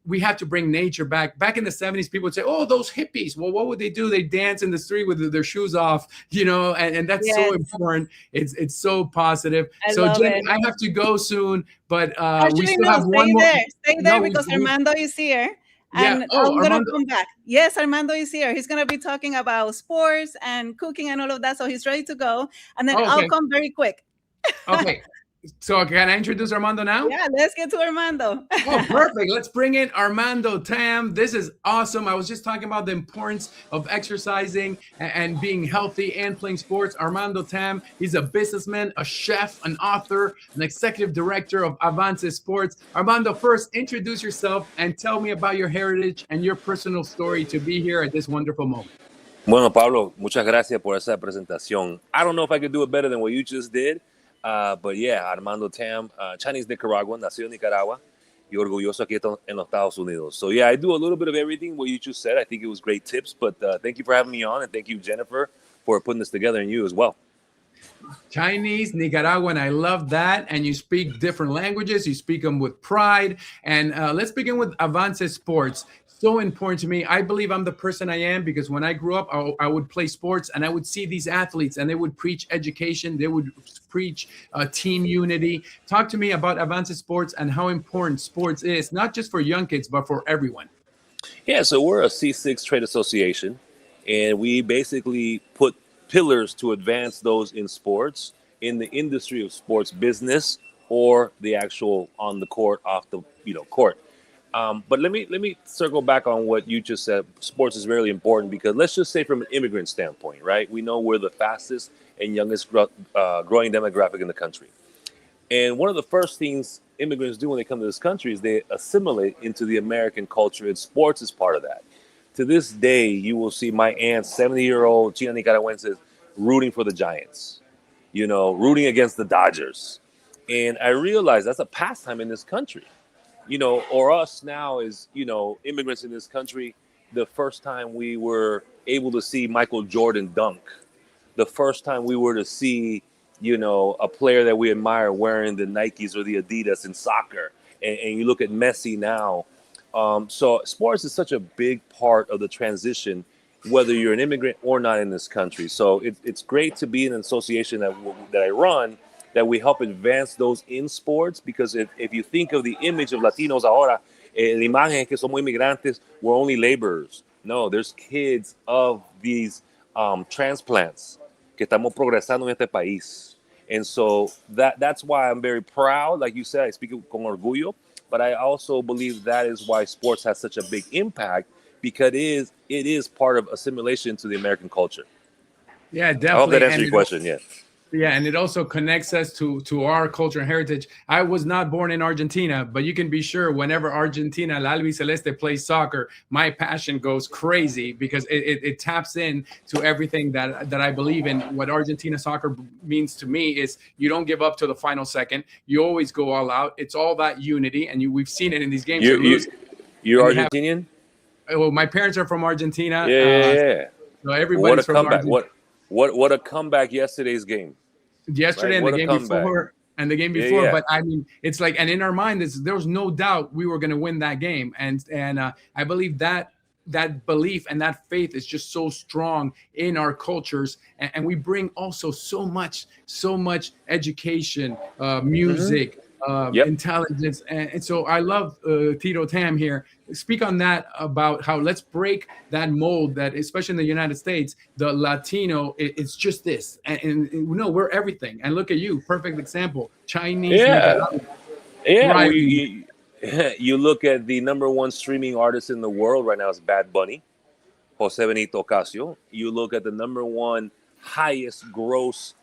we have to bring nature back. Back in the 70s, people would say, oh, those hippies. Well, what would they do? They dance in the street with their shoes off, you know, and that's so important. It's so positive. So Jenny, I have to go soon, but we still have one more. Stay there because Armando is here. And I'm going to come back. Yes, Armando is here. He's going to be talking about sports and cooking and all of that. So he's ready to go. And then I'll come very quick. Okay. So can I introduce Armando now? Yeah, let's get to Armando. Oh, perfect. Let's bring in Armando Tam. This is awesome. I was just talking about the importance of exercising and being healthy and playing sports. Armando Tam, he's a businessman, a chef, an author, an executive director of Avance Sports. Armando, first, introduce yourself and tell me about your heritage and your personal story to be here at this wonderful moment. Bueno, Pablo, muchas gracias por esa presentación. I don't know if I could do it better than what you just did. But yeah, Armando Tam, Chinese Nicaraguan, nacido en Nicaragua y orgulloso aquí en los Estados Unidos. So yeah, I do a little bit of everything what you just said. I think it was great tips, but thank you for having me on, and thank you, Jennifer, for putting this together, and you as well. Chinese, Nicaraguan, I love that. And you speak different languages. You speak them with pride. And let's begin with Avance Sports. So important to me. I believe I'm the person I am because when I grew up, I would play sports and I would see these athletes and they would preach education. They would preach team unity. Talk to me about Avance Sports and how important sports is, not just for young kids, but for everyone. Yeah, so we're a C6 trade association, and we basically put pillars to advance those in sports, in the industry of sports business, or the actual on the court, off the court. But let me circle back on what you just said. Sports is really important because let's just say from an immigrant standpoint, right? We know we're the fastest and youngest growing demographic in the country. And one of the first things immigrants do when they come to this country is they assimilate into the American culture, and sports is part of that. To this day, you will see my aunt, 70-year-old China Nicaraguense, rooting for the Giants, rooting against the Dodgers. And I realized that's a pastime in this country. Or us now as, immigrants in this country, the first time we were able to see Michael Jordan dunk, the first time we were to see, a player that we admire wearing the Nikes or the Adidas in soccer, and you look at Messi now. So sports is such a big part of the transition, whether you're an immigrant or not in this country. So it's great to be in an association that I run, that we help advance those in sports, because if you think of the image of Latinos ahora, la imagen es que somos inmigrantes, we're only laborers. No, there's kids of these transplants que estamos progresando en este país. And so that's why I'm very proud. Like you said, I speak con orgullo, but I also believe that is why sports has such a big impact, because it is part of assimilation to the American culture. Yeah, definitely. I hope that answers your question, yeah. Yeah, and it also connects us to our culture and heritage. I was not born in Argentina, but you can be sure whenever Argentina, La Albiceleste, plays soccer, my passion goes crazy because it taps in to everything that I believe in. What Argentina soccer means to me is you don't give up to the final second. You always go all out. It's all that unity, and we've seen it in these games. You're Argentinian? Well, my parents are from Argentina. Yeah. So everybody's from Argentina. What a comeback yesterday's game. Yesterday and the game before and the game before. But I mean, it's like, and in our mind, there was no doubt we were going to win that game. And I believe that belief and that faith is just so strong in our cultures. And we bring also so much education, music, intelligence. And so I love Tito Tam here. Speak on that, about how let's break that mold that, especially in the United States, the Latino, it's just this. And no, we're everything. And look at you, perfect example. Chinese. Yeah. You look at the number one streaming artist in the world right now is Bad Bunny, Jose Benito Ocasio. You look at the number one highest gross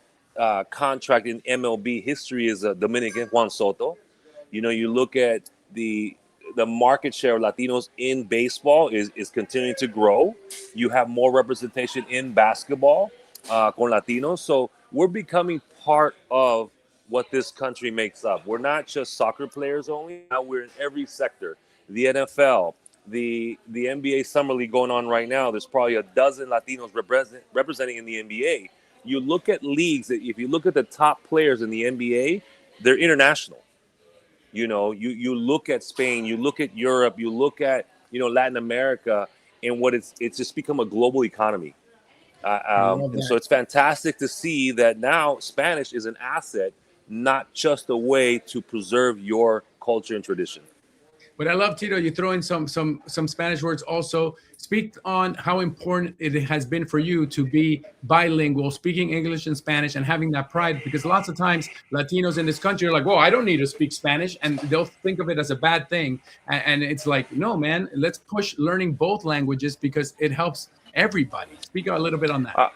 contract in MLB history is a Dominican, Juan Soto. You look at the market share of Latinos in baseball is continuing to grow. You have more representation in basketball con Latinos. So we're becoming part of what this country makes up. We're not just soccer players only. Now we're in every sector. The NFL, the NBA Summer League going on right now. There's probably a dozen Latinos representing in the NBA. You look at leagues, if you look at the top players in the NBA, they're international. You know, you look at Spain, you look at Europe, you look at, you know, Latin America, and what it's just become a global economy. And so it's fantastic to see that now Spanish is an asset, not just a way to preserve your culture and tradition. But I love, Tito, you throw in some Spanish words also. Speak on how important it has been for you to be bilingual, speaking English and Spanish, and having that pride, because lots of times Latinos in this country are like, well, I don't need to speak Spanish, and they'll think of it as a bad thing. And it's like, no, man, let's push learning both languages because it helps everybody. Speak a little bit on that.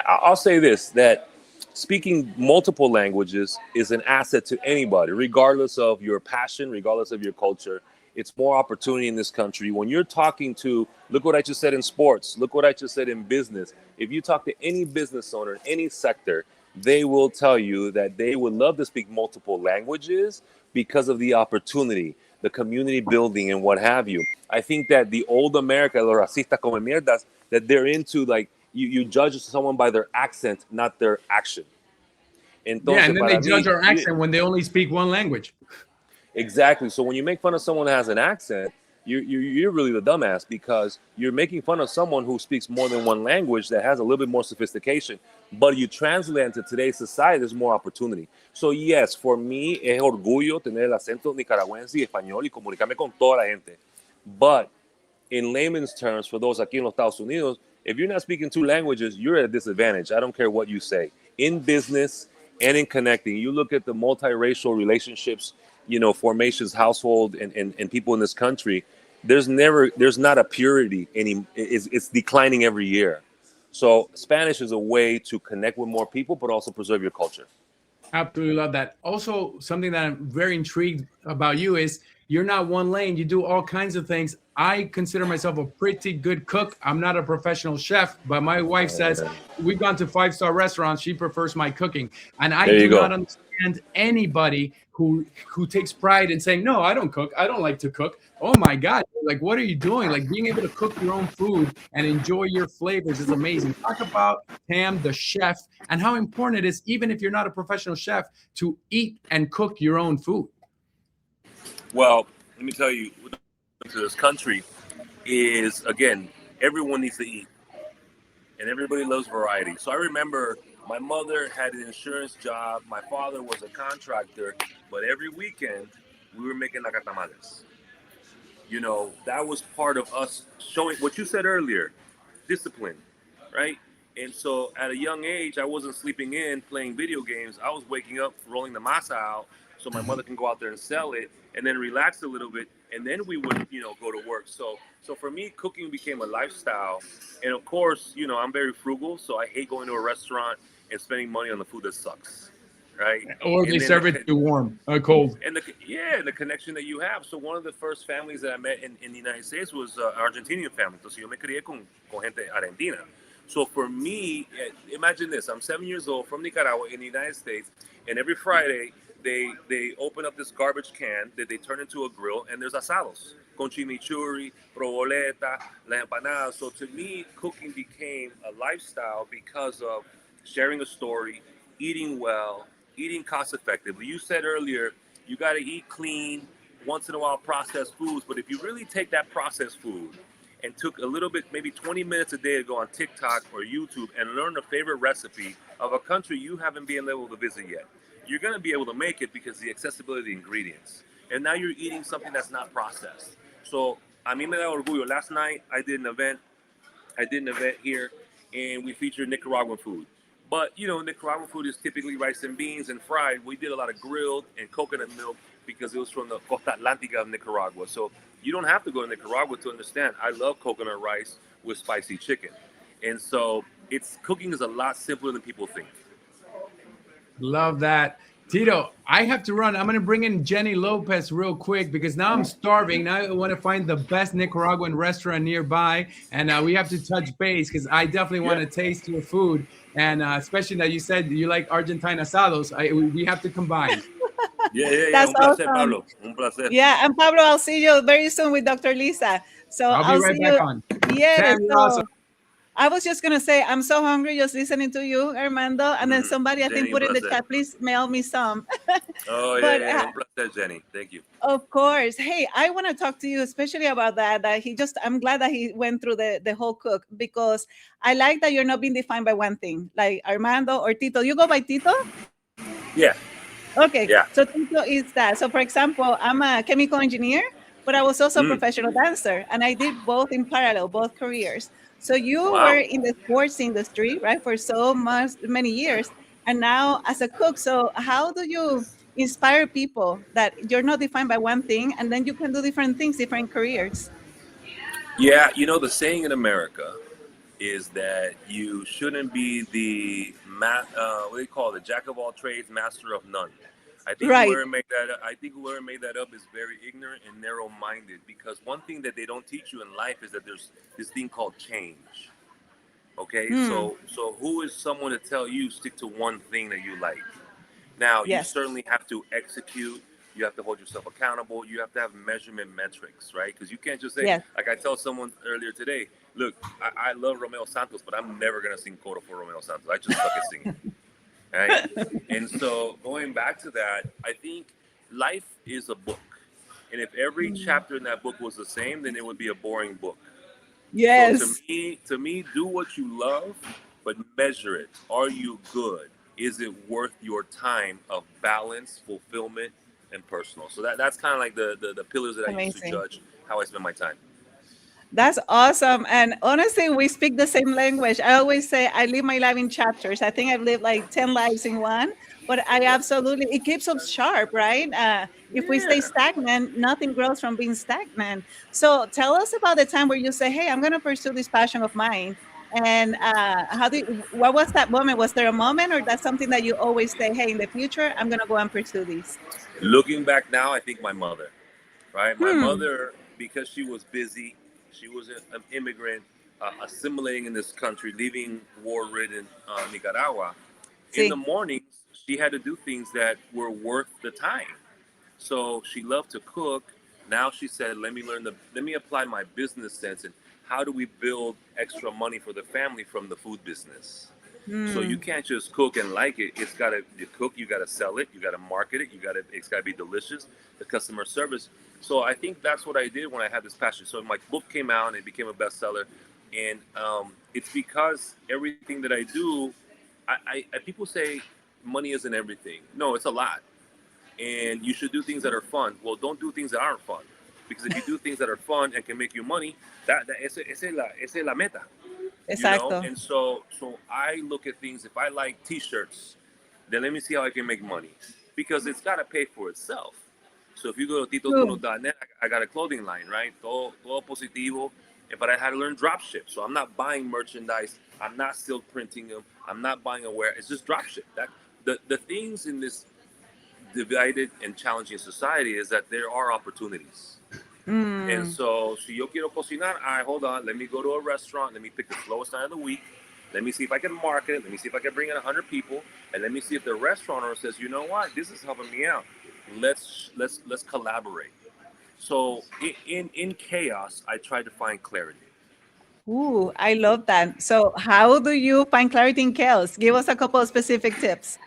I'll say this, that speaking multiple languages is an asset to anybody, regardless of your passion, regardless of your culture. It's more opportunity in this country. When you're talking to, look what I just said in sports, look what I just said in business. If you talk to any business owner in any sector, they will tell you that they would love to speak multiple languages because of the opportunity, the community building, and what have you. I think that the old America, los racistas come mierdas, that they're into, like, you judge someone by their accent, not their action. Entonces, and then they judge our accent when they only speak one language. Exactly. So when you make fun of someone who has an accent, you're really the dumbass, because you're making fun of someone who speaks more than one language that has a little bit more sophistication. But you translate into today's society, there's more opportunity. So yes, for me, es orgullo tener el acento nicaragüense y español y comunicarme con toda la gente. But in layman's terms, for those aquí en los Estados Unidos, if you're not speaking two languages, you're at a disadvantage. I don't care what you say. In business and in connecting, you look at the multiracial relationships, you know, formations, household, and people in this country, there's not a purity it's declining every year. So Spanish is a way to connect with more people, but also preserve your culture. Absolutely love that. Also, something that I'm very intrigued about you is you're not one lane. You do all kinds of things. I consider myself a pretty good cook. I'm not a professional chef, but my wife says we've gone to 5-star restaurants. She prefers my cooking. And I do not understand anybody who takes pride in saying, no, I don't cook. I don't like to cook. Oh my God. Like, what are you doing? Like, being able to cook your own food and enjoy your flavors is amazing. Talk about Tam, the chef, and how important it is, even if you're not a professional chef, to eat and cook your own food. Well, let me tell you, to this country is, again, everyone needs to eat, and everybody loves variety. So I remember my mother had an insurance job. My father was a contractor, but every weekend we were making nacatamales. You know, that was part of us showing what you said earlier, discipline, right? And so at a young age, I wasn't sleeping in playing video games. I was waking up, rolling the masa out so my mother can go out there and sell it, and then relax a little bit, and then we would, you know, go to work. So for me, cooking became a lifestyle. And of course, you know, I'm very frugal, so I hate going to a restaurant and spending money on the food that sucks, right? Or they serve it too warm, cold. And the connection that you have. So one of the first families that I met in the United States was an Argentinian family. Entonces yo me crié con gente argentina. So for me, imagine this: I'm 7 years old from Nicaragua in the United States, and every Friday they open up this garbage can that they turn into a grill, and there's asados con chimichurri, proboleta, la empanada. So to me, cooking became a lifestyle because of sharing a story, eating well, eating cost effectively. You said earlier, you got to eat clean, once in a while processed foods, but if you really take that processed food and took a little bit, maybe 20 minutes a day to go on TikTok or YouTube and learn a favorite recipe of a country you haven't been able to visit yet, you're going to be able to make it because the accessibility of the ingredients. And now you're eating something that's not processed. So, a mí me da orgullo. Last night, I did an event here, and we featured Nicaraguan food. But, you know, Nicaraguan food is typically rice and beans and fried. We did a lot of grilled and coconut milk because it was from the Costa Atlantica of Nicaragua. So you don't have to go to Nicaragua to understand. I love coconut rice with spicy chicken. And so cooking is a lot simpler than people think. Love that. Tito, I have to run. I'm going to bring in Jenny Lopez real quick because now I'm starving. Now I want to find the best Nicaraguan restaurant nearby. And we have to touch base because I definitely want to taste your food. And especially that you said you like Argentine asados. We have to combine. Yeah. That's Un placer, awesome. Pablo. Un placer. Yeah, and Pablo, I'll see you very soon with Dr. Lisa. So I'll be right back on. Yeah. Tam, you're awesome. I was just gonna say, I'm so hungry just listening to you, Armando. And then somebody, I think, Jenny, put in the bless chat, please mail me some. Oh, But yeah. Un placer, Jenny. Thank you. of course. Hey, I want to talk to you especially about that. I'm glad that he went through the whole cook, because I like that you're not being defined by one thing, like Armando or Tito. You go by Tito? Yeah. Okay. Yeah. So Tito is that. So for example, I'm a chemical engineer, but I was also a professional dancer, and I did both in parallel, both careers. So you Wow. were in the sports industry, right, for many years, and now as a cook. So how do you inspire people that you're not defined by one thing, and then you can do different things, different careers? Yeah, the saying in America is that you shouldn't be the what do you call it? Jack of all trades, master of none. I think Right. whoever made that up is very ignorant and narrow-minded, because one thing that they don't teach you in life is that there's this thing called change. Okay, so who is someone to tell you stick to one thing that you like? Now, you Yes. certainly have to execute. You have to hold yourself accountable. You have to have measurement metrics, right? Because you can't just say, Yes. like I tell someone earlier today, look, I love Romeo Santos, but I'm never going to sing Coda for Romeo Santos. I just suck at singing. Right? And so going back to that, I think life is a book. And if every chapter in that book was the same, then it would be a boring book. Yes. So to me, do what you love, but measure it. Are you good? Is it worth your time of balance, fulfillment, and personal? So that's kind of like the pillars that I use to Amazing. judge how I spend my time. That's awesome. And honestly, we speak the same language. I always say I live my life in chapters. I think I've lived like 10 lives in one, but it keeps us sharp, right? If we stay stagnant, nothing grows from being stagnant. So tell us about the time where you say, hey, I'm going to pursue this passion of mine. And what was that moment? Was there a moment, or that's something that you always say, hey, in the future, I'm going to go and pursue this? Looking back now, I think my mother, right? My mother, because she was busy, she was an immigrant, assimilating in this country, leaving war-ridden Nicaragua. In the mornings, she had to do things that were worth the time. So she loved to cook. Now she said, let me apply my business sense, and how do we build extra money for the family from the food business? So you can't just cook and like it. You cook, you gotta sell it, you gotta market it, it's gotta be delicious, the customer service. So I think that's what I did when I had this passion. So my book came out and it became a bestseller. And it's because everything that I do, people say money isn't everything. No, it's a lot. And you should do things that are fun. Well, don't do things that aren't fun. Because if you do things that are fun and can make you money, esa es la meta. Exacto. And so I look at things. If I like t-shirts, then let me see how I can make money, because it's got to pay for itself. So if you go to titosuno.net, I got a clothing line, right? Todo positivo. But I had to learn drop ship. So I'm not buying merchandise. I'm not silk printing them. I'm not buying a wear. It's just drop ship. The things in this divided and challenging society is that there are opportunities. And so, si yo quiero cocinar, all right, hold on, let me go to a restaurant, let me pick the slowest night of the week, let me see if I can market it, let me see if I can bring in 100 people, and let me see if the restaurateur says, you know what, this is helping me out. Let's collaborate. So in chaos, I try to find clarity. Ooh, I love that. So how do you find clarity in chaos? Give us a couple of specific tips.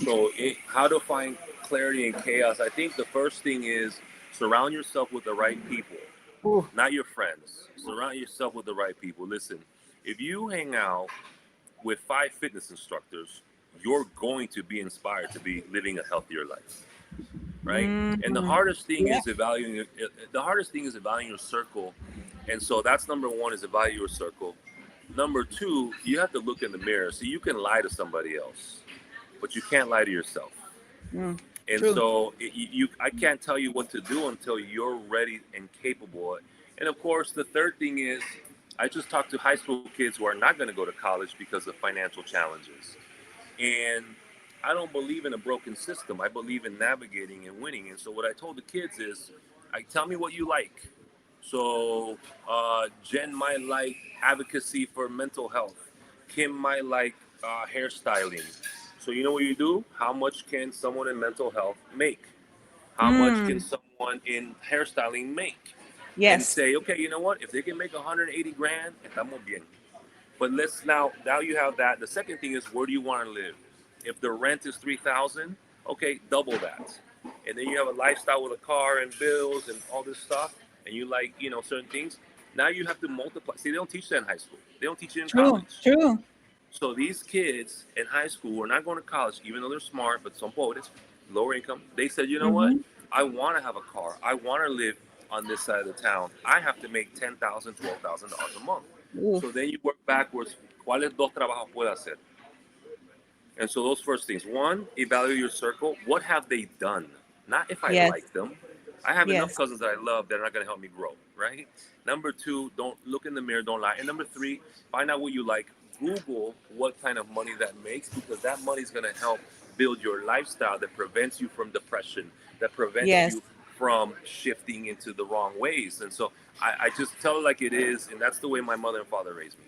So how to find clarity in chaos? I think the first thing is surround yourself with the right people, not your friends. Surround yourself with the right people. Listen, if you hang out with 5 fitness instructors, you're going to be inspired to be living a healthier life, right? And the hardest thing is evaluating. The hardest thing is evaluating your circle, and so that's number 1, is evaluate your circle. Number 2, you have to look in the mirror. So you can lie to somebody else, but you can't lie to yourself. And True. so I can't tell you what to do until you're ready and capable. And of course, the third thing is, I just talked to high school kids who are not going to go to college because of financial challenges. And I don't believe in a broken system. I believe in navigating and winning. And so what I told the kids is, tell me what you like. So Jen might like advocacy for mental health. Kim might like hairstyling. So you know what you do? How much can someone in mental health make? How much can someone in hairstyling make? Yes. And say, okay, you know what? If they can make 180 grand, estamos bien. But now you have that. The second thing is, where do you want to live? If the rent is $3,000, okay, double that. And then you have a lifestyle with a car and bills and all this stuff, and you like, certain things. Now you have to multiply. See, they don't teach that in high school. They don't teach it in college. True. So these kids in high school are not going to college, even though they're smart, but some pobres, lower income. They said, you know what? I want to have a car. I want to live on this side of the town. I have to make $10,000, $12,000 a month. So then you work backwards. ¿Cuáles dos trabajos puedo hacer? And so those first things. One, evaluate your circle. What have they done? Not if I like them. I have enough cousins that I love that are not going to help me grow, right? Number two, don't look in the mirror, don't lie. And number three, find out what you like. Google what kind of money that makes, because that money is going to help build your lifestyle that prevents you from depression, that prevents you from shifting into the wrong ways. And so I just tell it like it is, and that's the way my mother and father raised me.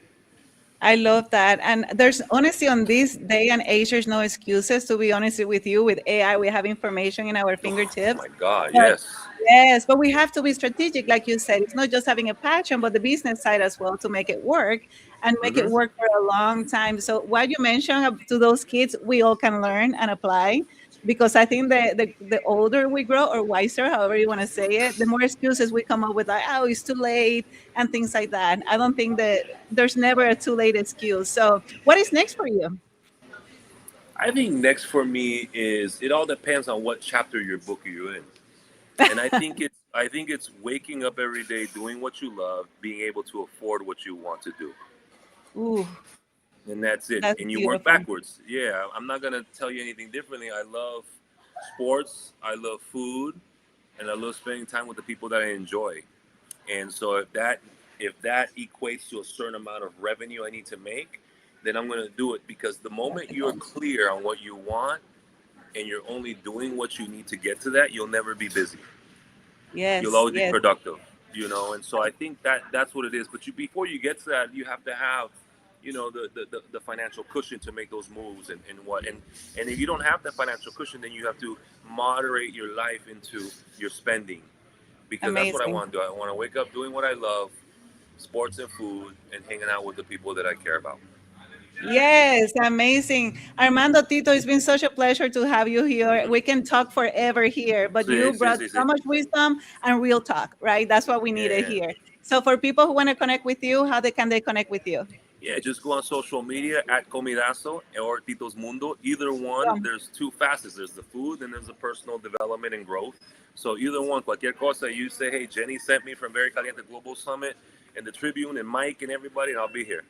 I love that. And there's honestly, on this day and age, there's no excuses. To be honest with you, with AI, we have information in our fingertips. Oh my God, yes. Yes, but we have to be strategic, like you said. It's not just having a passion, but the business side as well to make it work and make it work for a long time. So what you mentioned to those kids, we all can learn and apply. Because I think the older we grow, or wiser, however you want to say it, the more excuses we come up with, like, oh, it's too late and things like that. I don't think that there's never a too late excuse. So what is next for you? I think next for me is, it all depends on what chapter of your book you're in. And I think it's waking up every day, doing what you love, being able to afford what you want to do. Ooh. And that's it. That's and you beautiful. work backwards. Yeah, I'm not going to tell you anything differently. I love sports, I love food, and I love spending time with the people that I enjoy. And so if that equates to a certain amount of revenue I need to make, then I'm going to do it, because the moment you're clear on what you want and you're only doing what you need to get to that, you'll never be busy. Yes. You'll always be productive, and so I think that's what it is. But before you get to that, you have to have the financial cushion to make those moves and if you don't have that financial cushion, then you have to moderate your life into your spending, because that's what I want to do. I want to wake up doing what I love, sports and food, and hanging out with the people that I care about. Yes, amazing. Armando, Tito, it's been such a pleasure to have you here. We can talk forever here, but you brought so much wisdom and real talk, right? That's what we needed here. So for people who want to connect with you, how can they connect with you? Yeah, just go on social media at Comidazo or Tito's Mundo. Either one, there's two facets. There's the food and there's the personal development and growth. So either one, cualquier cosa, you say, hey, Jenny sent me from Very Caliente Global Summit and the Tribune and Mike and everybody, and I'll be here.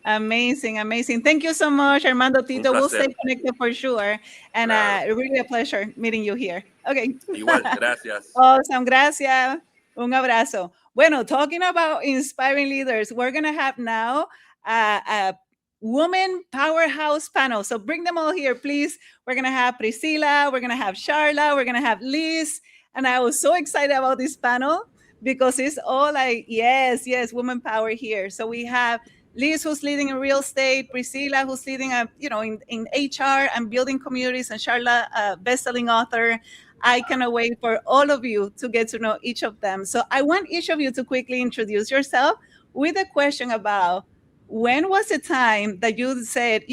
Amazing, amazing. Thank you so much, Armando, Tito. We'll stay connected for sure. And really a pleasure meeting you here. Okay. Igual, gracias. Awesome, gracias. Un abrazo. Bueno, talking about inspiring leaders, we're going to have now a woman powerhouse panel. So bring them all here, please. We're going to have Priscilla, we're going to have Charla, we're going to have Liz. And I was so excited about this panel because it's all like, yes, woman power here. So we have Liz, who's leading in real estate, Priscilla, who's leading in HR and building communities, and Charla, a best-selling author. I cannot wait for all of you to get to know each of them. So I want each of you to quickly introduce yourself with a question about, when was the time that you said,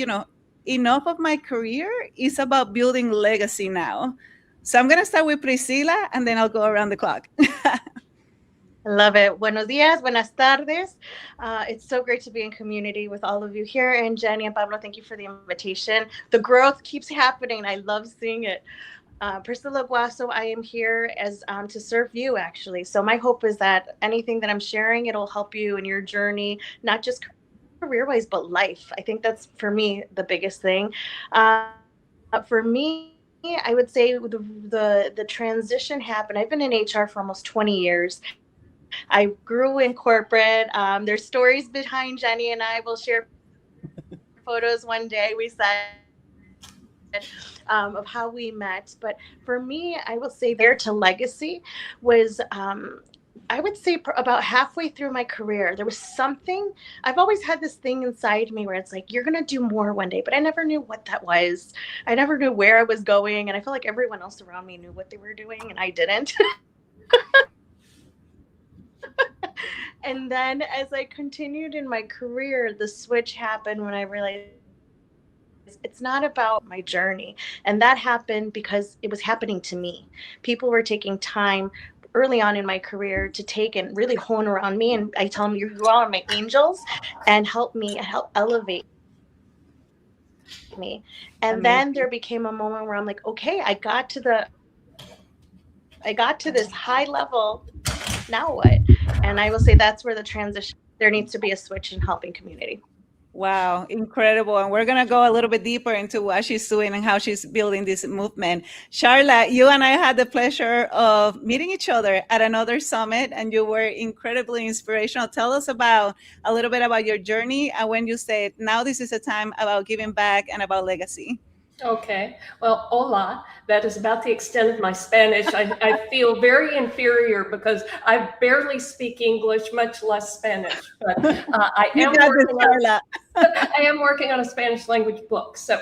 enough of my career, is about building legacy now? So I'm going to start with Priscilla, and then I'll go around the clock. Love it. Buenos dias, buenas tardes. It's so great to be in community with all of you here. And Jenny and Pablo, thank you for the invitation. The growth keeps happening. I love seeing it. Priscilla Guaso, I am here as to serve you, actually. So my hope is that anything that I'm sharing, it'll help you in your journey, not just career-wise, but life. I think that's, for me, the biggest thing. For me, I would say the transition happened. I've been in HR for almost 20 years. I grew in corporate. There's stories behind Jenny and I. Will share photos one day. We said of how we met. But for me, I will say there to legacy was, I would say about halfway through my career, there was something. I've always had this thing inside me where it's like, you're going to do more one day, but I never knew what that was. I never knew where I was going. And I feel like everyone else around me knew what they were doing and I didn't. And then as I continued in my career, the switch happened when I realized it's not about my journey. And that happened because it was happening to me. People were taking time early on in my career to take and really hone around me. And I tell them, you all are my angels, and help me, help elevate me. And then there became a moment where I'm like, okay, I got to this high level. Now what? And I will say that's where the transition, there needs to be a switch in helping community. Wow, incredible. And we're going to go a little bit deeper into what she's doing and how she's building this movement. Charlotte, you and I had the pleasure of meeting each other at another summit, and you were incredibly inspirational. Tell us about a little bit about your journey and when you said, now this is a time about giving back and about legacy. Okay. Well, hola. That is about the extent of my Spanish. I feel very inferior because I barely speak English, much less Spanish. But I am working on a Spanish language book. So,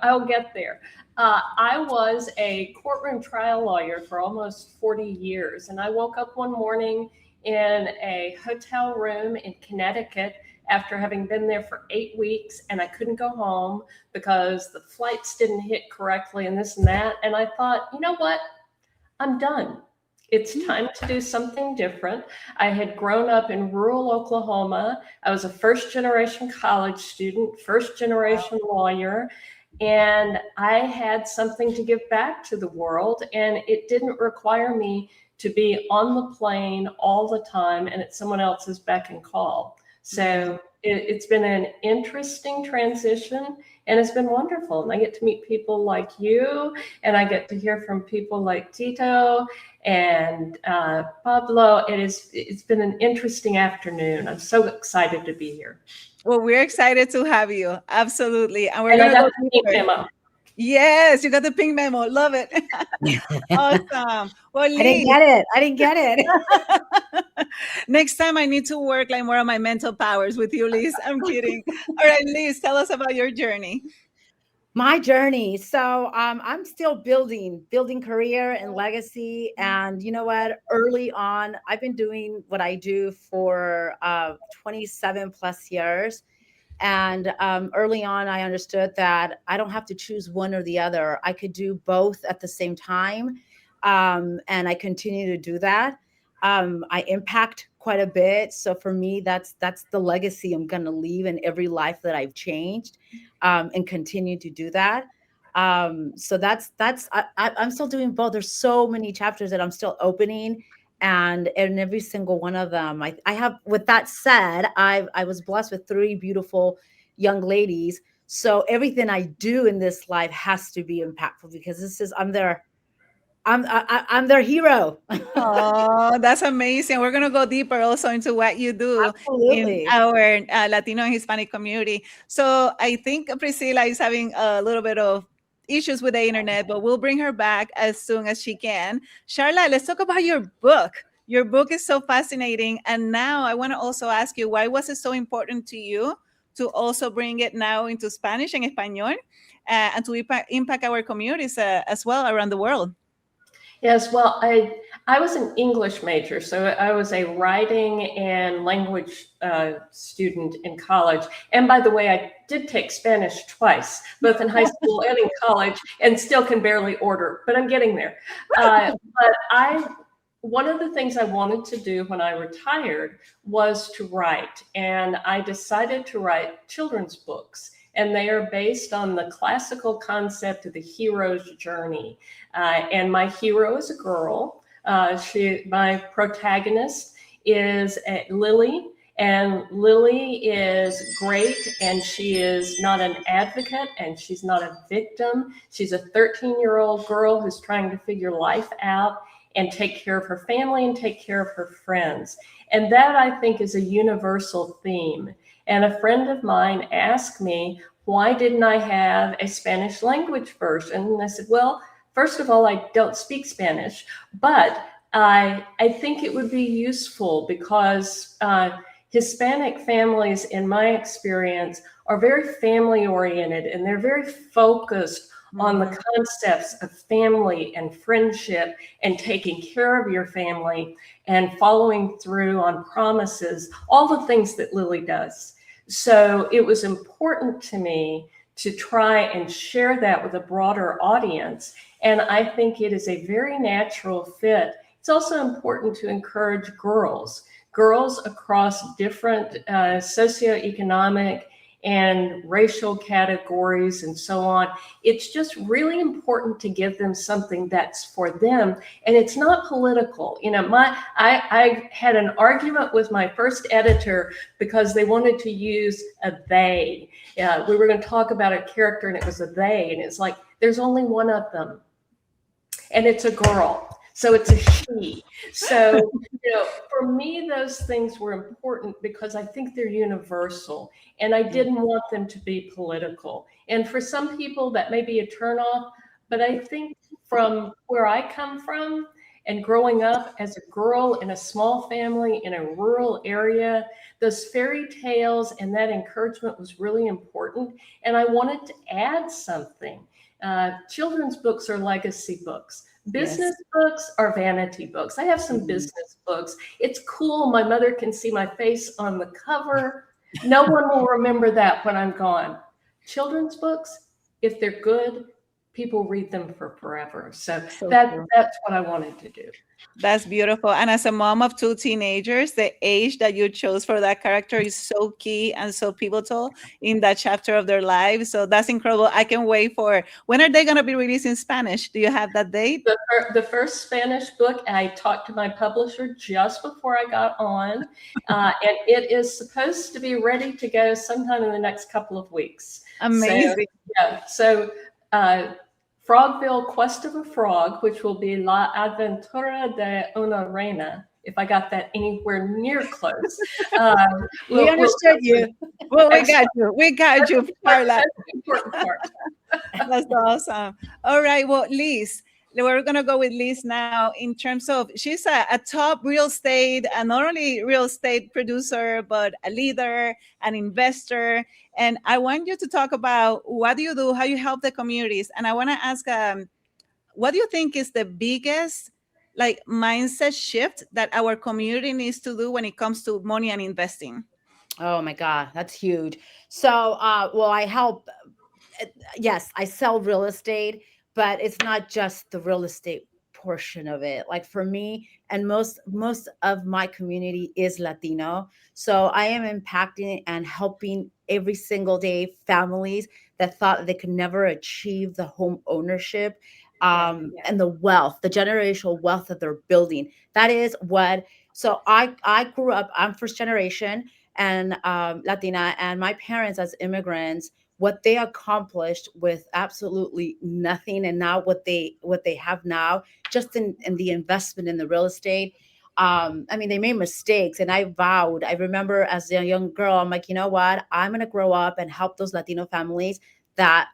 I'll get there. I was a courtroom trial lawyer for almost 40 years. And I woke up one morning in a hotel room in Connecticut after having been there for 8 weeks, and I couldn't go home because the flights didn't hit correctly and this and that. And I thought, you know what? I'm done. It's time to do something different. I had grown up in rural Oklahoma. I was a first-generation college student, first-generation lawyer, and I had something to give back to the world, and it didn't require me to be on the plane all the time and at someone else's beck and call. So it's been an interesting transition, and it's been wonderful. And I get to meet people like you, and I get to hear from people like Tito and Pablo. It's been an interesting afternoon. I'm so excited to be here. Well, we're excited to have you. Absolutely. And we're going to go deeper. Yes, you got the pink memo. Love it. Awesome. Well, Liz, I didn't get it. Next time I need to work like more on my mental powers with you, Liz. I'm kidding. All right, Liz, tell us about your journey. My journey. So I'm still building career and legacy. And you know what? Early on, I've been doing what I do for 27 plus years. And early on, I understood that I don't have to choose one or the other. I could do both at the same time. And I continue to do that. I impact quite a bit. So for me, that's the legacy I'm going to leave in every life that I've changed, and continue to do that. So I'm still doing both. There's so many chapters that I'm still opening. And in every single one of them, I have, with that said, I was blessed with 3 beautiful young ladies. So everything I do in this life has to be impactful, because I'm their hero. Oh, that's amazing. We're going to go deeper also into what you do in our Latino and Hispanic community. So I think Priscilla is having a little bit of issues with the internet, but we'll bring her back as soon as she can. Charlotte, let's talk about your book. Your book is so fascinating. And now I want to also ask you, why was it so important to you to also bring it now into Spanish and Espanol, and to impact our communities as well around the world? Yes, well, I was an English major, so I was a writing and language student in college. And by the way, I did take Spanish twice, both in high school and in college, and still can barely order, but I'm getting there. But one of the things I wanted to do when I retired was to write, and I decided to write children's books. And they are based on the classical concept of the hero's journey. And my hero is a girl. My protagonist is Lily, and Lily is great, and she is not an advocate, and she's not a victim. She's a 13-year-old girl who's trying to figure life out and take care of her family and take care of her friends. And that, I think, is a universal theme. And a friend of mine asked me, why didn't I have a Spanish language version? And I said, well, first of all, I don't speak Spanish, but I think it would be useful because Hispanic families, in my experience, are very family oriented, and they're very focused on the concepts of family and friendship and taking care of your family and following through on promises, all the things that Lily does. So it was important to me to try and share that with a broader audience. And I think it is a very natural fit. It's also important to encourage girls across different socioeconomic and racial categories and so on. It's just really important to give them something that's for them. And it's not political. You know, I had an argument with my first editor because they wanted to use a they. We were going to talk about a character and it was a they. And it's like, there's only one of them. And it's a girl. So it's a she. So, you know, for me, those things were important because I think they're universal and I didn't want them to be political. And for some people that may be a turnoff, but I think from where I come from and growing up as a girl in a small family in a rural area, those fairy tales and that encouragement was really important. And I wanted to add something. Children's books are legacy books. Business books are vanity books. I have some business books. It's cool. My mother can see my face on the cover. No one will remember that when I'm gone. Children's books, if they're good, people read them for forever. So that's what I wanted to do. That's beautiful. And as a mom of 2 teenagers, the age that you chose for that character is so key and so pivotal in that chapter of their lives. So that's incredible. I can wait for, when are they going to be released in Spanish? Do you have that date? The first Spanish book, I talked to my publisher just before I got on, and it is supposed to be ready to go sometime in the next couple of weeks. Amazing. So Frogville Quest of a Frog, which will be La Aventura de una Reina, if I got that anywhere near close. We understood you. Well, we got you, Carla. That's the important part. That's awesome. All right, well, Liz, we're going to go with Liz now in terms of, she's a top real estate, and not only real estate producer, but a leader, an investor. And I want you to talk about what do you do, how you help the communities. And I want to ask, what do you think is the biggest mindset shift that our community needs to do when it comes to money and investing? Oh my God, that's huge. So, well, I help. Yes, I sell real estate, but it's not just the real estate portion of it. Like for me, and most of my community is Latino. So I am impacting and helping every single day families that thought they could never achieve the home ownership and the wealth, the generational wealth that they're building. That is what, so I grew up, I'm first generation and Latina, and my parents as immigrants, what they accomplished with absolutely nothing, and now what they have now, just in the investment in the real estate. I mean, they made mistakes, and I vowed. I remember as a young girl, I'm like, you know what? I'm gonna grow up and help those Latino families that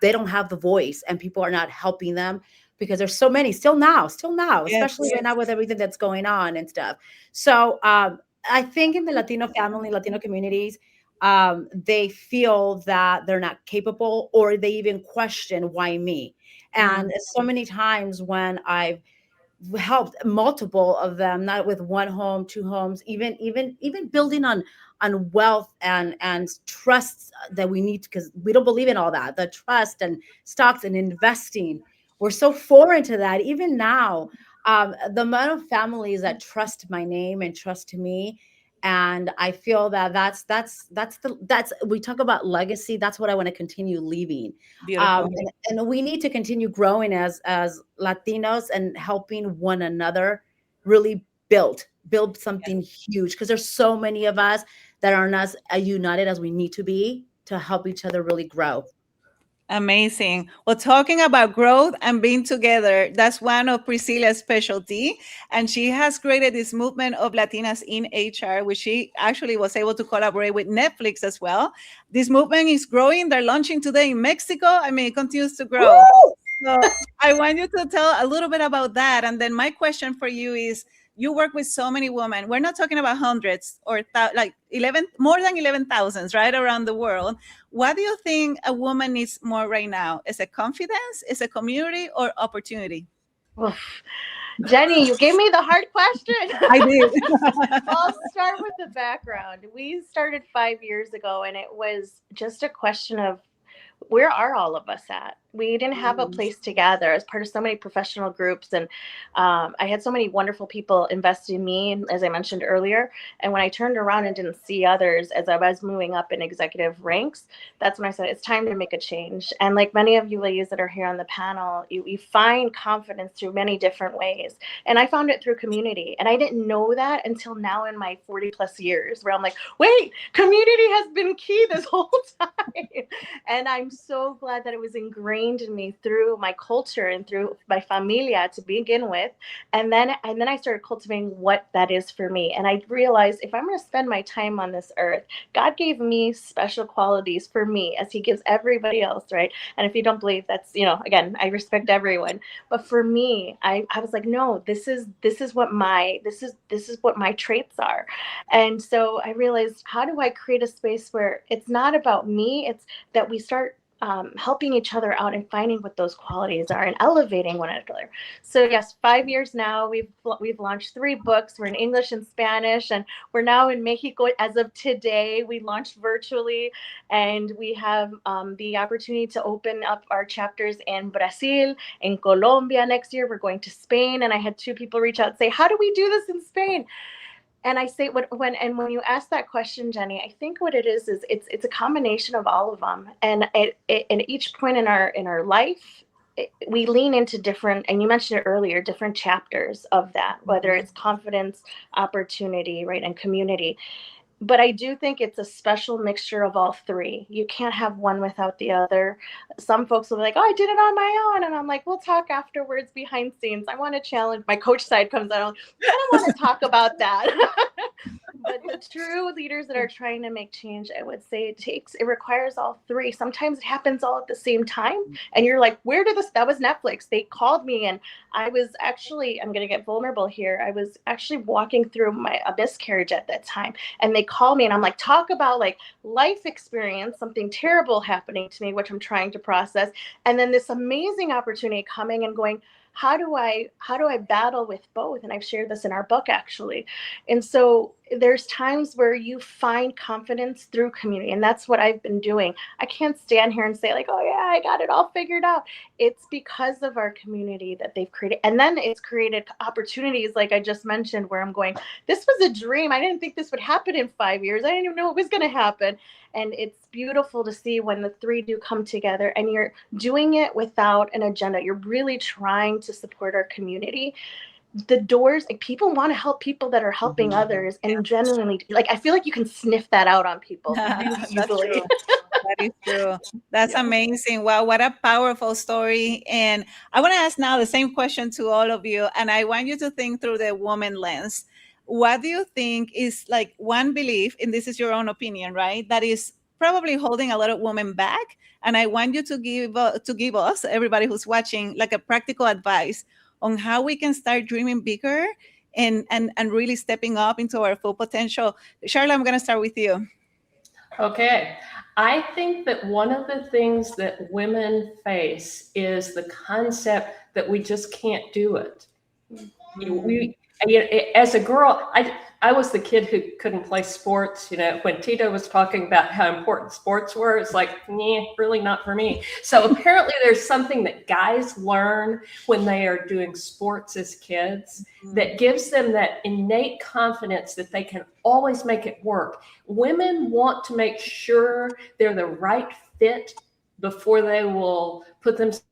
they don't have the voice, and people are not helping them because there's so many still now, especially right now with everything that's going on and stuff. So I think in the Latino family, Latino communities, they feel that they're not capable, or they even question, why me? And so many times when I've helped multiple of them, not with one home, 2 homes, even building on wealth and trusts that we need, because we don't believe in all that, the trust and stocks and investing. We're so foreign to that. Even now, the amount of families that trust my name and trust me. And I feel that that's we talk about legacy. That's what I want to continue leaving. And we need to continue growing as Latinos and helping one another really build something huge, because there's so many of us that are not as united as we need to be to help each other really grow. Amazing. Well, talking about growth and being together, that's one of Priscilla's specialty. And she has created this movement of Latinas in HR, which she actually was able to collaborate with Netflix as well. This movement is growing. They're launching today in Mexico. I mean, it continues to grow. Woo! So I want you to tell a little bit about that. And then my question for you is, You work with so many women. We're not talking about hundreds or like more than 11,000, right, around the world. What do you think a woman needs more right now? Is it confidence? Is it community or opportunity? Oof. Jenny, you gave me the hard question. I did. I'll start with the background. We started 5 years ago, and it was just a question of where are all of us at? We didn't have a place to gather as part of so many professional groups. And I had so many wonderful people invest in me, as I mentioned earlier. And when I turned around and didn't see others as I was moving up in executive ranks, that's when I said, it's time to make a change. And like many of you ladies that are here on the panel, you find confidence through many different ways. And I found it through community. And I didn't know that until now in my 40 plus years, where I'm like, wait, community has been key this whole time. And I'm so glad that it was ingrained in me through my culture and through my familia to begin with. And then I started cultivating what that is for me. And I realized if I'm going to spend my time on this earth, God gave me special qualities for me as he gives everybody else, right? And if you don't believe, that's, again, I respect everyone. But for me, I was like, no, this is what my traits are. And so I realized, how do I create a space where it's not about me, it's that we start helping each other out and finding what those qualities are and elevating one another. So yes, 5 years now, we've launched 3 books. We're in English and Spanish, and we're now in Mexico as of today. We launched virtually, and we have the opportunity to open up our chapters in Brazil, in Colombia next year. We're going to Spain, and I had 2 people reach out and say, how do we do this in Spain? And I say, when you ask that question, Jenny, I think what it is it's a combination of all of them. And at each point in our life, we lean into different, and you mentioned it earlier, different chapters of that, whether it's confidence, opportunity, right, and community. But I do think it's a special mixture of all 3. You can't have one without the other. Some folks will be like, oh, I did it on my own. And I'm like, we'll talk afterwards behind scenes. I want to challenge. My coach side comes out. I don't want to talk about that. But the true leaders that are trying to make change, I would say it requires all 3. Sometimes it happens all at the same time. And you're like, where did this? That was Netflix. They called me, and I was actually, I'm going to get vulnerable here. I was actually walking through a miscarriage at that time. And they call me, and I'm like, talk about like life experience, something terrible happening to me, which I'm trying to process. And then this amazing opportunity coming and going, how do I battle with both? And I've shared this in our book, actually. And so there's times where you find confidence through community, and that's what I've been doing. I can't stand here and say like, oh yeah, I got it all figured out. It's because of our community that they've created. And then it's created opportunities like I just mentioned, where I'm going, this was a dream. I didn't think this would happen in 5 years. I didn't even know it was going to happen. And it's beautiful to see when the 3 do come together, and you're doing it without an agenda. You're really trying to support our community. The doors, like, people want to help people that are helping others, and genuinely, like, I feel like you can sniff that out on people really easily. That is true. That's amazing. Wow, what a powerful story. And I want to ask now the same question to all of you, and I want you to think through the woman lens. What do you think is like one belief, and this is your own opinion, right, that is probably holding a lot of women back? And I want you to give us, everybody who's watching, like a practical advice on how we can start dreaming bigger and really stepping up into our full potential. Charlotte, I'm going to start with you. Okay. I think that one of the things that women face is the concept that we just can't do it. As a girl, I was the kid who couldn't play sports. When Tito was talking about how important sports were, it's like, really not for me. So apparently there's something that guys learn when they are doing sports as kids that gives them that innate confidence that they can always make it work. Women want to make sure they're the right fit before they will put themselves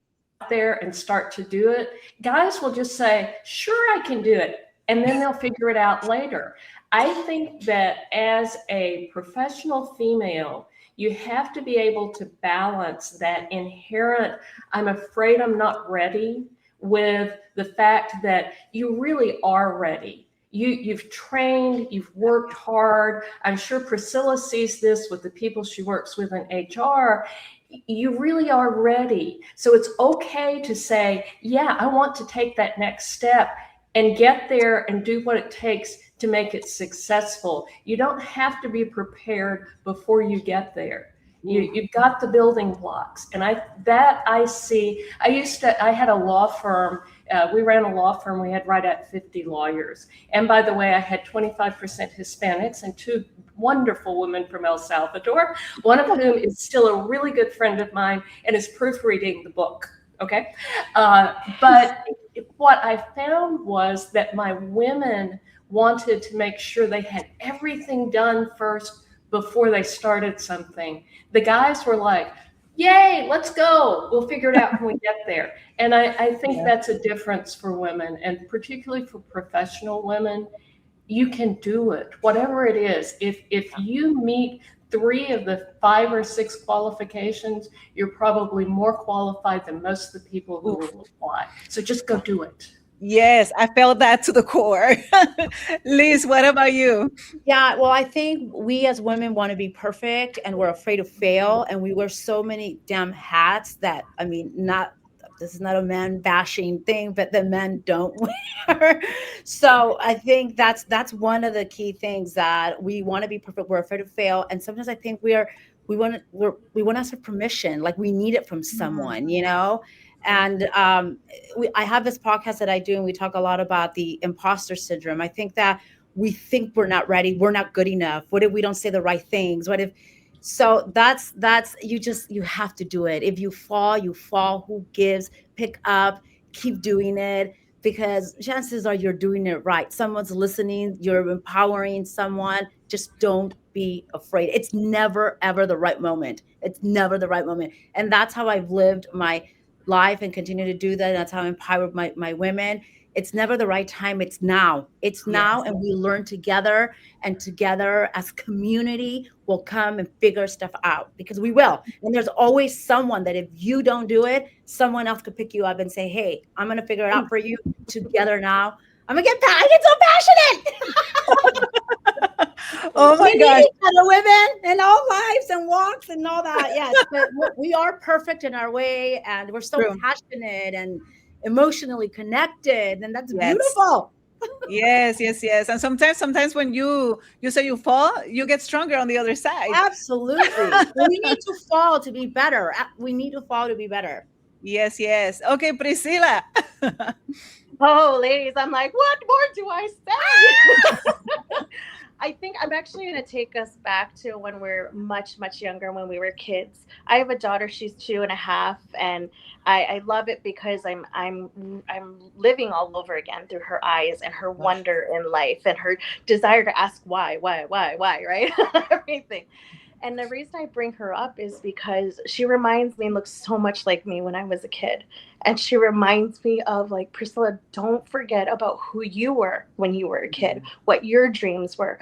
out there and start to do it. Guys will just say, sure, I can do it. And then they'll figure it out later. I think that as a professional female, you have to be able to balance that inherent, I'm afraid I'm not ready, with the fact that you really are ready. You've trained, you've worked hard. I'm sure Priscilla sees this with the people she works with in HR. You really are ready. So it's okay to say, yeah, I want to take that next step. and get there and do what it takes to make it successful. You don't have to be prepared before you get there. You've got the building blocks. And I had a law firm. We ran a law firm. We had right at 50 lawyers. And by the way, I had 25% Hispanics and 2 wonderful women from El Salvador, one of whom is still a really good friend of mine and is proofreading the book. Okay. But what I found was that my women wanted to make sure they had everything done first before they started something. The guys were like, yay, let's go. We'll figure it out when we get there. And I think that's a difference for women, and particularly for professional women. You can do it, whatever it is. If you meet 3 of the 5 or 6 qualifications, you're probably more qualified than most of the people who will apply. So just go do it. Yes, I felt that to the core. Liz, what about you? Yeah, well, I think we as women want to be perfect and we're afraid to fail. And we wear so many damn hats that, I mean, this is not a man bashing thing, but the men don't wear. So I think that's one of the key things, that we want to be perfect. We're afraid to fail. And sometimes I think we want to ask for permission. Like, we need it from someone, you know? And I have this podcast that I do, and we talk a lot about the imposter syndrome. I think that we think we're not ready, we're not good enough. What if we don't say the right things? What if? So that's you have to do it. If you fall, you fall. Who gives? Pick up, keep doing it, because chances are you're doing it right. Someone's listening, you're empowering someone. Just don't be afraid. It's never, ever the right moment. It's never the right moment. And that's how I've lived my life and continue to do that. That's how I empower my women. It's never the right time. It's now. It's now. Yes. And we learn together, and together as community, we'll come and figure stuff out, because we will. And there's always someone that if you don't do it, someone else could pick you up and say, hey, I'm going to figure it out for you together now. I get so passionate. Oh my gosh. Women in all lives and walks and all that. Yes, but we are perfect in our way, and we're so passionate and emotionally connected, and that's beautiful. Yes. And sometimes when you say you fall, you get stronger on the other side. Absolutely. We need to fall to be better. We need to fall to be better. Yes. Okay, Priscilla. Oh, ladies, I'm like, what more do I say? I think I'm actually going to take us back to when we're much, much younger, when we were kids. I have a daughter, she's 2.5, and I love it because I'm living all over again through her eyes and her wonder in life and her desire to ask why, right? Everything. And the reason I bring her up is because she reminds me and looks so much like me when I was a kid. And she reminds me of, like, Priscilla, don't forget about who you were when you were a kid, what your dreams were.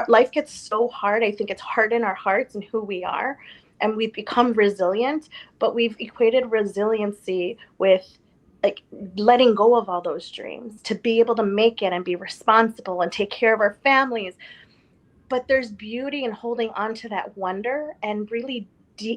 Life gets so hard. I think it's hard in our hearts and who we are. And we've become resilient, but we've equated resiliency with, like, letting go of all those dreams to be able to make it and be responsible and take care of our families. But there's beauty in holding on to that wonder and really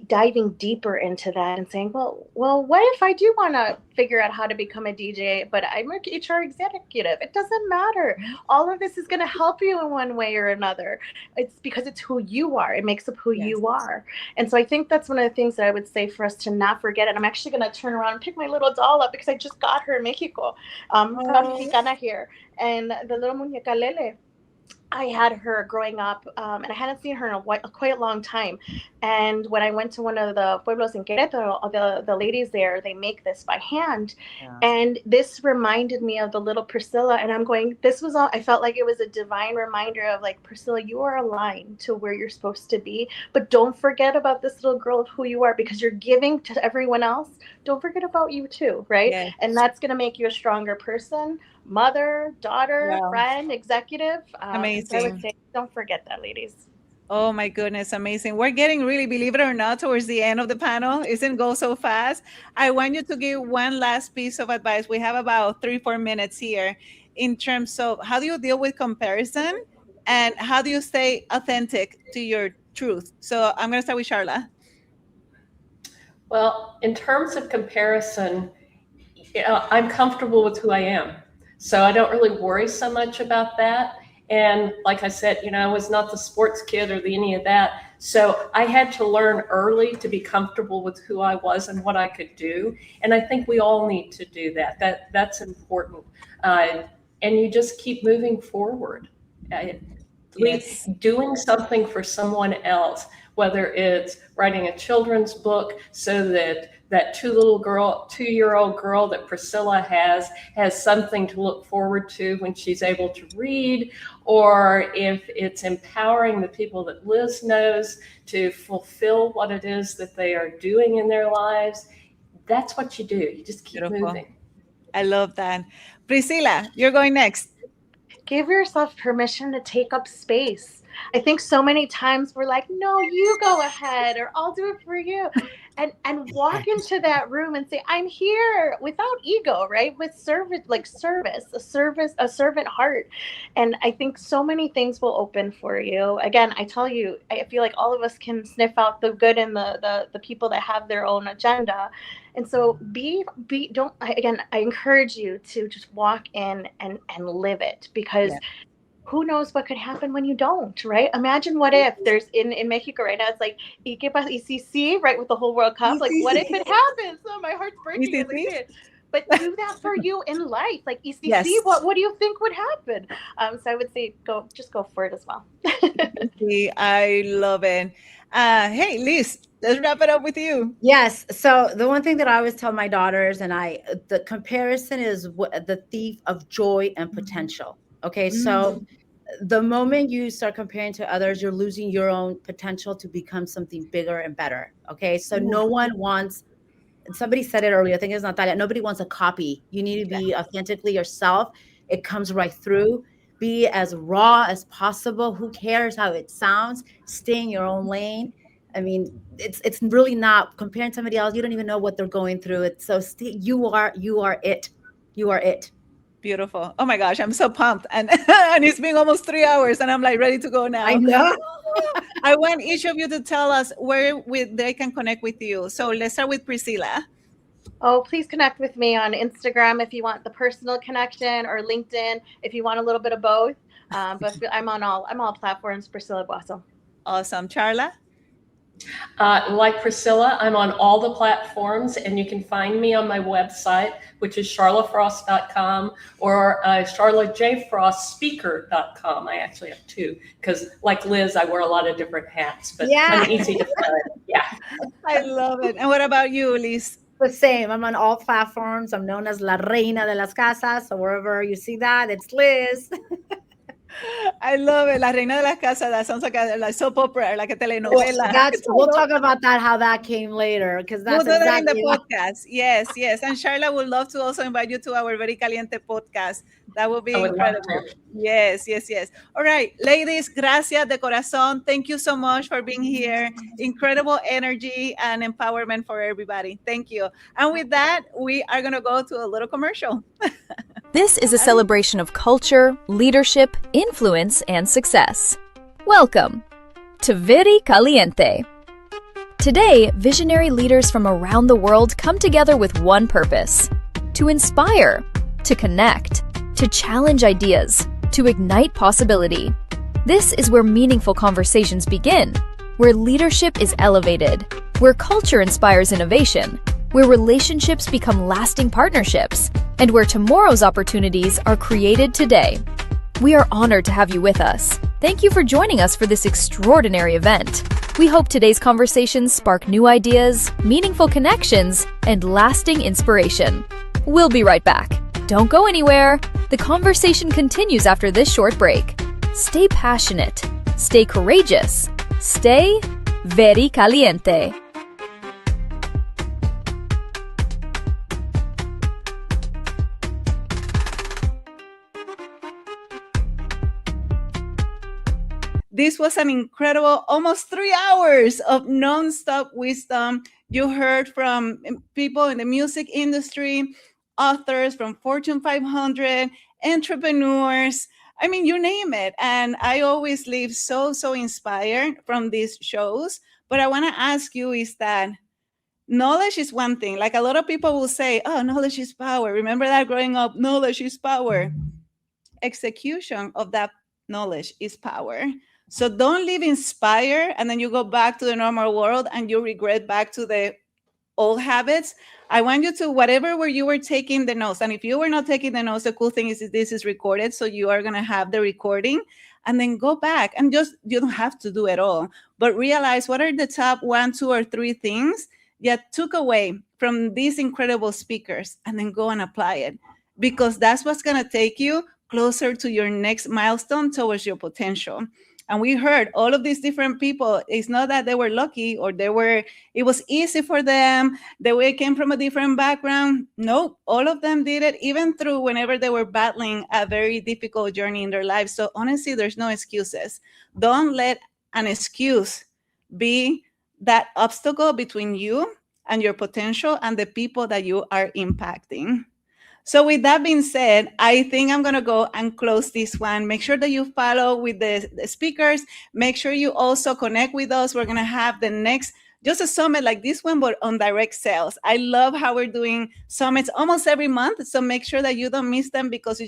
diving deeper into that and saying, well, what if I do want to figure out how to become a DJ, but I'm an HR executive? It doesn't matter. All of this is going to help you in one way or another. It's because it's who you are. It makes up who you are. And so I think that's one of the things that I would say for us to not forget. And I'm actually going to turn around and pick my little doll up because I just got her in Mexico. Mexicana here. And the little muñeca Lele, I had her growing up, and I hadn't seen her in quite a long time. And when I went to one of the pueblos in Querétaro, the ladies there, they make this by hand. Yeah. And this reminded me of the little Priscilla. And I'm going, I felt like it was a divine reminder of, like, Priscilla, you are aligned to where you're supposed to be. But don't forget about this little girl of who you are, because you're giving to everyone else. Don't forget about you too, right? Yes. And that's going to make you a stronger person, mother, daughter, friend, executive. Amazing. So I would say, don't forget that, ladies. Oh my goodness, amazing. We're getting really, believe it or not, towards the end of the panel. Isn't go so fast. I want you to give one last piece of advice. We have about 3-4 minutes here in terms of how do you deal with comparison and how do you stay authentic to your truth? So I'm going to start with Charla. Well, in terms of comparison, I'm comfortable with who I am. So I don't really worry so much about that. And like I said, I was not the sports kid or any of that. So I had to learn early to be comfortable with who I was and what I could do. And I think we all need to do that. That's important. And you just keep moving forward. Yes. Doing something for someone else, whether it's writing a children's book so that 2-year-old girl that Priscilla has something to look forward to when she's able to read, or if it's empowering the people that Liz knows to fulfill what it is that they are doing in their lives. That's what you do. You just keep moving. I love that. Priscilla, you're going next. Give yourself permission to take up space. I think so many times we're like, no, you go ahead, or I'll do it for you. And walk into that room and say, I'm here, without ego, right? With service, a servant heart. And I think so many things will open for you. Again, I tell you, I feel like all of us can sniff out the good in the people that have their own agenda. And so I encourage you to just walk in and live it, because who knows what could happen when you don't, right? Imagine what if there's in Mexico right now, it's like, ¿y qué pasa? ¿Y si sí? Right, with the whole World Cup. Like, what if it happens? Oh, my heart's breaking as I say it. But do that for you in life. Like, ¿y si sí? What do you think would happen? So I would say go for it as well. I love it. Hey, Liz, let's wrap it up with you. Yes. So the one thing that I always tell my daughters, and the comparison is the thief of joy and potential. Okay, so the moment you start comparing to others, you're losing your own potential to become something bigger and better. Okay, so no one wants, somebody said it earlier, I think it's Natalia, nobody wants a copy. You need to be authentically yourself. It comes right through. Be as raw as possible. Who cares how it sounds? Stay in your own lane. I mean, it's really not comparing to somebody else. You don't even know what they're going through. It's so you are it. You are it. Beautiful. Oh my gosh, I'm so pumped. And it's been almost 3 hours and I'm like ready to go now. I know. I want each of you to tell us where they can connect with you. So let's start with Priscilla. Oh, please connect with me on Instagram if you want the personal connection, or LinkedIn if you want a little bit of both. But I'm on all platforms, Priscilla Guaso. Awesome. Charla? Like Priscilla, I'm on all the platforms, and you can find me on my website, which is charlafrost.com, or charlajfrostspeaker.com. I actually have two, because like Liz, I wear a lot of different hats, but I'm easy to find. Yeah. I love it. And what about you, Liz? The same. I'm on all platforms. I'm known as La Reina de las Casas. So wherever you see that, it's Liz. I love it. La Reina de las Casas. That sounds like a soap opera, like a telenovela. We'll talk about that, how that came later, because that's we'll do that in the podcast. Yes. And Charla would love to also invite you to our Very Caliente podcast. That would be incredible. Yes. All right, ladies, gracias de corazón. Thank you so much for being here. Incredible energy and empowerment for everybody. Thank you. And with that, we are going to go to a little commercial. This is a celebration of culture, leadership, influence, and success. Welcome to Very Caliente. Today, visionary leaders from around the world come together with one purpose: to inspire, to connect, to challenge ideas, to ignite possibility. This is where meaningful conversations begin, where leadership is elevated, where culture inspires innovation, where relationships become lasting partnerships, and where tomorrow's opportunities are created today. We are honored to have you with us. Thank you for joining us for this extraordinary event. We hope today's conversations spark new ideas, meaningful connections, and lasting inspiration. We'll be right back. Don't go anywhere. The conversation continues after this short break. Stay passionate, stay courageous, stay very caliente. This was an incredible, almost 3 hours of nonstop wisdom. You heard from people in the music industry, authors from Fortune 500, entrepreneurs. I mean, you name it. And I always leave so inspired from these shows. But I want to ask you is that, knowledge is one thing. Like a lot of people will say, oh, knowledge is power. Remember that growing up, knowledge is power. Execution of that knowledge is power. So don't live inspired and then you go back to the normal world and you regret back to the old habits. I want you to, whatever where you were taking the notes, and if you were not taking the notes, the cool thing is this is recorded, so you are going to have the recording, and then go back and just, you don't have to do it all, but realize what are the top 1, 2, or 3 things that took away from these incredible speakers, and then go and apply it, because that's what's going to take you closer to your next milestone towards your potential. And we heard all of these different people. It's not that they were lucky or it was easy for them. They came from a different background. No, all of them did it, even through whenever they were battling a very difficult journey in their lives. So honestly, there's no excuses. Don't let an excuse be that obstacle between you and your potential and the people that you are impacting. So with that being said, I think I'm going to go and close this one. Make sure that you follow with the speakers. Make sure you also connect with us. We're going to have the next, just a summit like this one, but on direct sales. I love how we're doing summits almost every month. So make sure that you don't miss them, because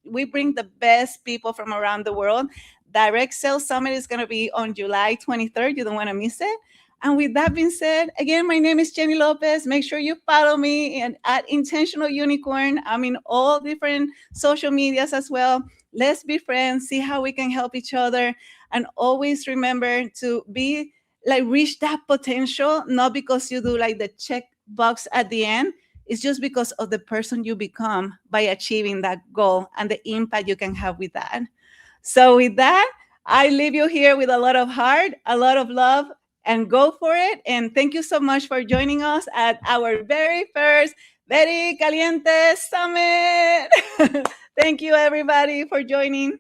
we bring the best people from around the world. Direct Sales Summit is going to be on July 23rd. You don't want to miss it. And with that being said, again, my name is Yhonny Lopez. Make sure you follow me at Intentional Unicorn. I'm in all different social medias as well. Let's be friends, see how we can help each other. And always remember to be reach that potential, not because you do the check box at the end. It's just because of the person you become by achieving that goal and the impact you can have with that. So with that, I leave you here with a lot of heart, a lot of love, and go for it. And thank you so much for joining us at our very first Very Caliente Summit. Thank you, everybody, for joining.